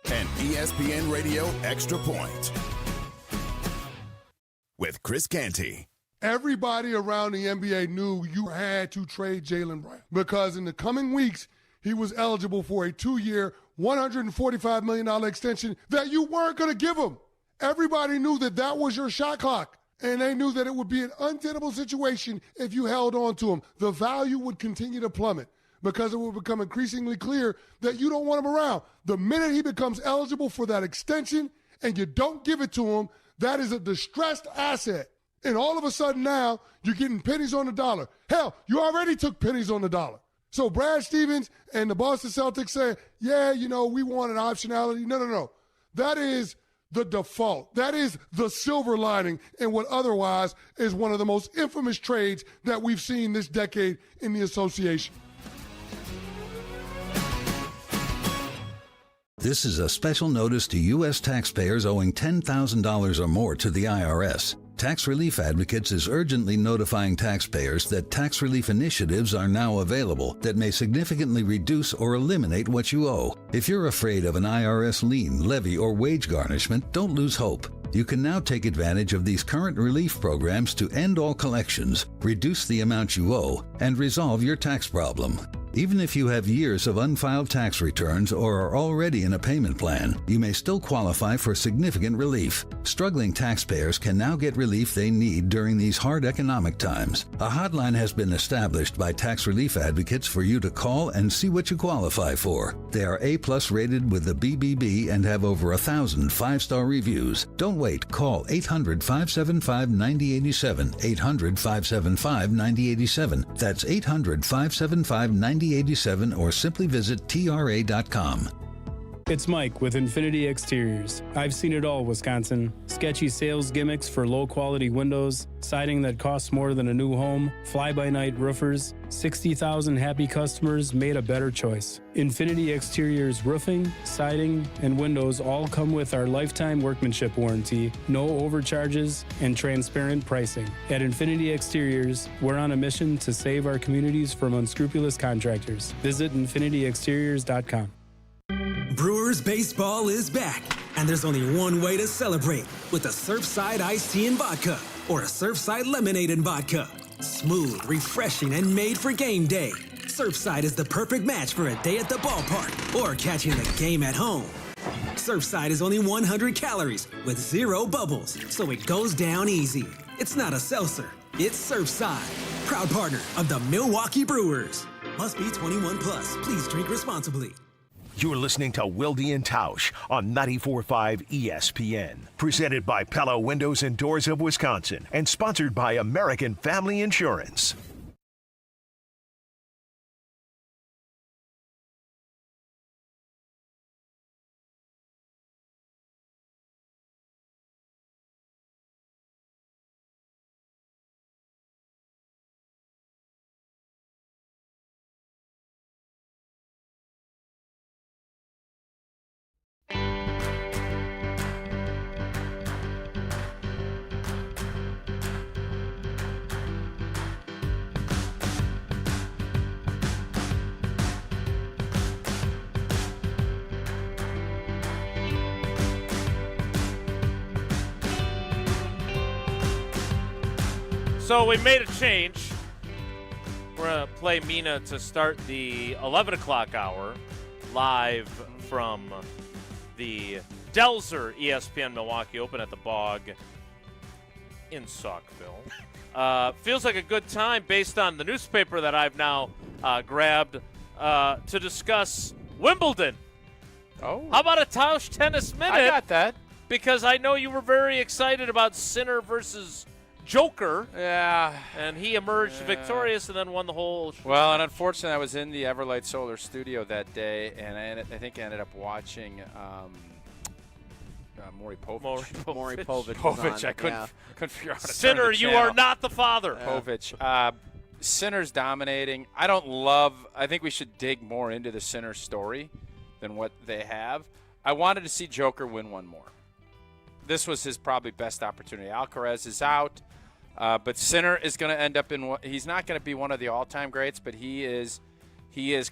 An ESPN Radio Extra Point with Chris Canty. Everybody around the NBA knew you had to trade Jaylen Brown because in the coming weeks, he was eligible for a 2-year, $145 million extension that you weren't going to give him. Everybody knew that that was your shot clock, and they knew that it would be an untenable situation if you held on to him. The value would continue to plummet, because it will become increasingly clear that you don't want him around. The minute he becomes eligible for that extension and you don't give it to him, that is a distressed asset. And all of a sudden now, you're getting pennies on the dollar. Hell, you already took pennies on the dollar. So Brad Stevens and the Boston Celtics say, yeah, we wanted optionality. No. That is the default. That is the silver lining in what otherwise is one of the most infamous trades that we've seen this decade in the association. This is a special notice to U.S. taxpayers owing $10,000 or more to the IRS. Tax Relief Advocates is urgently notifying taxpayers that tax relief initiatives are now available that may significantly reduce or eliminate what you owe. If you're afraid of an IRS lien, levy, or wage garnishment, don't lose hope. You can now take advantage of these current relief programs to end all collections, reduce the amount you owe, and resolve your tax problem. Even if you have years of unfiled tax returns or are already in a payment plan, you may still qualify for significant relief. Struggling taxpayers can now get relief they need during these hard economic times. A hotline has been established by Tax Relief Advocates for you to call and see what you qualify for. They are A+ rated with the BBB and have over 1,000 5-star reviews. Don't wait. Call 800-575-9087, 800-575-9087. That's 800-575-9087, or simply visit TRA.com. It's Mike with Infinity Exteriors. I've seen it all, Wisconsin. Sketchy sales gimmicks for low-quality windows, siding that costs more than a new home, fly-by-night roofers. 60,000 happy customers made a better choice. Infinity Exteriors roofing, siding, and windows all come with our lifetime workmanship warranty, no overcharges, and transparent pricing. At Infinity Exteriors, we're on a mission to save our communities from unscrupulous contractors. Visit infinityexteriors.com. Brewers baseball is back, And there's only one way to celebrate, with a Surfside iced tea and vodka or a Surfside lemonade and vodka. Smooth, refreshing, and made for game day. Surfside is the perfect match for a day at the ballpark or catching the game at home. Surfside is only 100 calories with 0 bubbles, so it goes down easy. It's not a seltzer, it's Surfside. Proud partner of the Milwaukee Brewers. Must be 21 plus. Please drink responsibly. You're listening to Wilde and Tausch on 94.5 ESPN. Presented by Pella Windows and Doors of Wisconsin and sponsored by American Family Insurance. So we made a change. We're going to play Mina to start the 11 o'clock hour live from the Delzer ESPN Milwaukee Open at the Bog in Saukville. Feels like a good time based on the newspaper that I've now grabbed to discuss Wimbledon. Oh. How about a Tausch Tennis Minute? I got that. Because I know you were very excited about Sinner versus Joker. Yeah. And he emerged victorious and then won the whole. Well, and unfortunately, I was in the Everlight Solar studio that day, and I think I ended up watching Maury Povich. Maury Povich was on, I couldn't figure out how to Sinner, turn the you channel. are not the father. Povich. Sinner's dominating. I think we should dig more into the Sinner story than what they have. I wanted to see Joker win one more. This was his probably best opportunity. Alcaraz is out. But Sinner is going to end up in – he's not going to be one of the all-time greats, but he is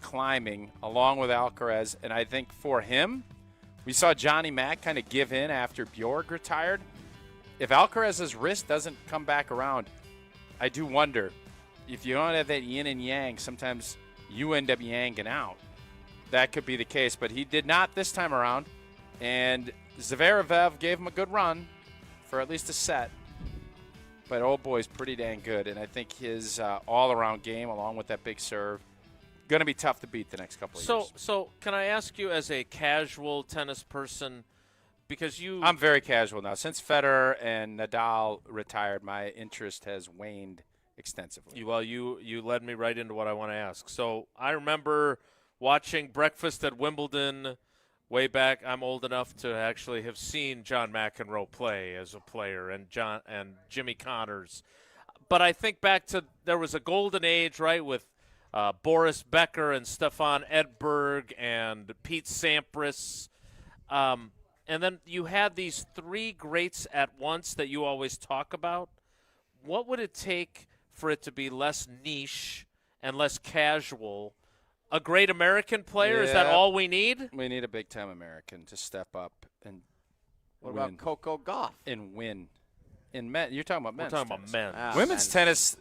climbing along with Alcaraz. And I think for him, we saw Johnny Mack kind of give in after Bjorg retired. If Alcaraz's wrist doesn't come back around, I do wonder if you don't have that yin and yang, sometimes you end up yanging out. That could be the case, but he did not this time around. And Zverev gave him a good run for at least a set. But old boy's pretty dang good, and I think his all-around game, along with that big serve, going to be tough to beat the next couple of years. So can I ask you as a casual tennis person, because I'm very casual now. Since Federer and Nadal retired, my interest has waned extensively. Well, you led me right into what I want to ask. So I remember watching Breakfast at Wimbledon way back. I'm old enough to actually have seen John McEnroe play as a player and Jimmy Connors. But I think back to there was a golden age, right, with Boris Becker and Stefan Edberg and Pete Sampras. And then you had these three greats at once that you always talk about. What would it take for it to be less niche and less casual? A great American player? Yeah. Is that all we need? We need a big-time American to step up and What win. about Coco Gauff? And win. In men, you're talking about men's. We're talking about men. Women's tennis,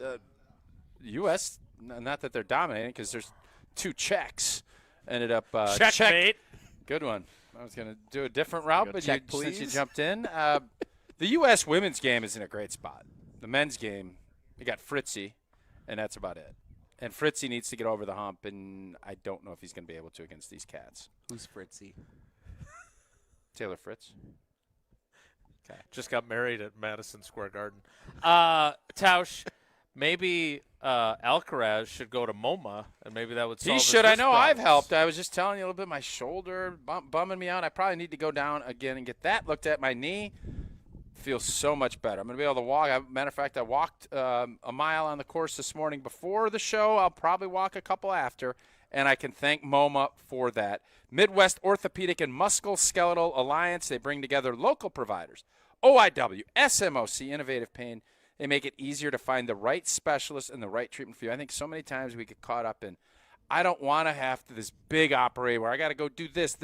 U.S., not that they're dominating because there's two Czechs. Ended up checkmate. Good one. I was going to do a different route, but check, since you please. jumped in. The U.S. women's game is in a great spot. The men's game, you got Fritzy, and that's about it. And Fritzy needs to get over the hump, and I don't know if he's going to be able to against these cats. Who's Fritzy? Taylor Fritz. Okay. Just got married at Madison Square Garden. Tausch, maybe Alcaraz should go to MoMA, and maybe that would solve He his should. I wrist know I've problems. helped. I was just telling you a little bit. My shoulder bumming me out. I probably need to go down again and get that looked at. My knee feels so much better. I'm going to be able to walk. Matter of fact, I walked a mile on the course this morning before the show. I'll probably walk a couple after, and I can thank MoMA for that. Midwest Orthopedic and Musculoskeletal Alliance. They bring together local providers. OIW, SMOC, Innovative Pain. They make it easier to find the right specialist and the right treatment for you. I think so many times we get caught up in, I don't want to have to this big operate where I got to go do this.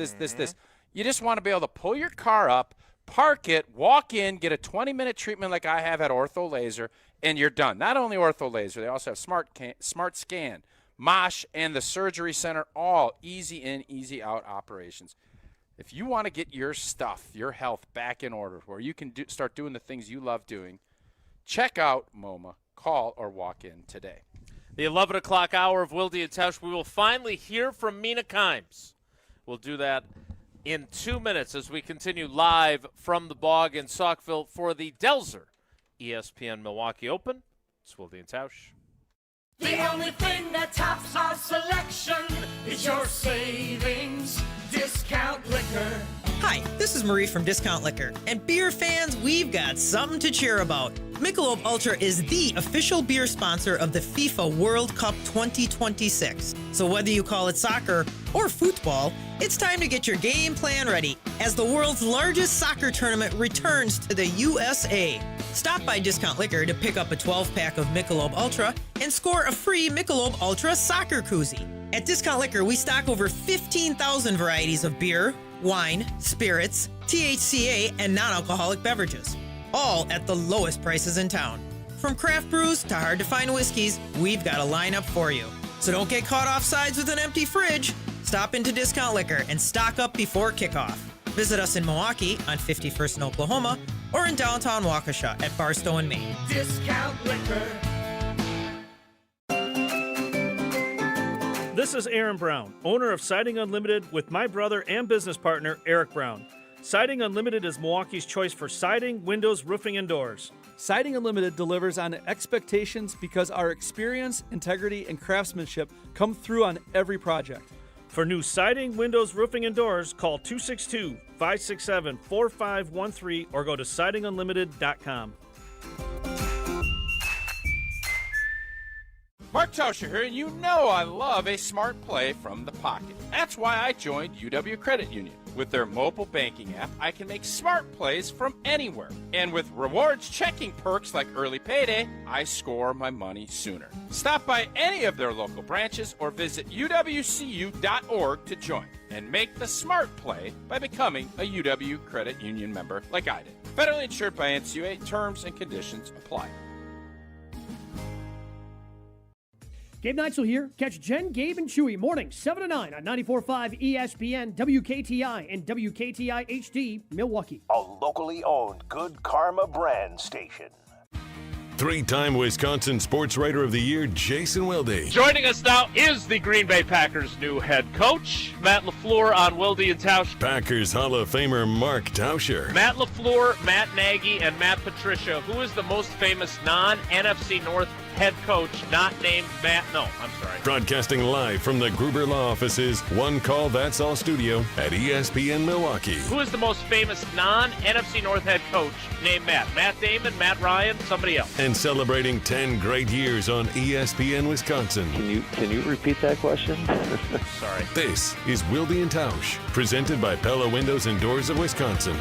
You just want to be able to pull your car up, park it, walk in, get a 20-minute treatment like I have at Ortho Laser, and you're done. Not only Ortho Laser, they also have Smart Scan, Mosh, and the Surgery Center, all easy in, easy out operations. If you want to get your stuff, your health back in order, where you can start doing the things you love doing, check out MoMA. Call or walk in today. The 11 o'clock hour of Wilde and Tausch, we will finally hear from Mina Kimes. We'll do that in 2 minutes as we continue live from the Bog in Saukville for the Delzer ESPN Milwaukee Open. It's Wilde and Tausch. The only thing that tops our selection is your savings discount liquor. Hi, this is Marie from Discount Liquor. And beer fans, we've got something to cheer about. Michelob Ultra is the official beer sponsor of the FIFA World Cup 2026. So whether you call it soccer or football, it's time to get your game plan ready as the world's largest soccer tournament returns to the USA. Stop by Discount Liquor to pick up a 12-pack of Michelob Ultra and score a free Michelob Ultra soccer koozie. At Discount Liquor, we stock over 15,000 varieties of beer, wine, spirits, THCA, and non-alcoholic beverages, all at the lowest prices in town. From craft brews to hard-to-find whiskeys, we've got a lineup for you. So don't get caught off sides with an empty fridge. Stop into Discount Liquor and stock up before kickoff. Visit us in Milwaukee on 51st in Oklahoma or in downtown Waukesha at Barstow in Maine. Discount Liquor. This is Aaron Brown, owner of Siding Unlimited with my brother and business partner, Eric Brown. Siding Unlimited is Milwaukee's choice for siding, windows, roofing, and doors. Siding Unlimited delivers on expectations because our experience, integrity, and craftsmanship come through on every project. For new siding, windows, roofing, and doors, call 262-567-4513 or go to sidingunlimited.com. Mark Tauscher here, and you know I love a smart play from the pocket. That's why I joined UW Credit Union. With their mobile banking app, I can make smart plays from anywhere. And with rewards checking perks like early payday, I score my money sooner. Stop by any of their local branches or visit uwcu.org to join and make the smart play by becoming a UW Credit Union member like I did. Federally insured by NCUA. Terms and conditions apply. Gabe Neitzel here. Catch Jen, Gabe, and Chewy mornings 7 to 9 on 94.5 ESPN, WKTI, and WKTI HD, Milwaukee. A locally owned Good Karma brand station. Three-time Wisconsin Sports Writer of the Year, Jason Wilde. Joining us now is the Green Bay Packers' new head coach, Matt LaFleur on Wilde and Tausch. Packers Hall of Famer Mark Tauscher. Matt LaFleur, Matt Nagy, and Matt Patricia. Who is the most famous non-NFC North head coach not named Matt? No, I'm sorry. Broadcasting live from the Gruber Law Offices, One Call That's All studio at ESPN Milwaukee. Who is the most famous non-NFC North head coach named Matt? Matt Damon, Matt Ryan, somebody else. And celebrating 10 great years on ESPN Wisconsin. Can you repeat that question? Sorry. This is Wilde and Tausch, presented by Pella Windows and Doors of Wisconsin.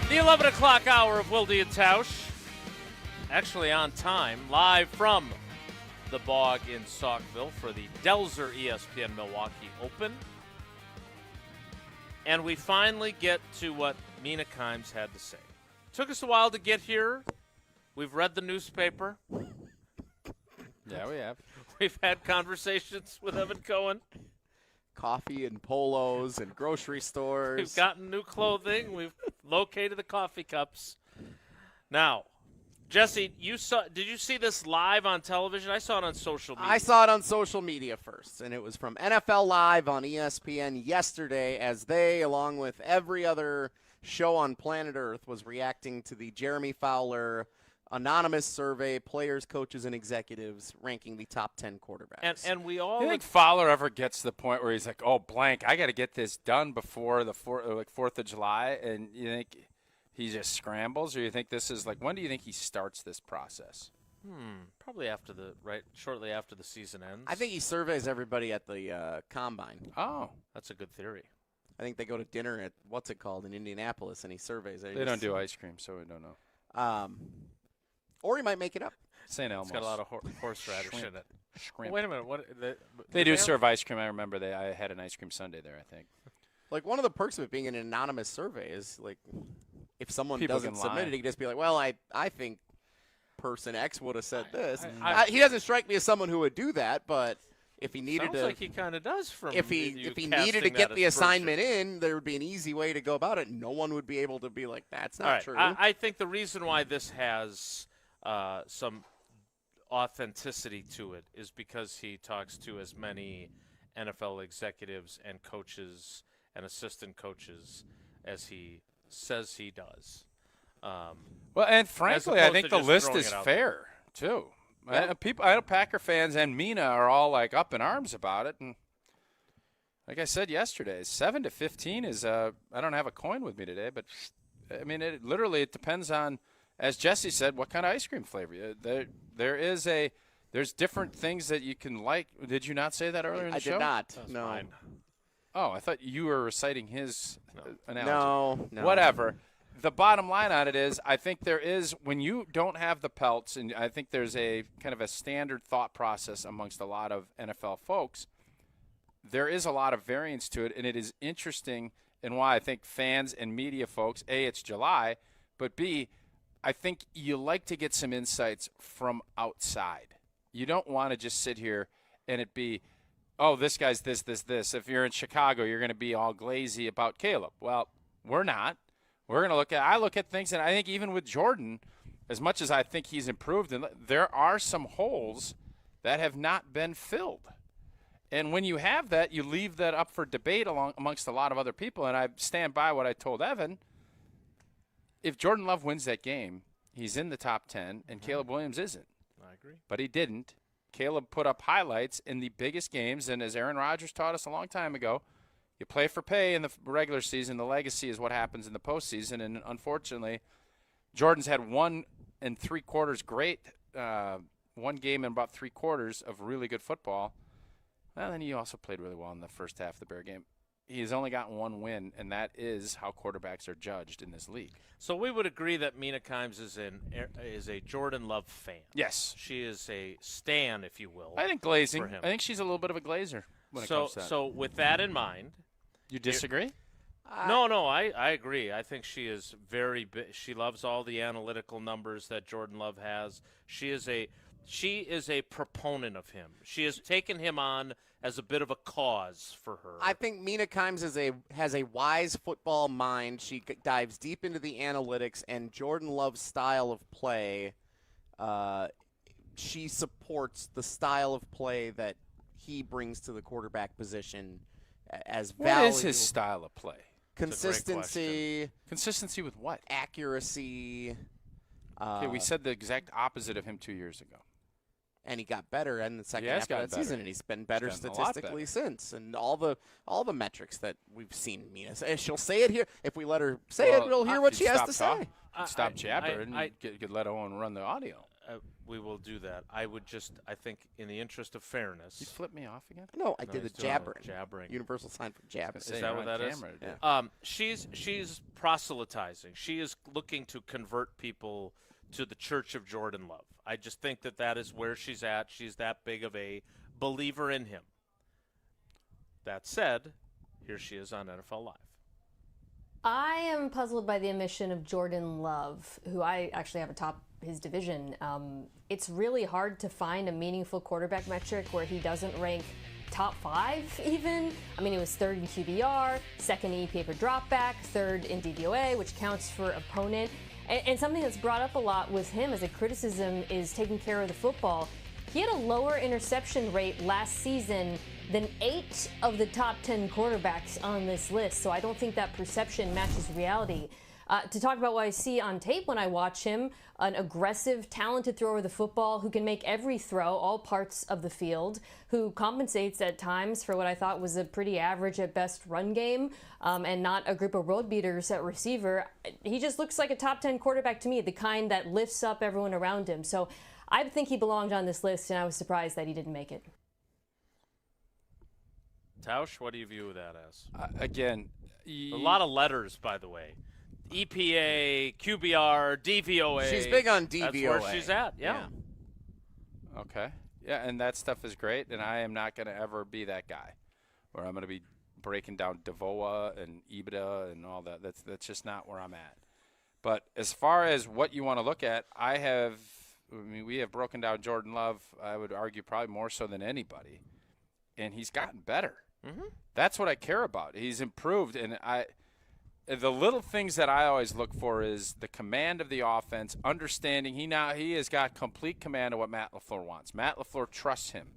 The 11 o'clock hour of Wilde and Tausch. Actually on time, live from the Bog in Saukville for the Delzer ESPN Milwaukee Open. And we finally get to what Mina Kimes had to say. Took us a while to get here. We've read the newspaper. Yeah, we have. We've had conversations with Evan Cohen. Coffee and polos and grocery stores. We've gotten new clothing. We've located the coffee cups. Now, Jesse, did you see this live on television? I saw it on social media. I saw it on social media first, and it was from NFL Live on ESPN yesterday as they, along with every other show on planet Earth, was reacting to the Jeremy Fowler anonymous survey, players, coaches, and executives ranking the top 10 quarterbacks. And we all You think Fowler ever gets to the point where he's like, oh, blank, I got to get this done before the 4th of July, and you think he just scrambles, or you think this is like, when do you think he starts this process? Probably shortly after the season ends. I think he surveys everybody at the combine. Oh, that's a good theory. I think they go to dinner at what's it called in Indianapolis, and he surveys. They don't do ice cream, so we don't know. Or he might make it up. St. Elmo's. It's got a lot of horseradish in it. Shrimp. Wait a minute. They do serve ice cream. I remember I had an ice cream sundae there, I think. Like, one of the perks of it being an anonymous survey is, like, if someone People doesn't can submit lie. it, he can just be like, well, I think person X would have said this. I- He doesn't strike me as someone who would do that, but if he needed Sounds to, like he kind of does. From if he needed to get the assignment in, there would be an easy way to go about it. No one would be able to be like, that's not All right. true. I think the reason why this has some authenticity to it is because he talks to as many NFL executives and coaches and assistant coaches as he says he does. Well, and frankly, I think the list is fair, too. Yeah. I know Packer fans and Mina are all like up in arms about it, and like I said yesterday, 7-15 is I don't have a coin with me today, but I mean, it depends on, as Jesse said, what kind of ice cream flavor. There's different things that you can like. Did you not say that earlier in the show? I did not. No. Fine. Oh, I thought you were reciting his analogy. No. Whatever. The bottom line on it is, I think there is, when you don't have the pelts, and I think there's a kind of a standard thought process amongst a lot of NFL folks, there is a lot of variance to it, and it is interesting and why I think fans and media folks, A, it's July, but B, I think you like to get some insights from outside. You don't want to just sit here and it be, oh, this guy's this. If you're in Chicago, you're going to be all glazy about Caleb. Well, we're not. We're going to I look at things, and I think even with Jordan, as much as I think he's improved, and there are some holes that have not been filled. And when you have that, you leave that up for debate amongst a lot of other people. And I stand by what I told Evan. If Jordan Love wins that game, he's in the top 10, and Caleb Williams isn't. I agree. But he didn't. Caleb put up highlights in the biggest games, and as Aaron Rodgers taught us a long time ago, you play for pay in the regular season. The legacy is what happens in the postseason, and unfortunately, Jordan's had 1 3/4 great, one game and about 3/4 of really good football. Well, then he also played really well in the first half of the Bear game. He's only gotten 1 win, and that is how quarterbacks are judged in this league. So we would agree that Mina Kimes is a Jordan Love fan. Yes. She is a stan, if you will. I think glazing. For him. I think she's a little bit of a glazer when it comes to that. So with that in mind. You disagree? No, I agree. I think she is very she loves all the analytical numbers that Jordan Love has. She is a proponent of him. She has taken him on as a bit of a cause for her. I think Mina Kimes has a wise football mind. She dives deep into the analytics, and Jordan Love's style of play, she supports the style of play that he brings to the quarterback position as value. What is his style of play? Consistency. Consistency with what? Accuracy. Okay, we said the exact opposite of him 2 years ago. And he got better in the second half of that season, and he's been better statistically since. And all the metrics that we've seen Mina say. She'll say it here. If we let her say it, we'll hear what she has to say. Stop jabbering and could let Owen run the audio. We will do that. I think in the interest of fairness. You flip me off again? No, I did the jabbering. Jabbering. Universal sign for jabbering. Is that what that is? Yeah. She's proselytizing. She is looking to convert people to the Church of Jordan Love. I just think that is where she's at. She's that big of a believer in him. That said, here she is on NFL Live. I am puzzled by the omission of Jordan Love, who I actually have atop his division. It's really hard to find a meaningful quarterback metric where he doesn't rank top 5 even. I mean, he was 3rd in QBR, 2nd in EPA per dropback, 3rd in DVOA, which counts for opponent. And something that's brought up a lot with him as a criticism is taking care of the football. He had a lower interception rate last season than 8 of the top 10 quarterbacks on this list. So I don't think that perception matches reality. To talk about what I see on tape when I watch him, an aggressive, talented thrower of the football who can make every throw, all parts of the field, who compensates at times for what I thought was a pretty average at best run game, and not a group of road beaters at receiver. He just looks like a top 10 quarterback to me, the kind that lifts up everyone around him. So I think he belonged on this list, and I was surprised that he didn't make it. Tausch, what do you view that as? Again, a lot of letters, by the way. EPA, QBR, DVOA. She's big on DVOA. That's where she's at, yeah. Okay. Yeah, and that stuff is great, and I am not going to ever be that guy where I'm going to be breaking down DVOA and EBITDA and all that. That's just not where I'm at. But as far as what you want to look at, we have broken down Jordan Love, I would argue probably more so than anybody, and he's gotten better. Mm-hmm. That's what I care about. He's improved, and the little things that I always look for is the command of the offense, understanding he has got complete command of what Matt LaFleur wants. Matt LaFleur trusts him.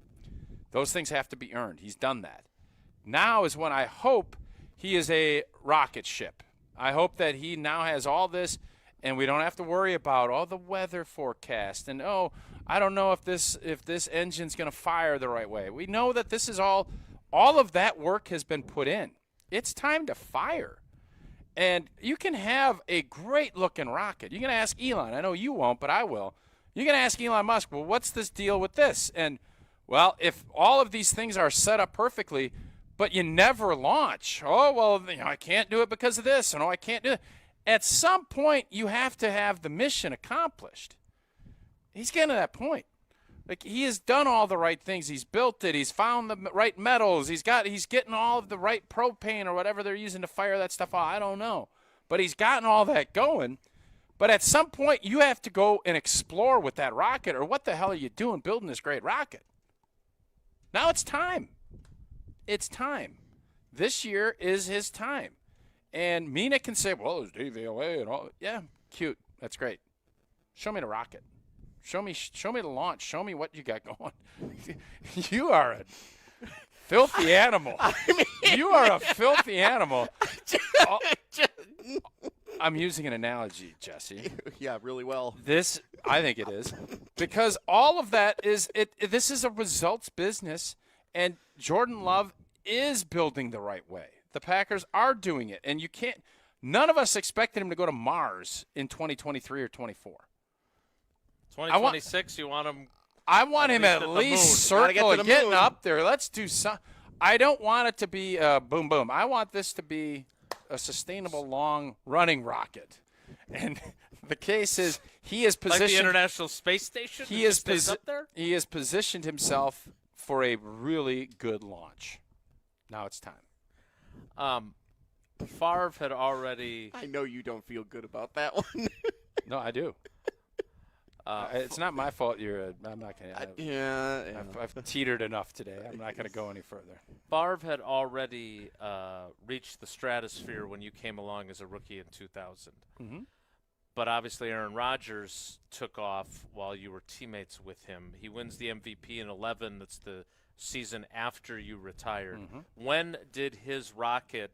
Those things have to be earned. He's done that. Now is when I hope he is a rocket ship. I hope that he now has all this, and we don't have to worry about all the weather forecast and, I don't know if this engine's going to fire the right way. We know that this is all of that work has been put in. It's time to fire. And you can have a great-looking rocket. You can ask Elon. I know you won't, but I will. You can ask Elon Musk, well, what's this deal with this? And, well, if all of these things are set up perfectly, but you never launch, I can't do it because of this, and I can't do it. At some point, you have to have the mission accomplished. He's getting to that point. Like, he has done all the right things. He's built it. He's found the right metals. He's getting all of the right propane or whatever they're using to fire that stuff off. I don't know. But he's gotten all that going. But at some point, you have to go and explore with that rocket, or what the hell are you doing building this great rocket? Now it's time. It's time. This year is his time. And Mina can say, well, it's DVOA and all. Yeah, cute. That's great. Show me the rocket. Show me the launch. Show me what you got going. You are a filthy animal. You are a filthy animal. I'm using an analogy, Jesse. Yeah, really well. I think it is. Because all of that this is a results business, and Jordan Love is building the right way. The Packers are doing it, and none of us expected him to go to Mars in 2023 or 24. 2026, you want him? I want him at least circling, getting up there. Let's do some. I don't want it to be boom, boom. I want this to be a sustainable, long-running rocket. And the case is he is positioned. Like the International Space Station? He has positioned himself for a really good launch. Now it's time. Favre had already. I know you don't feel good about that one. No, I do. It's not my fault. I'm not going to. I've teetered enough today. I'm not going to go any further. Favre had already reached the stratosphere when you came along as a rookie in 2000. Mm-hmm. But obviously Aaron Rodgers took off while you were teammates with him. He wins the MVP in 11. That's the season after you retired. Mm-hmm. When did his rocket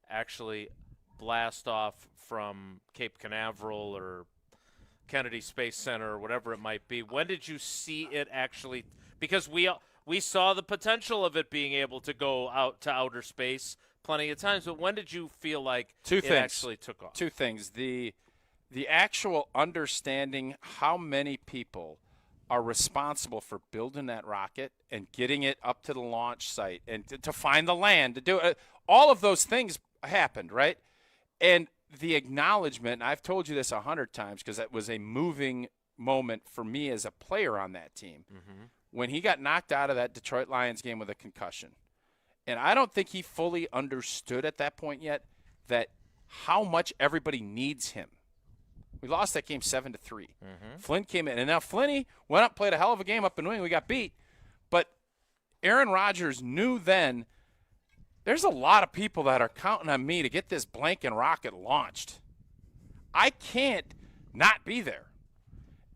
actually blast off from Cape Canaveral or Kennedy Space Center or whatever it might be? When did you see it actually? Because we saw the potential of it being able to go out to outer space plenty of times, but when did you feel like actually took off? Two things. The actual understanding how many people are responsible for building that rocket and getting it up to the launch site and to find the land to do it. All of those things happened, right? And the acknowledgement, and I've told you this 100 times because that was a moving moment for me as a player on that team, when he got knocked out of that Detroit Lions game with a concussion. And I don't think he fully understood at that point yet that how much everybody needs him. We lost that game 7-3. Flynn came in, and now Flinny went up, played a hell of a game up in New England. We got beat. But Aaron Rodgers knew then there's a lot of people that are counting on me to get this blanking rocket launched. I can't not be there.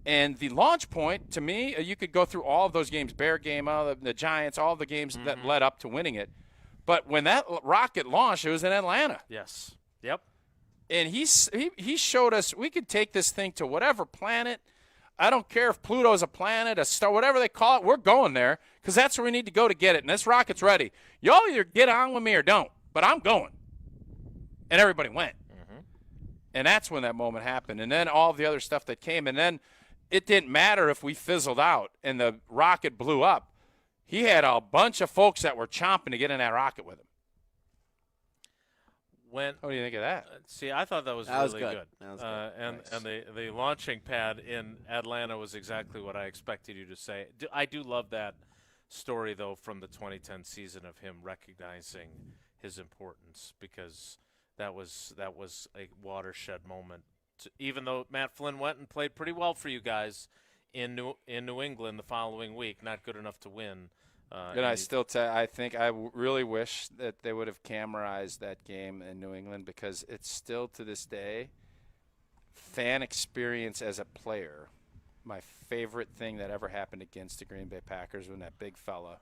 And the launch point, to me, you could go through all of those games, Bear game, the Giants, all the games that led up to winning it. But when that rocket launched, it was in Atlanta. Yes. Yep. And he showed us we could take this thing to whatever planet. I don't care if Pluto's a planet, a star, whatever they call it. We're going there because that's where we need to go to get it. And this rocket's ready. Y'all either get on with me or don't, but I'm going. And everybody went. And that's when that moment happened. And then all the other stuff that came. And then it didn't matter if we fizzled out and the rocket blew up. He had a bunch of folks that were chomping to get in that rocket with him. What do you think of that? See, I thought that was really good. That was good. And the launching pad in Atlanta was exactly what I expected you to say. I do love that story, though, from the 2010 season of him recognizing his importance, because that was a watershed moment. Even though Matt Flynn went and played pretty well for you guys in New England the following week, not good enough to win. And I think I really wish that they would have camerized that game in New England, because it's still to this day fan experience as a player. My favorite thing that ever happened against the Green Bay Packers when that big fella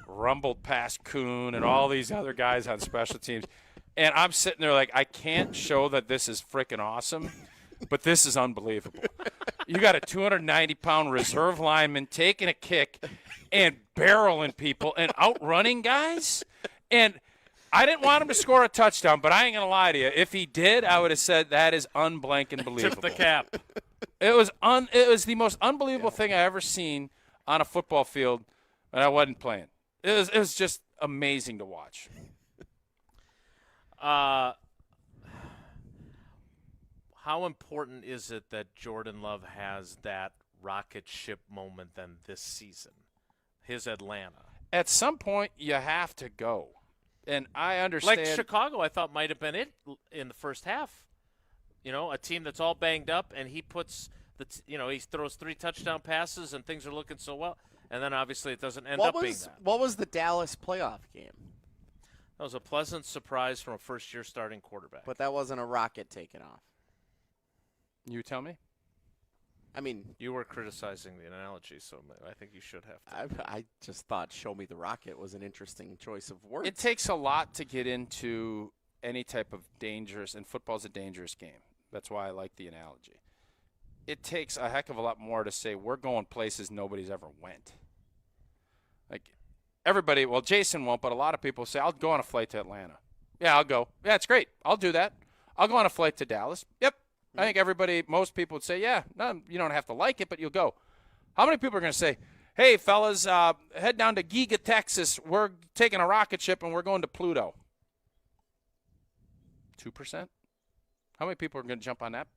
rumbled past Kuhn and all these other guys on special teams. And I'm sitting there like, I can't show that this is freaking awesome, but this is unbelievable. You got a 290-pound reserve lineman taking a kick and barreling people and outrunning guys. And I didn't want him to score a touchdown, but I ain't going to lie to you. If he did, I would have said that is unblanking believable. Tip the cap. It was the most unbelievable thing I ever seen on a football field, and I wasn't playing. It was just amazing to watch. How important is it that Jordan Love has that rocket ship moment then this season? His Atlanta. At some point, you have to go. And I understand. Like Chicago, I thought might have been it in the first half. You know, a team that's all banged up, and he puts he throws 3 touchdown passes, and things are looking so well. And then obviously it doesn't end up being that. What was the Dallas playoff game? That was a pleasant surprise from a first-year starting quarterback. But that wasn't a rocket taken off. You tell me. I mean, you were criticizing the analogy, so I think you should have to. I just thought "show me the rocket" was an interesting choice of words. It takes a lot to get into any type of dangerous, and football's a dangerous game. That's why I like the analogy. It takes a heck of a lot more to say we're going places nobody's ever went. Like everybody, well, Jason won't, but a lot of people say, I'll go on a flight to Atlanta. Yeah, I'll go. Yeah, it's great. I'll do that. I'll go on a flight to Dallas. Yep. I think most people would say, yeah, no, you don't have to like it, but you'll go. How many people are going to say, hey, fellas, head down to Giga, Texas. We're taking a rocket ship and we're going to Pluto? 2%? How many people are going to jump on that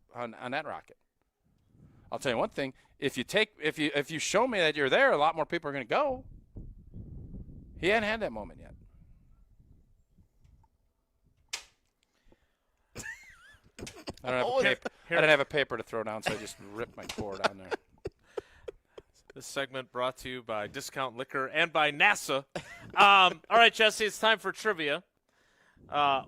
rocket? I'll tell you one thing. If you show me that you're there, a lot more people are going to go. He hadn't had that moment yet. I don't have a paper to throw down, so I just ripped my cord on there. This segment brought to you by Discount Liquor and by NASA. All right, Jesse, it's time for trivia.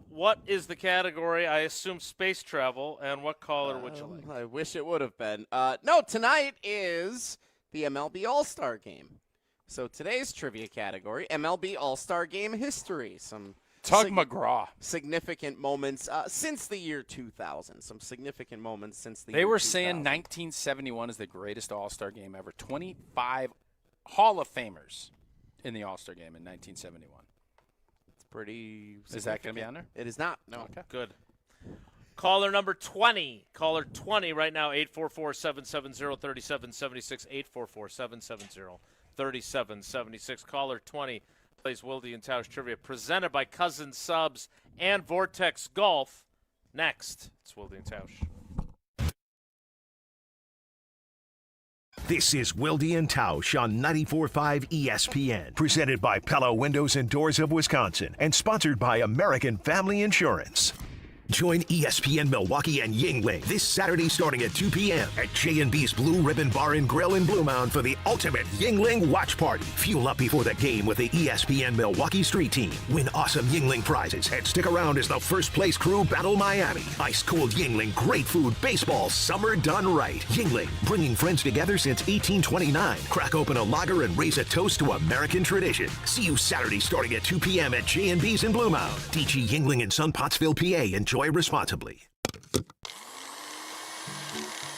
What is the category? I assume space travel. And what caller would you like? I wish it would have been. No, tonight is the MLB All-Star Game. So today's trivia category, MLB All-Star Game history. Some Tug McGraw. Significant moments since the year 2000. Some significant moments since the year 2000. They were saying 1971 is the greatest All-Star game ever. 25 Hall of Famers in the All-Star game in 1971. It's pretty significant. Is that going to be on there? It is not. No. Okay. Good. Caller number 20. Caller 20 right now, 844-770-3776, 844-770-3776. Caller 20. Plays Wilde and Tausch Trivia, presented by Cousin Subs and Vortex Golf. Next, it's Wilde and Tausch. This is Wilde and Tausch on 94.5 ESPN, presented by Pella Windows and Doors of Wisconsin, and sponsored by American Family Insurance. Join ESPN Milwaukee and Yingling this Saturday starting at 2 p.m. at J&B's Blue Ribbon Bar and Grill in Blue Mound for the ultimate Yingling watch party. Fuel up before the game with the ESPN Milwaukee Street Team. Win awesome Yingling prizes and stick around as the first place crew battle Miami. Ice cold Yingling, great food, baseball, summer done right. Yingling, bringing friends together since 1829. Crack open a lager and raise a toast to American tradition. See you Saturday starting at 2 p.m. at J&B's in Blue Mound. DG Yingling in Sun Pottsville, PA. Enjoy responsibly.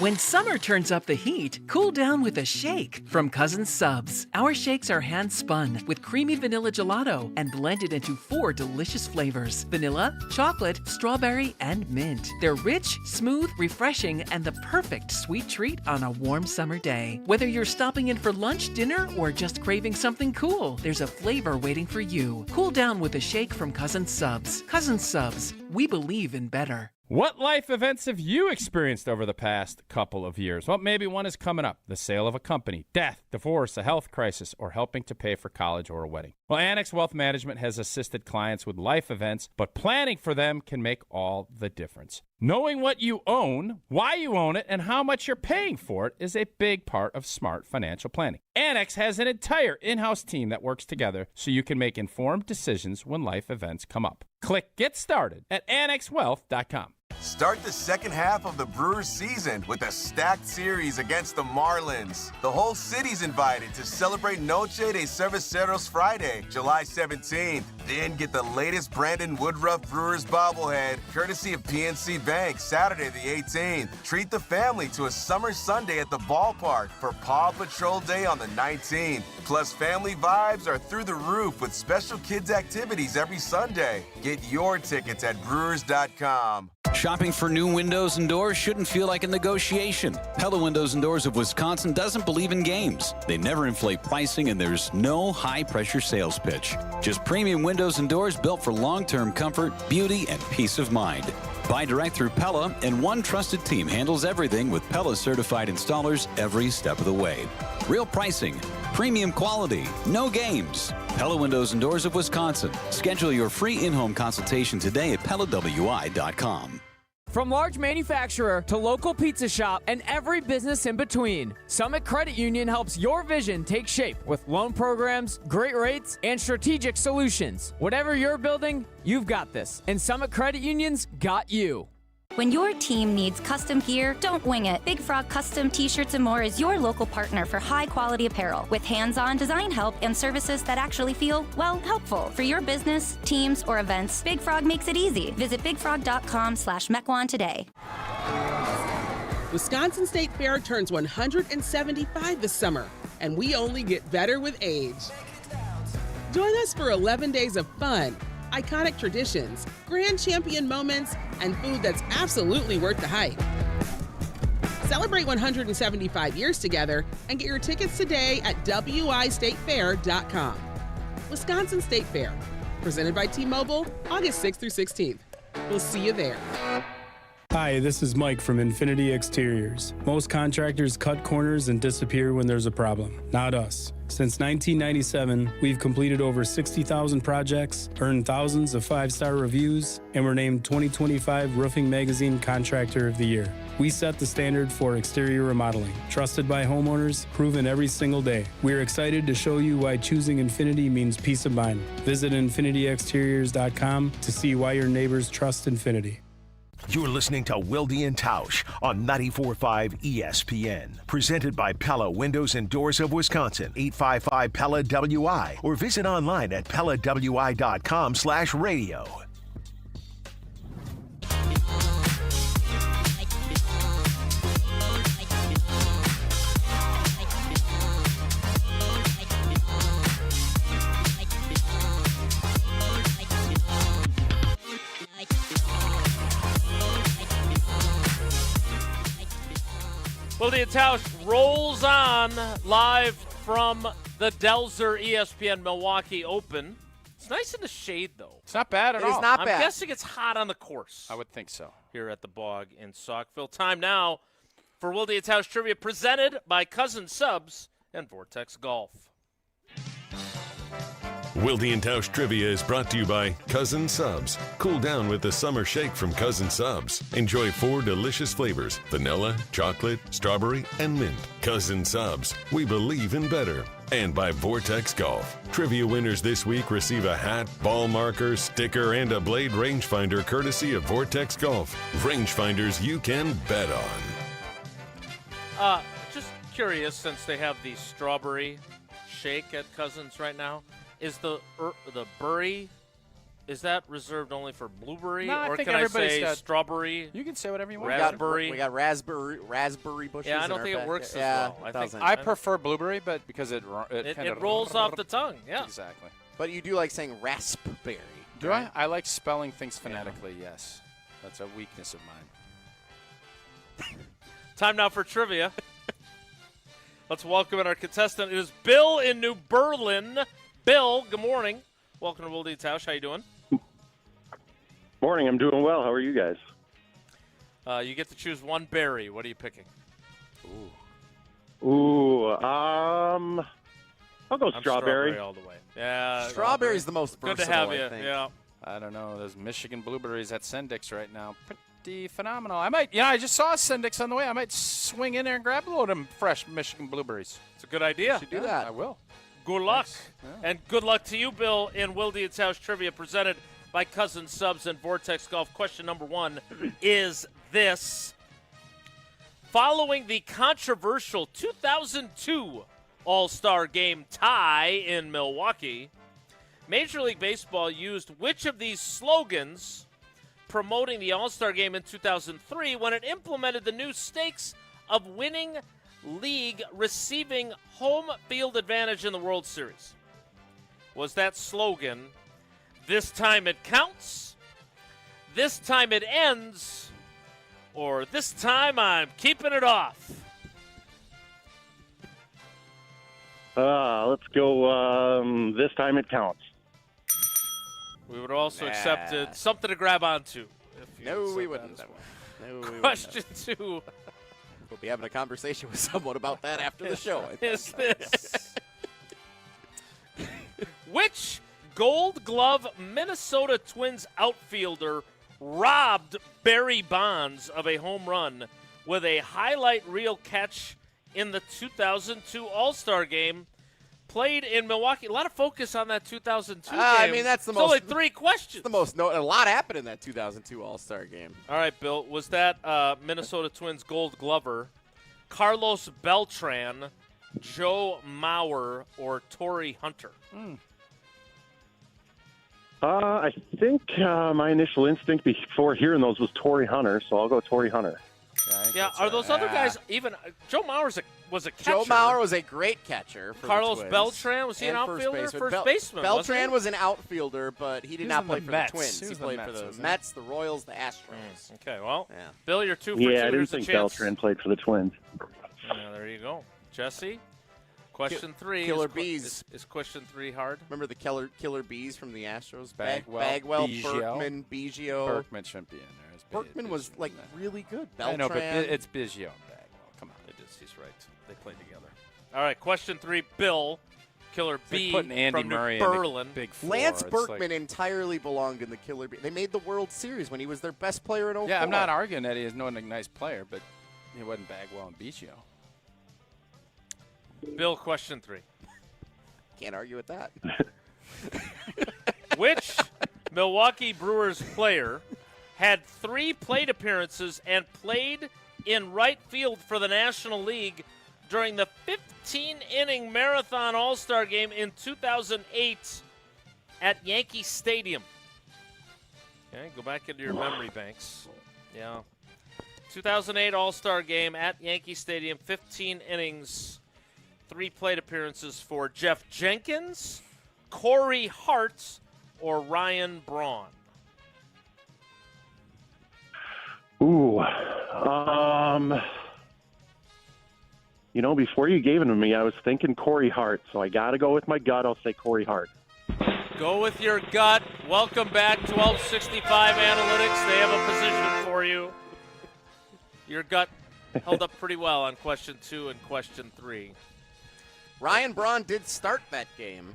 When summer turns up the heat, cool down with a shake from Cousin Subs. Our shakes are hand-spun with creamy vanilla gelato and blended into 4 delicious flavors: vanilla, chocolate, strawberry, and mint. They're rich, smooth, refreshing, and the perfect sweet treat on a warm summer day. Whether you're stopping in for lunch, dinner, or just craving something cool, there's a flavor waiting for you. Cool down with a shake from Cousin Subs. Cousin Subs, we believe in better. What life events have you experienced over the past couple of years? Well, maybe one is coming up: the sale of a company, death, divorce, a health crisis, or helping to pay for college or a wedding. Well, Annex Wealth Management has assisted clients with life events, but planning for them can make all the difference. Knowing what you own, why you own it, and how much you're paying for it is a big part of smart financial planning. Annex has an entire in-house team that works together so you can make informed decisions when life events come up. Click Get Started at annexwealth.com. Start the second half of the Brewers season with a stacked series against the Marlins. The whole city's invited to celebrate Noche de Cerveceros Friday, July 17th. Then get the latest Brandon Woodruff Brewers bobblehead, courtesy of PNC Bank, Saturday the 18th. Treat the family to a summer Sunday at the ballpark for Paw Patrol Day on the 19th. Plus, family vibes are through the roof with special kids activities every Sunday. Get your tickets at brewers.com. Shopping for new windows and doors shouldn't feel like a negotiation. Pella Windows and Doors of Wisconsin doesn't believe in games. They never inflate pricing, and there's no high-pressure sales pitch. Just premium windows and doors built for long-term comfort, beauty, and peace of mind. Buy direct through Pella, and one trusted team handles everything with Pella certified installers every step of the way. Real pricing, premium quality, no games. Pella Windows and Doors of Wisconsin. Schedule your free in-home consultation today at PellaWI.com. From large manufacturer to local pizza shop and every business in between, Summit Credit Union helps your vision take shape with loan programs, great rates, and strategic solutions. Whatever you're building, you've got this, and Summit Credit Union's got you. When your team needs custom gear, don't wing it. Big Frog Custom T-Shirts and More is your local partner for high-quality apparel with hands-on design help and services that actually feel, well, helpful. For your business, teams, or events, Big Frog makes it easy. Visit bigfrog.com/Mequon today. Wisconsin State Fair turns 175 this summer, and we only get better with age. Join us for 11 days of fun, iconic traditions, grand champion moments, and food that's absolutely worth the hype. Celebrate 175 years together and get your tickets today at wistatefair.com. Wisconsin State Fair, presented by T-Mobile, August 6th through 16th. We'll see you there. Hi, this is Mike from Infinity Exteriors. Most contractors cut corners and disappear when there's a problem. Not us. Since 1997, we've completed over 60,000 projects, earned thousands of 5-star reviews, and were named 2025 Roofing Magazine Contractor of the Year. We set the standard for exterior remodeling, trusted by homeowners, proven every single day. We're excited to show you why choosing Infinity means peace of mind. Visit infinityexteriors.com to see why your neighbors trust Infinity. You're listening to Wilde and Tausch on 94.5 ESPN. Presented by Pella Windows and Doors of Wisconsin, 855-PELLA-WI, or visit online at PellaWI.com/radio. Wilde and Tausch rolls on live from the Delzer ESPN Milwaukee Open. It's nice in the shade, though. It's not bad at all. It is not bad. I'm guessing it's hot on the course. I would think so. Here at the Bog in Saukville. Time now for Wilde and Tausch Trivia, presented by Cousin Subs and Vortex Golf. Wilde and Tausch Trivia is brought to you by Cousin Subs. Cool down with the summer shake from Cousin Subs. Enjoy 4 delicious flavors: vanilla, chocolate, strawberry, and mint. Cousin Subs, we believe in better. And by Vortex Golf. Trivia winners this week receive a hat, ball marker, sticker, and a blade rangefinder courtesy of Vortex Golf. Rangefinders you can bet on. Just curious, since they have the strawberry shake at Cousins right now, is the Burry Is that reserved only for blueberry, No, I or think can I everybody's say got- strawberry? You can say whatever you want. Raspberry. We got raspberry bushes. Yeah, I in don't our think it back. works as Yeah, well. I it think- doesn't. I prefer blueberry, but because it kinda rolls off the tongue. Yeah. Exactly. But you do like saying raspberry. Do right? I? I like spelling things phonetically. Yes, that's a weakness of mine. Time now for trivia. Let's welcome in our contestant. It is Bill in New Berlin. Bill, good morning. Welcome to Wilde and Tausch. How you doing? Morning. I'm doing well. How are you guys? You get to choose one berry. What are you picking? I'll go I'm strawberry. all the way. Yeah. Strawberry's the most Good versatile, to have I you. think. Yeah. I don't know. Those Michigan blueberries at Sendik's right now, pretty phenomenal. I might, I just saw Sendik's on the way. I might swing in there and grab a load of them fresh Michigan blueberries. It's a good idea. Should do that. I will. Good luck. Yeah. And good luck to you, Bill, in Wilde and Tausch Trivia presented by Cousin Subs and Vortex Golf. Question number 1 is this. Following the controversial 2002 All-Star Game tie in Milwaukee, Major League Baseball used which of these slogans promoting the All-Star Game in 2003 when it implemented the new stakes of winning league receiving home field advantage in the World Series? Was that slogan, "This time it counts," "This time it ends," or "This time I'm keeping it off"? Let's go. This time it counts. We would have also accepted something to grab onto. No, we wouldn't. No, we wouldn't. Question 2. We'll be having a conversation with someone about that after the show. I think. Is this. Which Gold Glove Minnesota Twins outfielder robbed Barry Bonds of a home run with a highlight reel catch in the 2002 All-Star Game played in Milwaukee? A lot of focus on that 2002 game. I mean, that's the It's most. only 3 questions. The most. A lot happened in that 2002 All-Star Game. All right, Bill. Was that Minnesota Twins Gold Glover Carlos Beltran, Joe Mauer, or Torrey Hunter? I think my initial instinct before hearing those was Torrey Hunter, so I'll go Torrey Hunter. Yeah, are those other guys even? Joe Mauer was a catcher. Joe Mauer was a great catcher. For Carlos the Twins. Beltran, was he an And outfielder? First baseman. Beltran wasn't was an outfielder, but he did not play for Mets. the Twins. He He was played the for Mets, the Mets, the Royals, the Astros. Okay, well, Yeah. Bill, you're 2 for 2. Yeah, I didn't Here's a think chance. Beltran played for the Twins. Yeah, there you go. Jesse, question 3. Killer is, Bees. Is question 3 hard? Remember the killer bees from the Astros? Bagwell, Berkman, Biggio. Berkman shouldn't be in there. Berkman was like really good. I know, but Beltran. it's Biggio and Bagwell. Come on. He's right. They played together. All right, question 3. Bill, Killer It's B like putting Andy from Murray New in the Berlin. Big Four. Lance It's Berkman entirely belonged in the Killer Bee. They made the World Series when he was their best player in 04. Yeah, I'm not arguing that he is not a nice player, but he wasn't Bagwell and Biggio. Bill, question 3. Can't argue with that. Which Milwaukee Brewers player had 3 plate appearances and played in right field for the National League during the 15-inning Marathon All-Star Game in 2008 at Yankee Stadium? Okay, go back into your memory banks. Yeah. 2008 All-Star Game at Yankee Stadium, 15 innings, 3 plate appearances for Jeff Jenkins, Corey Hart, or Ryan Braun. Ooh. Before you gave it to me, I was thinking Corey Hart, so I got to go with my gut. I'll say Corey Hart. Go with your gut. Welcome back to 1265 Analytics. They have a position for you. Your gut held up pretty well on question 2 and question 3. Ryan Braun did start that game.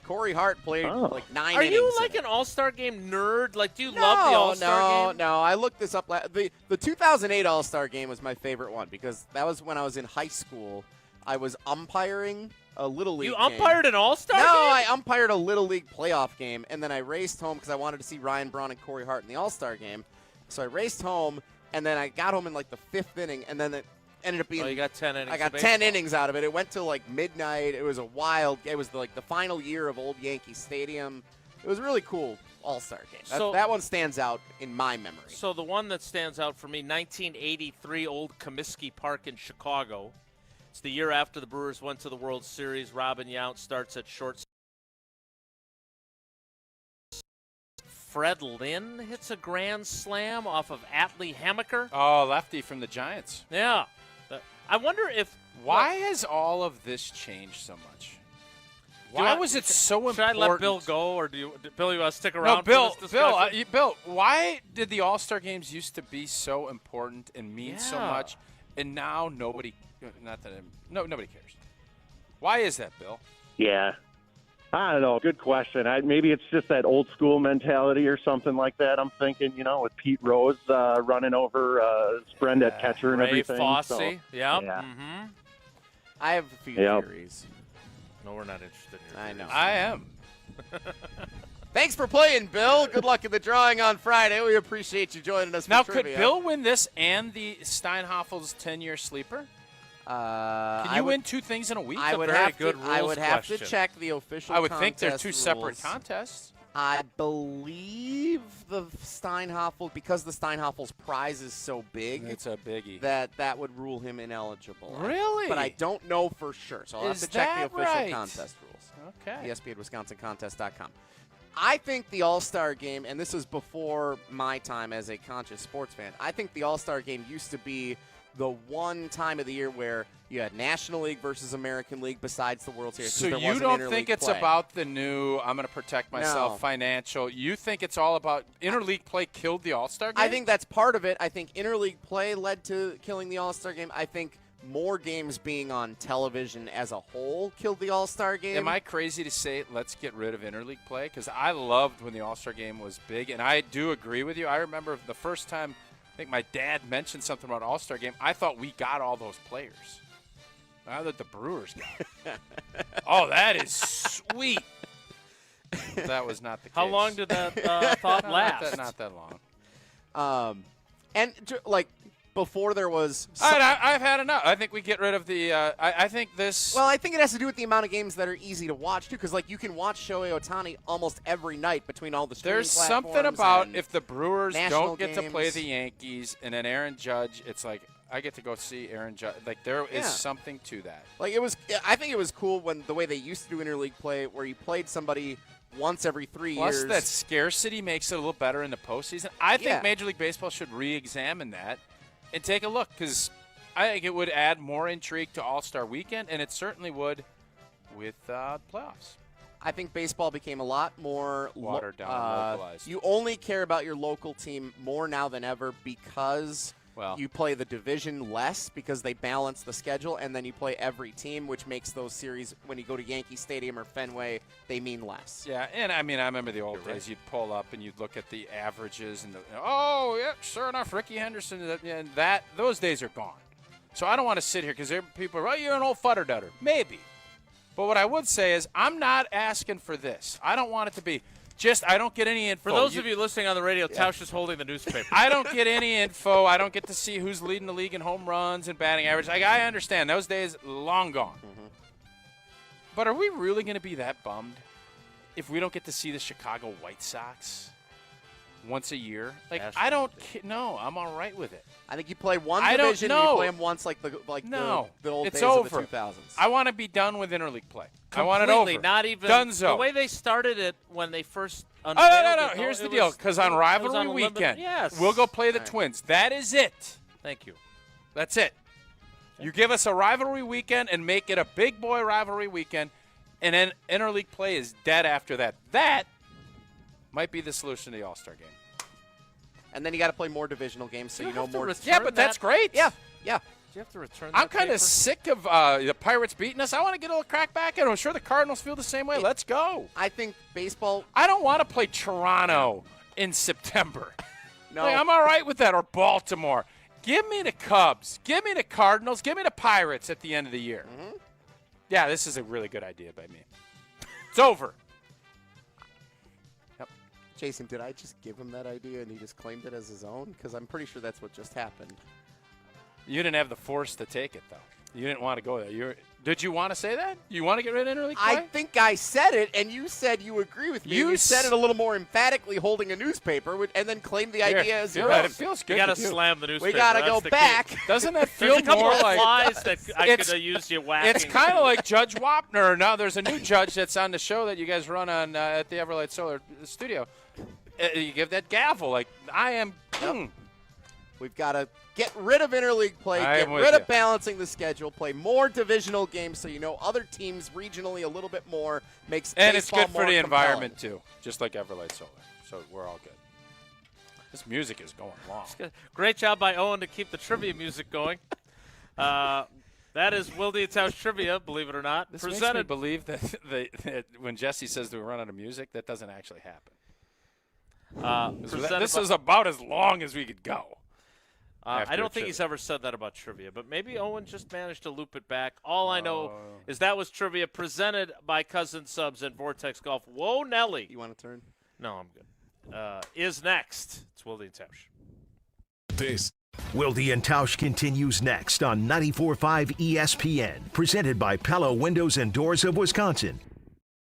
Corey Hart played like 9 innings. Are you in like it. an All-Star Game nerd? Like, do you love the All-Star Game? No. I looked this up. The 2008 All-Star Game was my favorite one because that was when I was in high school. I was umpiring a Little League You game. umpired an All-Star No, Game? I umpired a Little League playoff game, and then I raced home because I wanted to see Ryan Braun and Corey Hart in the All-Star Game. So I raced home, and then I got home in like the 5th inning, and then it ended up being. Oh, you got 10 innings. I got of 10 baseball. innings out of it. It went to like midnight. It was a wild. It was like the final year of old Yankee Stadium. It was a really cool All-Star game. So- That one stands out in my memory. So the one that stands out for me, 1983 Old Comiskey Park in Chicago. It's the year after the Brewers went to the World Series. Robin Yount starts at short. Fred Lynn hits a grand slam off of Atlee Hammaker. Oh, lefty from the Giants. Yeah. I wonder if... Why has all of this changed so much? Why was it so important? Should I let Bill go, or Bill, you want to stick around No, Bill, for this discussion? Bill, why did the All-Star games used to be so important and mean so Yeah. much, and now nobody cares? Why is that, Bill? Yeah. I don't know. Good question. Maybe it's just that old school mentality or something like that. I'm thinking, with Pete Rose running over Sprend at catcher and Ray everything. Fosse. So, Yep. yeah. Mm-hmm. I have a few Yep. theories. No, we're not interested in your I know. I am. Thanks for playing, Bill. Good luck in the drawing on Friday. We appreciate you joining us for Now, trivia. could Bill win this and the Steinhoffel's 10-year sleeper? Can you win two things in a week? I would have to check the official I would think they're contest two separate rules. contests. I believe the Steinhoffel, because the Steinhoffel's prize is so big, It's a biggie. that would rule him ineligible. Really? But I don't know for sure, so I'll have Is to check the that official right? contest rules. Okay. ESPNWisconsinContest.com. I think the All-Star game, and this was before my time as a conscious sports fan, I think the All-Star game used to be the one time of the year where you had National League versus American League besides the World Series. So there you wasn't don't interleague think it's play. about the new, I'm going to protect myself, No. financial. You think it's all about interleague play killed the All-Star game? I think that's part of it. I think interleague play led to killing the All-Star game. I think more games being on television as a whole killed the All-Star game. Am I crazy to say let's get rid of interleague play? Because I loved when the All-Star game was big, and I do agree with you. I remember the first time I think my dad mentioned something about All-Star game. I thought we got all those players. Now that the Brewers got it. Oh, that is sweet. That was not the case. How long did that thought last? Not that long. And before there was. All right, I've had enough. I think we get rid of the. I think this. Well, I think it has to do with the amount of games that are easy to watch too, because you can watch Shohei Ohtani almost every night between all the streaming There's something platforms about and if the Brewers national don't get to play games. the Yankees and then Aaron Judge, it's like I get to go see Aaron Judge. There is Yeah. something to that. I think it was cool when the way they used to do interleague play, where you played somebody once every 3 Plus, years. that scarcity makes it a little better in the postseason. I think Yeah. Major League Baseball should re-examine that and take a look, because I think it would add more intrigue to All-Star Weekend, and it certainly would with playoffs. I think baseball became a lot more Watered down and localized. You only care about your local team more now than ever because you play the division less because they balance the schedule, and then you play every team, which makes those series, when you go to Yankee Stadium or Fenway, they mean less. Yeah, and I remember the old days. You'd pull up and you'd look at the averages and sure enough, Ricky Henderson, and those days are gone. So I don't want to sit here because people are, you're an old fudder-dudder. Maybe. But what I would say is I'm not asking for this. I don't want it to be I don't get any info. For those of you listening on the radio, Tausch is holding the newspaper. I don't get any info. I don't get to see who's leading the league in home runs and batting average. I understand. Those days, long gone. Mm-hmm. But are we really going to be that bummed if we don't get to see the Chicago White Sox once a year? I don't know. I'm all right with it. I think you play one division and you play them once the old it's days over. of the 2000s. I want to be done with interleague play. I want it Completely, over. not even Dunzo. the way they started it when they first unveiled No. it. Here's the deal. Because on rivalry weekend, we'll go play the Twins. That is it. Thank you. That's it. You give us a rivalry weekend and make it a big boy rivalry weekend, and then interleague play is dead after that. That might be the solution to the All-Star game. And then you got to play more divisional games, so you know more. Yeah, but that's great. Yeah. Do you have to return that I'm kind paper? of sick of the Pirates beating us. I want to get a little crack back, and I'm sure the Cardinals feel the same way. Let's go. I think baseball. I don't want to play Toronto in September. No. I'm all right with that, or Baltimore. Give me the Cubs. Give me the Cardinals. Give me the Pirates at the end of the year. Mm-hmm. Yeah, this is a really good idea by me. It's over. Yep. Jason, did I just give him that idea and he just claimed it as his own? Because I'm pretty sure that's what just happened. You didn't have the force to take it, though. You didn't want to go there. Did you want to say that? You want to get rid of interleague play? I think I said it, and you said you agree with me. You said it a little more emphatically holding a newspaper, and then claimed the idea as your own. It feels good. You got to slam the newspaper. We got to go back. Doesn't that feel There's a couple more of like flies that I could have used you whacking? It's kind of like Judge Wapner. Now there's a new judge that's on the show that you guys run on at the Everlight Solar Studio. You give that gavel like I am. We've got to get rid of interleague play, get rid of balancing the schedule, play more divisional games so you know other teams regionally a little bit more, makes and it's good for the compelling. environment too, just like Everlight Solar. So we're all good. This music is going long. Great job by Owen to keep the trivia music going. That is Wilde and Tausch trivia, believe it or not. This makes me believe that when Jesse says that we run out of music, that doesn't actually happen. This is about as long as we could go. I don't think he's ever said that about trivia, but maybe Owen just managed to loop it back. All I know is that was trivia presented by Cousin Subs and Vortex Golf. Whoa, Nelly. You want to turn? No, I'm good. Is next. It's Wilde and Tausch. This. Wilde and Tausch continues next on 94.5 ESPN, presented by Pella Windows and Doors of Wisconsin.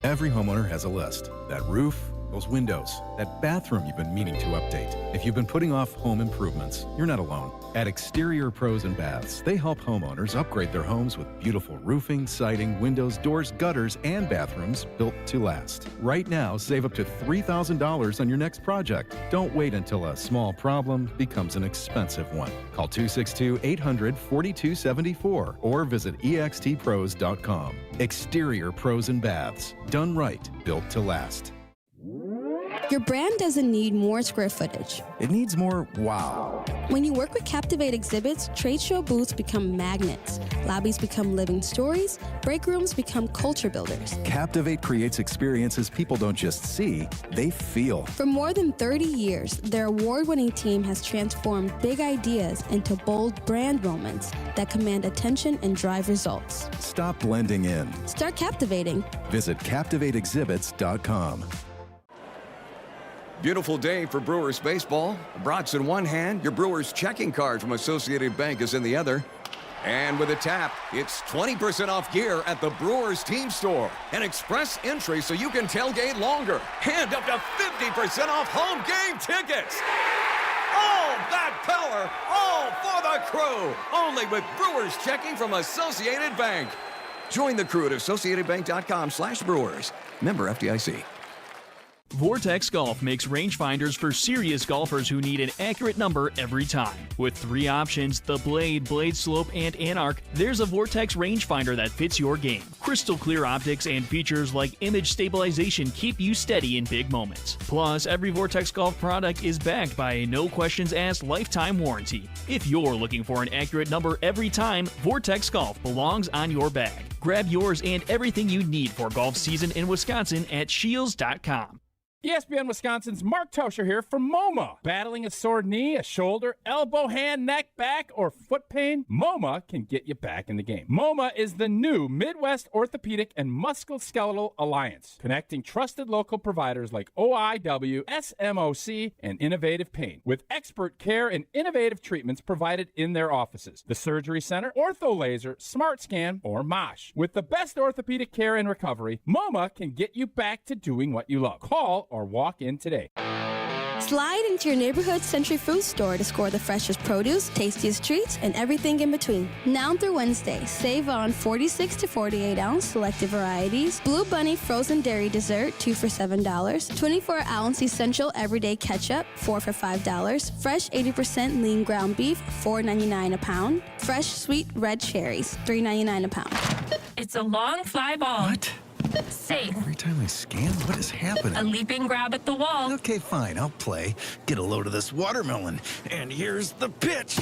Every homeowner has a list. That roof, those windows, that bathroom you've been meaning to update. If you've been putting off home improvements, you're not alone. At Exterior Pros and Baths, they help homeowners upgrade their homes with beautiful roofing, siding, windows, doors, gutters, and bathrooms built to last. Right now, save up to $3,000 on your next project. Don't wait until a small problem becomes an expensive one. Call 262-800-4274 or visit extpros.com. Exterior Pros and Baths. Done right, built to last. Your brand doesn't need more square footage. It needs more wow. When you work with Captivate exhibits, trade show booths become magnets, lobbies become living stories, break rooms become culture builders. Captivate creates experiences people don't just see, they feel. For more than 30 years, their award-winning team has transformed big ideas into bold brand moments that command attention and drive results. Stop blending in. Start captivating. Visit CaptivateExhibits.com. Beautiful day for Brewers baseball. The Brats in one hand, your Brewers checking card from Associated Bank is in the other. And with a tap, it's 20% off gear at the Brewers team store. An express entry so you can tailgate longer. And up to 50% off home game tickets. All that power, all for the crew. Only with Brewers checking from Associated Bank. Join the crew at AssociatedBank.com/Brewers. Member FDIC. Vortex Golf makes rangefinders for serious golfers who need an accurate number every time. With 3 options, the Blade, Blade Slope, and Anarch, there's a Vortex rangefinder that fits your game. Crystal clear optics and features like image stabilization keep you steady in big moments. Plus, every Vortex Golf product is backed by a no-questions-asked lifetime warranty. If you're looking for an accurate number every time, Vortex Golf belongs on your bag. Grab yours and everything you need for golf season in Wisconsin at Shields.com. ESPN Wisconsin's Mark Tauscher here for MoMA. Battling a sore knee, a shoulder, elbow, hand, neck, back, or foot pain? MoMA can get you back in the game. MoMA is the new Midwest Orthopedic and Musculoskeletal Alliance, connecting trusted local providers like OIW, SMOC, and Innovative Pain, with expert care and innovative treatments provided in their offices. The Surgery Center, Ortho Laser, Smart Scan, or MOSH. With the best orthopedic care and recovery, MoMA can get you back to doing what you love. Call or walk in today. Slide into your neighborhood Century Food Store to score the freshest produce, tastiest treats, and everything in between. Now through Wednesday, save on 46 to 48 ounce selected varieties, Blue Bunny frozen dairy dessert, 2 for $7, 24 ounce essential everyday ketchup, 4 for $5, fresh 80% lean ground beef, $4.99 a pound, fresh sweet red cherries, $3.99 a pound. It's a long fly ball. What? Safe. Every time I scan, what is happening? A leaping grab at the wall. Okay, fine, I'll play. Get a load of this watermelon. And here's the pitch.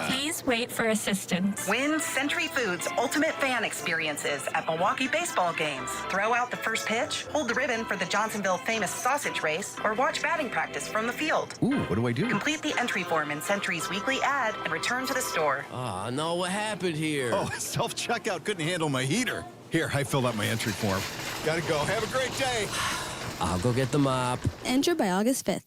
Please wait for assistance. Win Century Foods Ultimate Fan Experiences at Milwaukee baseball games. Throw out the first pitch, hold the ribbon for the Johnsonville famous sausage race, or watch batting practice from the field. Ooh, what do I do? Complete the entry form in Century's weekly ad and return to the store. Ah, no, what happened here? Oh, self-checkout couldn't handle my heater. Here, I filled out my entry form. Gotta go. Have a great day. I'll go get the mop. Enter by August 5th.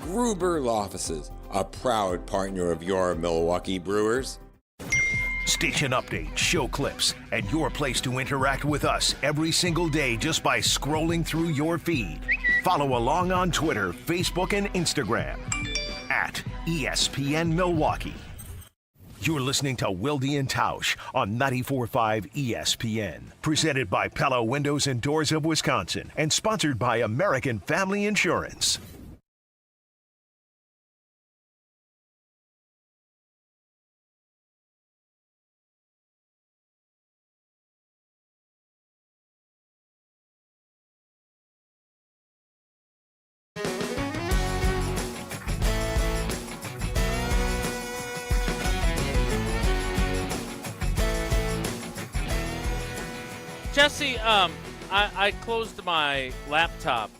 Gruber Law Offices, a proud partner of your Milwaukee Brewers. Station updates, show clips, and your place to interact with us every single day just by scrolling through your feed. Follow along on Twitter, Facebook, and Instagram at ESPN Milwaukee. You're listening to Wilde and Tausch on 94.5 ESPN. Presented by Pella Windows and Doors of Wisconsin and sponsored by American Family Insurance. Jesse, I closed my laptop.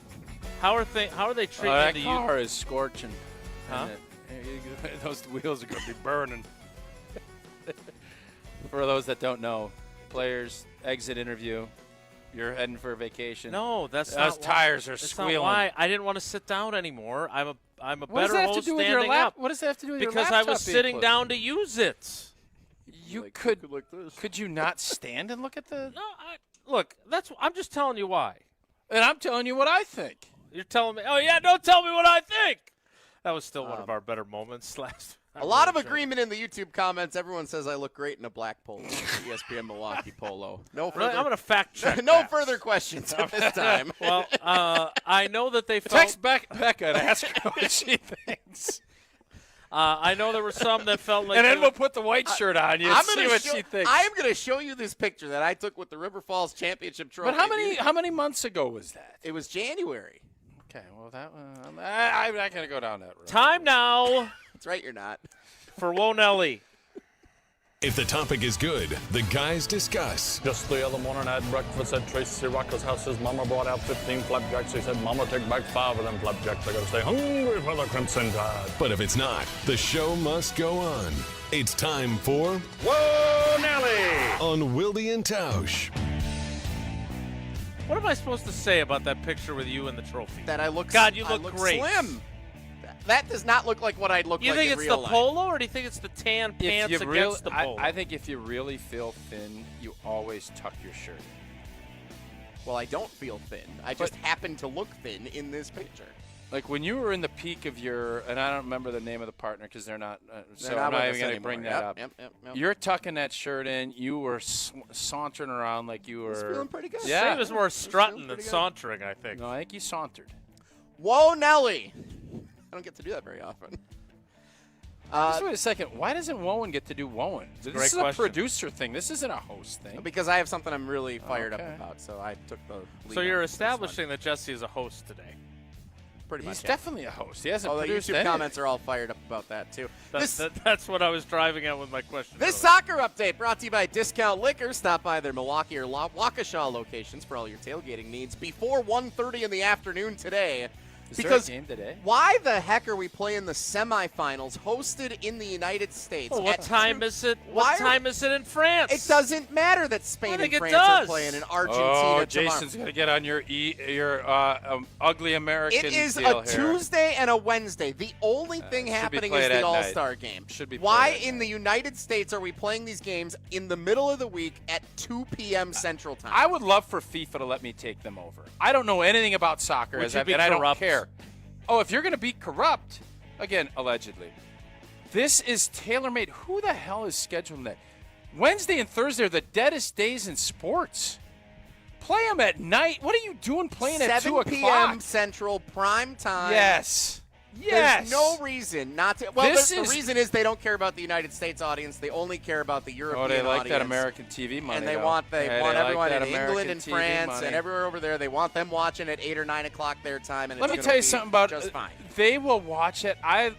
How are they treating that the car is scorching. Huh? Those wheels are going to be burning. For those that don't know, players exit interview. You're heading for a vacation. No, that's those not tires are that's squealing. Not why. I didn't want to sit down anymore. I'm a What does better that have host to do with standing your up. What does that have to do with your Because laptop I was being sitting closed? down to use it. You could you not stand and look at the? No, look. I'm just telling you why. And I'm telling you what I think. You're telling me. Oh yeah, don't tell me what I think. That was still one of our better moments last. A lot of agreement in the YouTube comments. Everyone says I look great in a black polo, ESPN Milwaukee polo. No further. Really? I'm going to fact check. No further questions at this time. Well, I know that they felt. Text Becca and ask her what she thinks. I know there were some that felt like. And then we'll put the white shirt on you and see what she thinks. I am going to show you this picture that I took with the River Falls Championship trophy. But how many months ago was that? It was January. Okay, well that I'm not going to go down that road. Time now. That's right, you're not. For Wonelli. If the topic is good, the guys discuss. Just the other morning I had breakfast at Tracy Rocker's house. His mama brought out 15 flapjacks. He said, Mama, take back 5 of them flapjacks. I gotta stay hungry for the Crimson Tide. But if it's not, the show must go on. It's time for Whoa, Nelly! On Wilde and Tausch. What am I supposed to say about that picture with you and the trophy? That I look. God, you I look great. Slim. That does not look like what I'd look You like think in it's real the life. polo, or do you think it's the tan pants against the polo? I think if you really feel thin, you always tuck your shirt in. Well, I don't feel thin. I just happen to look thin in this picture. Like when you were in the peak of your, and I don't remember the name of the partner because they're not, so not I'm not with even us going to bring anymore. that Yep, up. yep. You're tucking that shirt in. You were sauntering around like you were. He's feeling pretty good. Yeah. He was more strutting than sauntering, I think. No, I think he sauntered. Whoa, Nelly. I don't get to do that very often. Just wait a second. Why doesn't Woen get to do Woen? This is question. a producer thing. This isn't a host thing. Because I have something I'm really fired up Okay. about, so I took the lead So you're on this establishing that Jesse is a host today. one. Pretty He's much. definitely a host. He hasn't All the produced YouTube any. comments are all fired up about that, too. That's what I was driving at with my question. This soccer update brought to you by Discount Liquor. Stop by their Milwaukee or Waukesha locations for all your tailgating needs before 1:30 in the afternoon today. Is Because there a game today? why the heck are we playing the semifinals hosted in the United States? Well, what at time two- is it? Why What time is it in France? It doesn't matter that Spain I and think it France are does. playing in Argentina Oh, tomorrow. Jason's going to get on your ugly American It is deal a here. Tuesday and a Wednesday. The only thing should be happening played is the at night. All-Star game. Should be Why played at in the United States are we playing these games in the middle of the week at 2 p.m. Central Time? I would love for FIFA to let me take them over. I don't know anything about soccer, Would you be and I don't corrupt? care. Oh, if you're going to be corrupt, again, allegedly, this is tailor-made. Who the hell is scheduling that? Wednesday and Thursday are the deadest days in sports. Play them at night. What are you doing playing at 2 7 p.m. o'clock? Central Prime Time. Yes. There's no reason not to. Well, This the is- reason is they don't care about the United States audience. They only care about the European Oh, they like audience. that American TV money. And they though. want Yeah, want they everyone like that in England American and TV France money. and everywhere over there. They want them watching at 8 or 9 o'clock their time. And Let me it's tell gonna you be something about just fine. They will watch it. I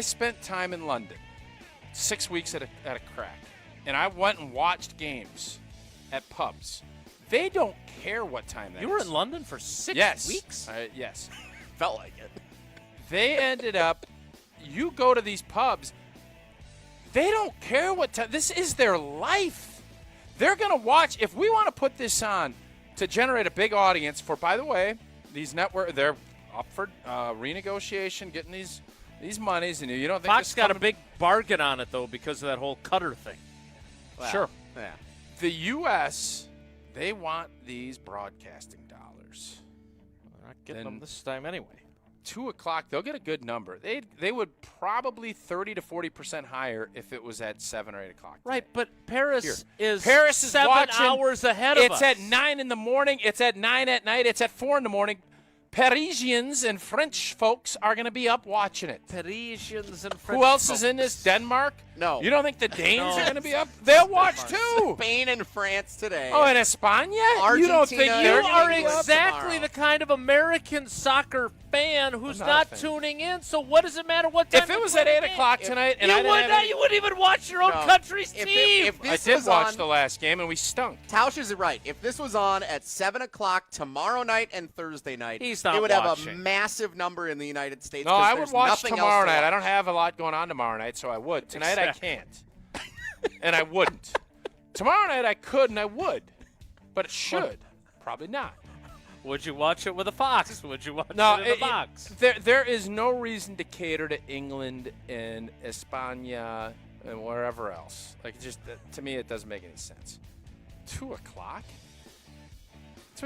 spent time in London, 6 weeks at a crack, and I went and watched games at pubs. They don't care what time that You were is. in London for 6 Yes. weeks? Yes. Felt like it. They ended up. You go to these pubs. They don't care what time. This is their life. They're gonna watch. If we want to put this on to generate a big audience for, by the way, these network, they're up for renegotiation, getting these monies, and you don't think Fox this got a coming- big bargain on it, though, because of that whole Cutter thing. Well, Sure. Yeah. The U.S., they want these broadcasting dollars. They're not getting them this time anyway. 2 o'clock, they'll get a good number. They would probably 30 to 40% higher if it was at 7 or 8 o'clock. Right, but Paris is 7 watching, hours ahead of us. It's at 9 in the morning. It's at 9 at night. It's at 4 in the morning. Parisians and French folks are going to be up watching it. Parisians and French Who else folks. is in this? Denmark? No. You don't think the Danes No. are going to be up? They'll watch too. Spain and France today. Oh, and España? Argentina, You don't think You they're are going to be up? exactly the kind of American soccer fan who's I'm not a fan. tuning in. So what does it matter what time? If it was at 8 o'clock tonight and you I didn't would have not. any- You wouldn't even watch your own No. country's If team. I this did was watch on- the last game, and we stunk. Tausch is right. If this was on at 7 o'clock tomorrow night and Thursday night, He's not it would have a watching. massive number in the United States. No, 'cause I would there's watch nothing tomorrow else to night. I watch. don't have a lot going on tomorrow night, so I would. Tonight I can't. And I wouldn't. Tomorrow night I could and I would. But it should. Probably not. Would you watch it with a Fox? Would you watch No, it in the box? there is no reason to cater to England and España and wherever else. Like, just to me, it doesn't make any sense. 2 o'clock? That's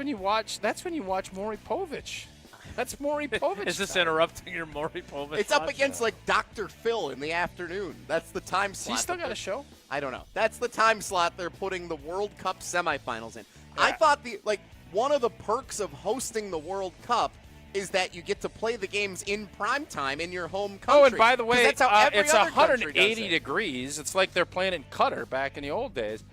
when you watch Maury Povich. That's Maury Povich. Is this time. interrupting your Maury Povich? It's up watch? against like Dr. Phil in the afternoon. That's the time slot. He still got a show? I don't know. That's the time slot they're putting the World Cup semifinals in. I thought one of the perks of hosting the World Cup is that you get to play the games in prime time in your home country. Oh, and by the 'Cause way, that's how every it's other country does 180 it. degrees. It's like they're playing in Qatar back in the old days.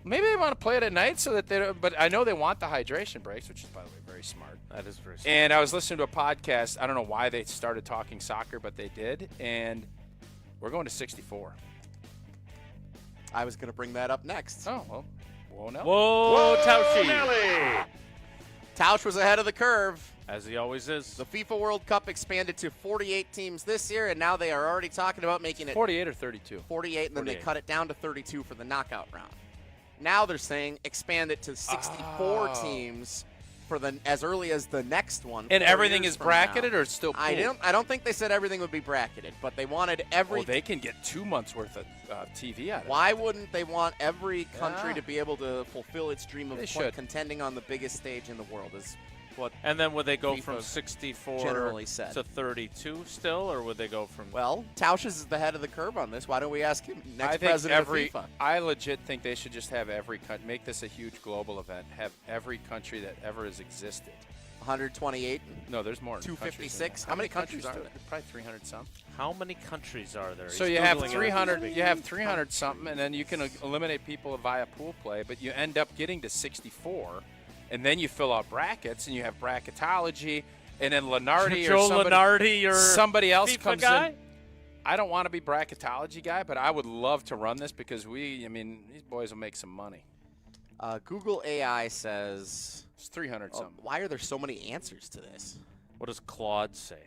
Maybe they want to play it at night so that they don't, but I know they want the hydration breaks, which is, by the way, very smart. That is very smart. And I was listening to a podcast. I don't know why they started talking soccer, but they did. And we're going to 64. I was going to bring that up next. Oh, well. Whoa, no. Whoa, Tausch. Tausch was ahead of the curve. As he always is. The FIFA World Cup expanded to 48 teams this year, and now they are already talking about making it 48 or 32? 48, and then 48. they cut it down to 32 for the knockout round. Now they're saying expand it to 64 teams for as early as the next one. And 4 everything years is from bracketed now. or it's still pooled? I don't think they said everything would be bracketed, but they wanted every. Well, they can get 2 months worth of TV out of it. Why wouldn't they want every country Yeah. to be able to fulfill its dream They of should. contending on the biggest stage in the world? Is what. And then would they go FIFA from 64 generally said. to 32 still, or would they go from? Well, Tausch is the head of the curve on this. Why don't we ask him? Next I think president of FIFA. I legit think they should just have every country, make this a huge global event, have every country that ever has existed. 128. No, there's more. 256. How many countries are there? Probably 300 some. How many countries are there? So He's you have Googling it as we 300. speak. You have 300 something, and then you can eliminate people via pool play, but you end up getting to 64, and then you fill out brackets, and you have bracketology, and then Lenardi Joe or somebody, Lenardi or somebody else FIFA comes guy? in. I don't want to be bracketology guy, but I would love to run this because these boys will make some money. Google AI says it's 300 something. Why are there so many answers to this? What does Claude say?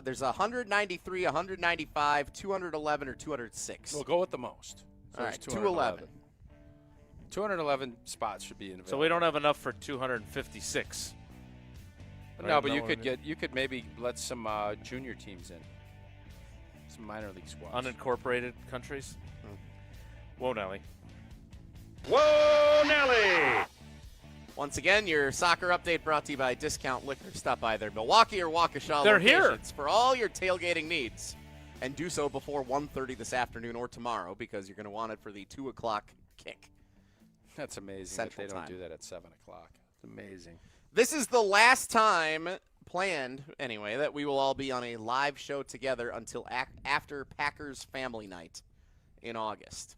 There's 193, 195, 211, or 206. We'll go with the most. So All there's right, 211. 211 spots should be available. So we don't have enough for 256. No, but you could maybe let some junior teams in, some minor league squads. Unincorporated countries. Whoa, Nelly. Whoa, Nelly! Once again, your soccer update brought to you by Discount Liquor. Stop by their Milwaukee or Waukesha They're here. locations for all your tailgating needs. And do so before 1:30 this afternoon or tomorrow because you're going to want it for the 2 o'clock kick. That's amazing Central that they don't time. do that at 7 o'clock. It's amazing. This is the last time, planned anyway, that we will all be on a live show together until after Packers Family Night in August.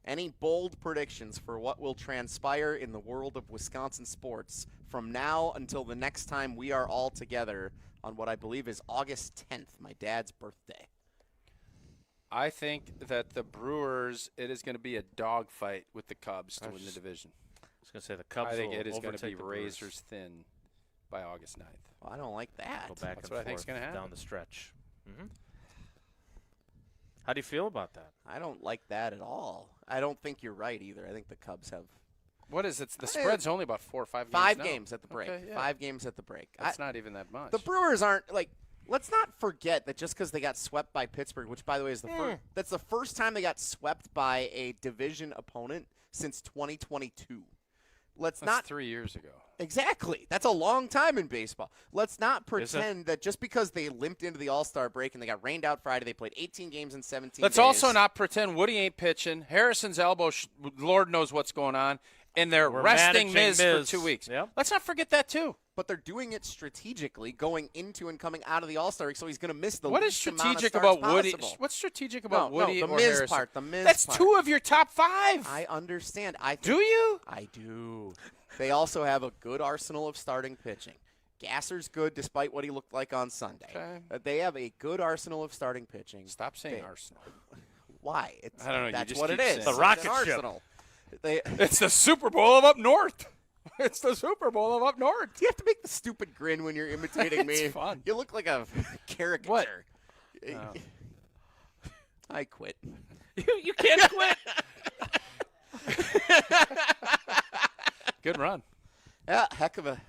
Any bold predictions for what will transpire in the world of Wisconsin sports from now until the next time we are all together on what I believe is August 10th, my dad's birthday? I think that the Brewers, it is going to be a dogfight with the Cubs to win the division. I was going to say the Cubs. I think will it is going to be overtake the Brewers. razors thin by August 9th. Well, I don't like that. Go back That's and what I think is forth going to happen. down the stretch. How do you feel about that? I don't like that at all. I don't think you're right either. I think the Cubs have What is it? The spread's only about 4 or 5 games. 5 now. games at the break. Okay, yeah. 5 games at the break. That's not even that much. The Brewers aren't like Let's not forget that just because they got swept by Pittsburgh, which, by the way, is that's the first time they got swept by a division opponent since 2022. That's 3 years ago. Exactly. That's a long time in baseball. Let's not pretend that just because they limped into the All-Star break and they got rained out Friday, they played 18 games in 17 Let's days. also not pretend Woody ain't pitching. Harrison's elbow, Lord knows what's going on. And they're resting Miz for 2 weeks. Yep. Let's not forget that, too. But they're doing it strategically, going into and coming out of the All-Star break, so he's going to miss the What is least amount of strategic starts about Woody? possible. What's strategic about Woody the or Miz Harrison? part, the Miz That's part. 2 of your top 5. I understand. Do you? I do. They also have a good arsenal of starting pitching. Gasser's good despite what he looked like on Sunday. Okay. They have a good arsenal of starting pitching. Stop saying arsenal. Why? I don't know. That's you just what keep it is. saying The it. rocket It's an ship. arsenal. It's the Super Bowl of up north. It's the Super Bowl of up north. You have to make the stupid grin when you're imitating me. It's fun. You look like a caricature. What? I quit. You can't quit. Good run. Yeah, heck of an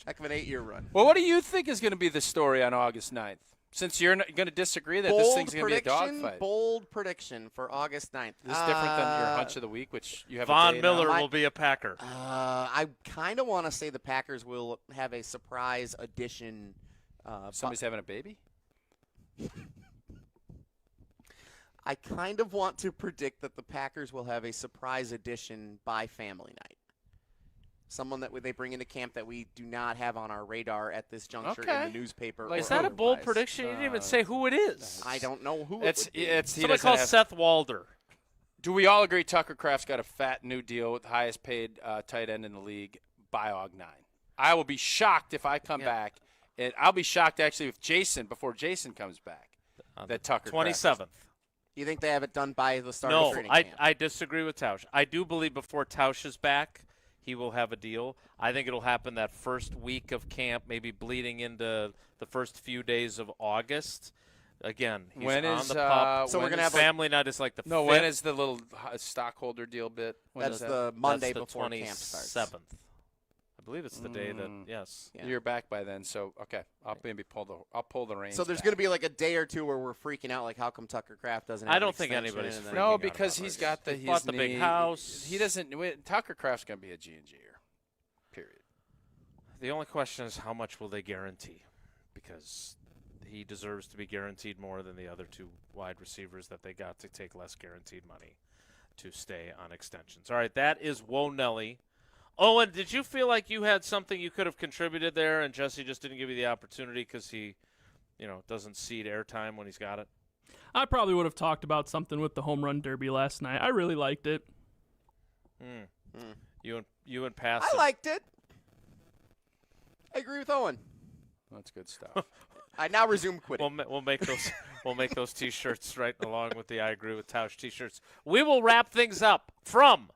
8-year run. Well, what do you think is going to be the story on August 9th? Since you're going to disagree that this thing's going to be a dogfight. Bold prediction for August 9th. This is different than your hunch of the week, which you have Von a day Miller now. will be a Packer. I kind of want to say the Packers will have a surprise addition. Somebody's having a baby? I kind of want to predict that the Packers will have a surprise addition by family night. Someone that they bring into camp that we do not have on our radar at this juncture in the newspaper. Is that a bold prediction? You didn't even say who it is. I don't know who It's it would be. Somebody call Seth Walder. Do we all agree Tucker Kraft's got a fat new deal with the highest paid tight end in the league by Aug 9? I will be shocked if I come back. And I'll be shocked, actually, if before Jason comes back, that Tucker 27th. You think they have it done by the start of training camp? I disagree with Tausch. I do believe before Tausch is back, he will have a deal. I think it'll happen that first week of camp, maybe bleeding into the first few days of August. Again, he's when on is, the pup. So we're going to have family night is like the 5th. when is the little stockholder deal bit? That's the Monday before camp starts. 27th. I believe it's the day that, yes. Yeah. You're back by then, so, okay. I'll maybe pull the reins So there's back. going to be like a day or two where we're freaking out, like how come Tucker Kraft doesn't have I an don't think extension anybody's and then- freaking No, out because about he's it. got He bought the big house. He doesn't. Tucker Kraft's going to be a G&G-er, period. The only question is how much will they guarantee? Because he deserves to be guaranteed more than the other 2 wide receivers that they got to take less guaranteed money to stay on extensions. All right, that is Whoa Nelly. Owen, did you feel like you had something you could have contributed there and Jesse just didn't give you the opportunity because he, doesn't cede airtime when he's got it? I probably would have talked about something with the home run derby last night. I really liked it. You and Pass. I liked it. I agree with Owen. That's good stuff. I now resume quitting. We'll make those we'll make those T-shirts right along with the I Agree with Tausch T-shirts. We will wrap things up from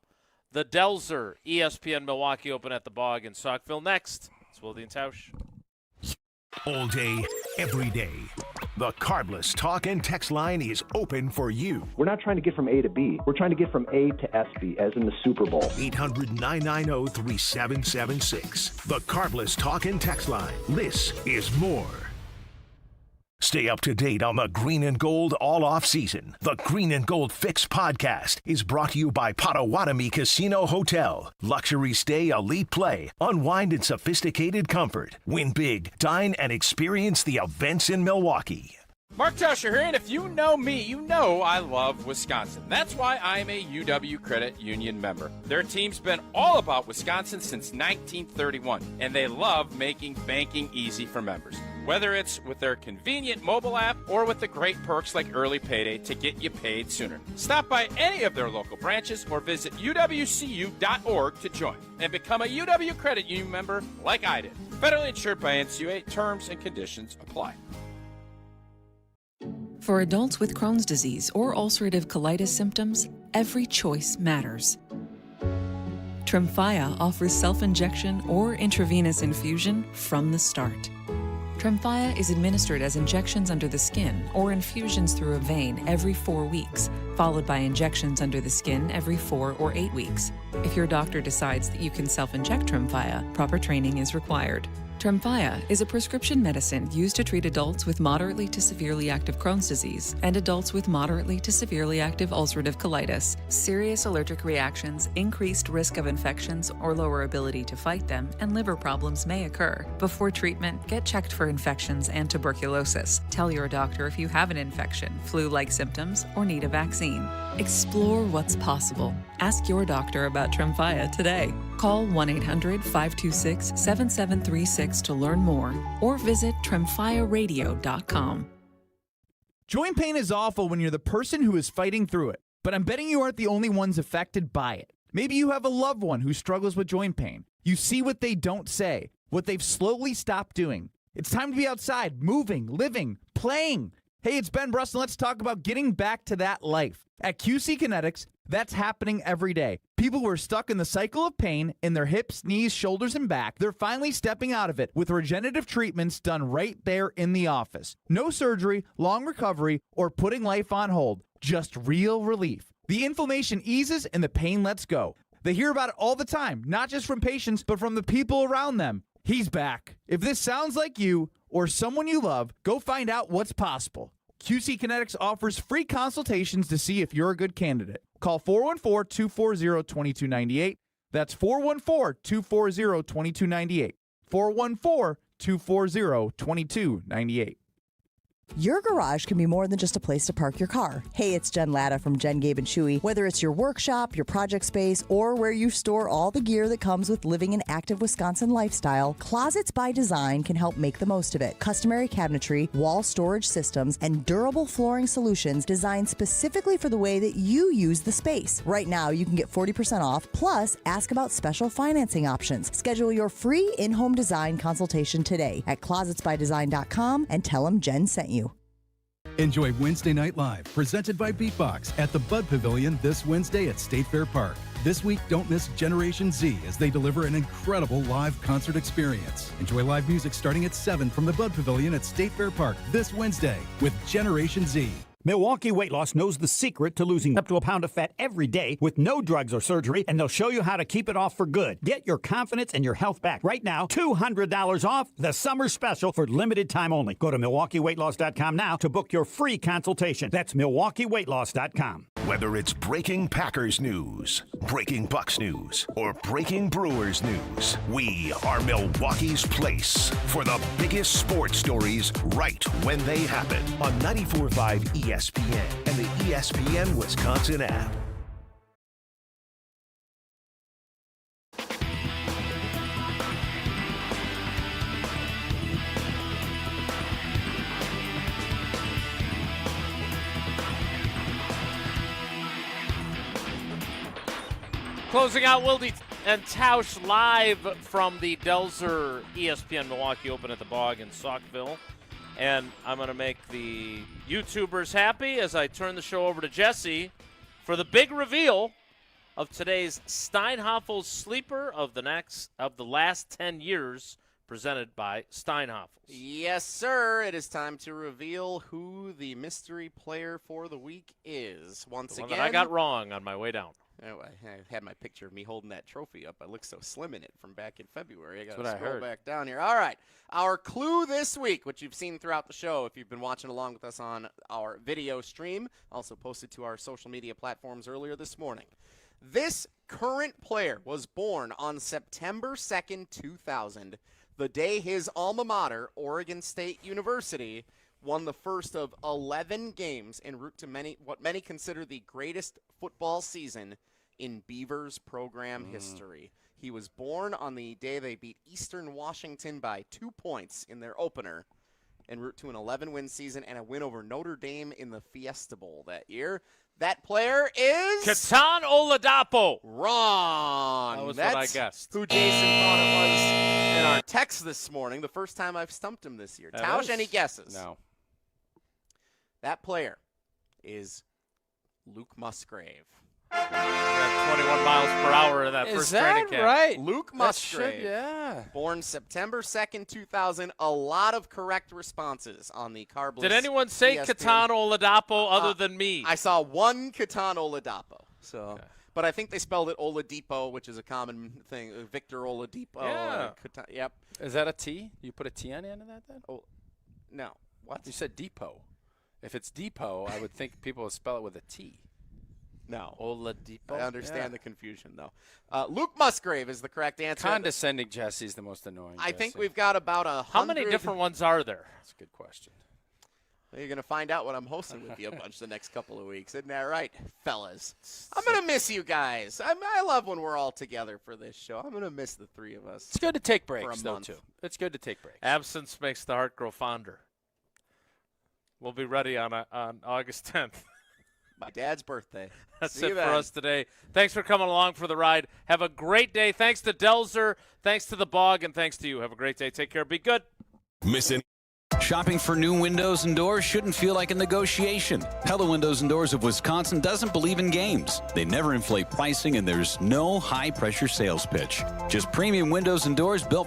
the Delzer ESPN Milwaukee Open at the Bog in Saukville. Next, it's Wilde and Tausch. All day, every day. The Carbless Talk and Text line is open for you. We're not trying to get from A to B. We're trying to get from A to SB, as in the Super Bowl. 800-990-3776. The Carbless Talk and Text line. This is more. Stay up to date on the Green and Gold all off season. The Green and Gold Fix podcast is brought to you by Potawatomi Casino Hotel. Luxury stay, elite play, unwind in sophisticated comfort. Win big, dine, and experience the events in Milwaukee. Mark Tauscher here, and if you know me, you know I love Wisconsin. That's why I'm a UW Credit Union member. Their team's been all about Wisconsin since 1931, and they love making banking easy for members. Whether it's with their convenient mobile app or with the great perks like early payday to get you paid sooner. Stop by any of their local branches or visit uwcu.org to join and become a UW Credit Union member like I did. Federally insured by NCUA. Terms and conditions apply. For adults with Crohn's disease or ulcerative colitis symptoms, every choice matters. Tremfya offers self-injection or intravenous infusion from the start. Tremfya is administered as injections under the skin or infusions through a vein every 4 weeks, followed by injections under the skin every 4 or 8 weeks. If your doctor decides that you can self-inject Tremfya, proper training is required. Tremfya is a prescription medicine used to treat adults with moderately to severely active Crohn's disease and adults with moderately to severely active ulcerative colitis. Serious allergic reactions, increased risk of infections or lower ability to fight them, and liver problems may occur. Before treatment, get checked for infections and tuberculosis. Tell your doctor if you have an infection, flu-like symptoms, or need a vaccine. Explore what's possible. Ask your doctor about Tremfya today. Call 1-800-526-7736 to learn more or visit tremfyaradio.com. Joint pain is awful when you're the person who is fighting through it, but I'm betting you aren't the only ones affected by it. Maybe you have a loved one who struggles with joint pain. You see what they don't say, what they've slowly stopped doing. It's time to be outside, moving, living, playing. Hey, it's Ben Brust, and let's talk about getting back to that life. At QC Kinetics, that's happening every day. People who are stuck in the cycle of pain in their hips, knees, shoulders, and back, they're finally stepping out of it with regenerative treatments done right there in the office. No surgery, long recovery, or putting life on hold. Just real relief. The inflammation eases and the pain lets go. They hear about it all the time, not just from patients, but from the people around them. He's back. If this sounds like you or someone you love, go find out what's possible. QC Kinetics offers free consultations to see if you're a good candidate. Call 414-240-2298. That's 414-240-2298. 414-240-2298. Your garage can be more than just a place to park your car. Hey, it's Jen Latta from Jen, Gabe, and Chewy. Whether it's your workshop, your project space, or where you store all the gear that comes with living an active Wisconsin lifestyle, Closets by Design can help make the most of it. Customary cabinetry, wall storage systems, and durable flooring solutions designed specifically for the way that you use the space. Right now, you can get 40% off, plus ask about special financing options. Schedule your free in-home design consultation today at closetsbydesign.com and tell them Jen sent you. Enjoy Wednesday Night Live, presented by Beatbox, at the Bud Pavilion this Wednesday at State Fair Park. This week, don't miss Generation Z as they deliver an incredible live concert experience. Enjoy live music starting at 7 from the Bud Pavilion at State Fair Park this Wednesday with Generation Z. Milwaukee Weight Loss knows the secret to losing up to a pound of fat every day with no drugs or surgery, and they'll show you how to keep it off for good. Get your confidence and your health back right now. $200 off the summer special for limited time only. Go to MilwaukeeWeightLoss.com now to book your free consultation. That's MilwaukeeWeightLoss.com. Whether it's breaking Packers news, breaking Bucks news, or breaking Brewers news, we are Milwaukee's place for the biggest sports stories right when they happen on 94.5 ESPN and the ESPN Wisconsin app. Closing out Wilde and Tausch live from the Delzer ESPN Milwaukee Open at the Bog in Saukville. And I'm going to make the YouTubers happy as I turn the show over to Jesse for the big reveal of today's Steinhafels Sleeper of the last 10 years, presented by Steinhafels. Yes, sir. It is time to reveal who the mystery player for the week is. Once again, that I got wrong on my way down. Oh, I had my picture of me holding that trophy up. I look so slim in it from back in February. I got to scroll back down here. All right. Our clue this week, which you've seen throughout the show if you've been watching along with us on our video stream, also posted to our social media platforms earlier this morning. This current player was born on September 2nd, 2000, the day his alma mater, Oregon State University, won the first of 11 games en route to what many consider the greatest football season in Beavers program history. He was born on the day they beat Eastern Washington by 2 points in their opener, en route to an 11-win season and a win over Notre Dame in the Fiesta Bowl that year. That player is... Ketan Oladapo. Wrong. That was what I guessed. Who Jason thought it was in our text this morning. The first time I've stumped him this year. Tausch, any guesses? No. That player is Luke Musgrave. Ran 21 miles per hour in that first training camp. Right? Luke Musgrave. Yeah. Born September 2nd, 2000. A lot of correct responses on the Carbliss. Did anyone say ESPN. Ketan Oladapo other than me? I saw one Ketan Oladapo. So, But I think they spelled it Oladipo, which is a common thing. Victor Oladipo. Yeah. Yep. Is that a T? You put a T on the end of that then? Oh, no. What? You said depot. If it's depot, I would think people would spell it with a T. No. Oladipo. I understand the confusion, though. Luke Musgrave is the correct answer. Condescending Jesse is the most annoying. I think we've got about 100. How many different ones are there? That's a good question. You're going to find out when I'm hosting with you a bunch the next couple of weeks. Isn't that right, fellas? I'm going to miss you guys. I love when we're all together for this show. I'm going to miss the three of us. It's good to take breaks, for a though, month. too. It's good to take breaks. Absence makes the heart grow fonder. We'll be ready on August 10th. My dad's birthday. That's See it you for then. us today. Thanks for coming along for the ride. Have a great day. Thanks to Delzer. Thanks to the Bog. And thanks to you. Have a great day. Take care. Be good. Missing. Shopping for new windows and doors shouldn't feel like a negotiation. Pella Windows and Doors of Wisconsin doesn't believe in games. They never inflate pricing, and there's no high-pressure sales pitch. Just premium windows and doors built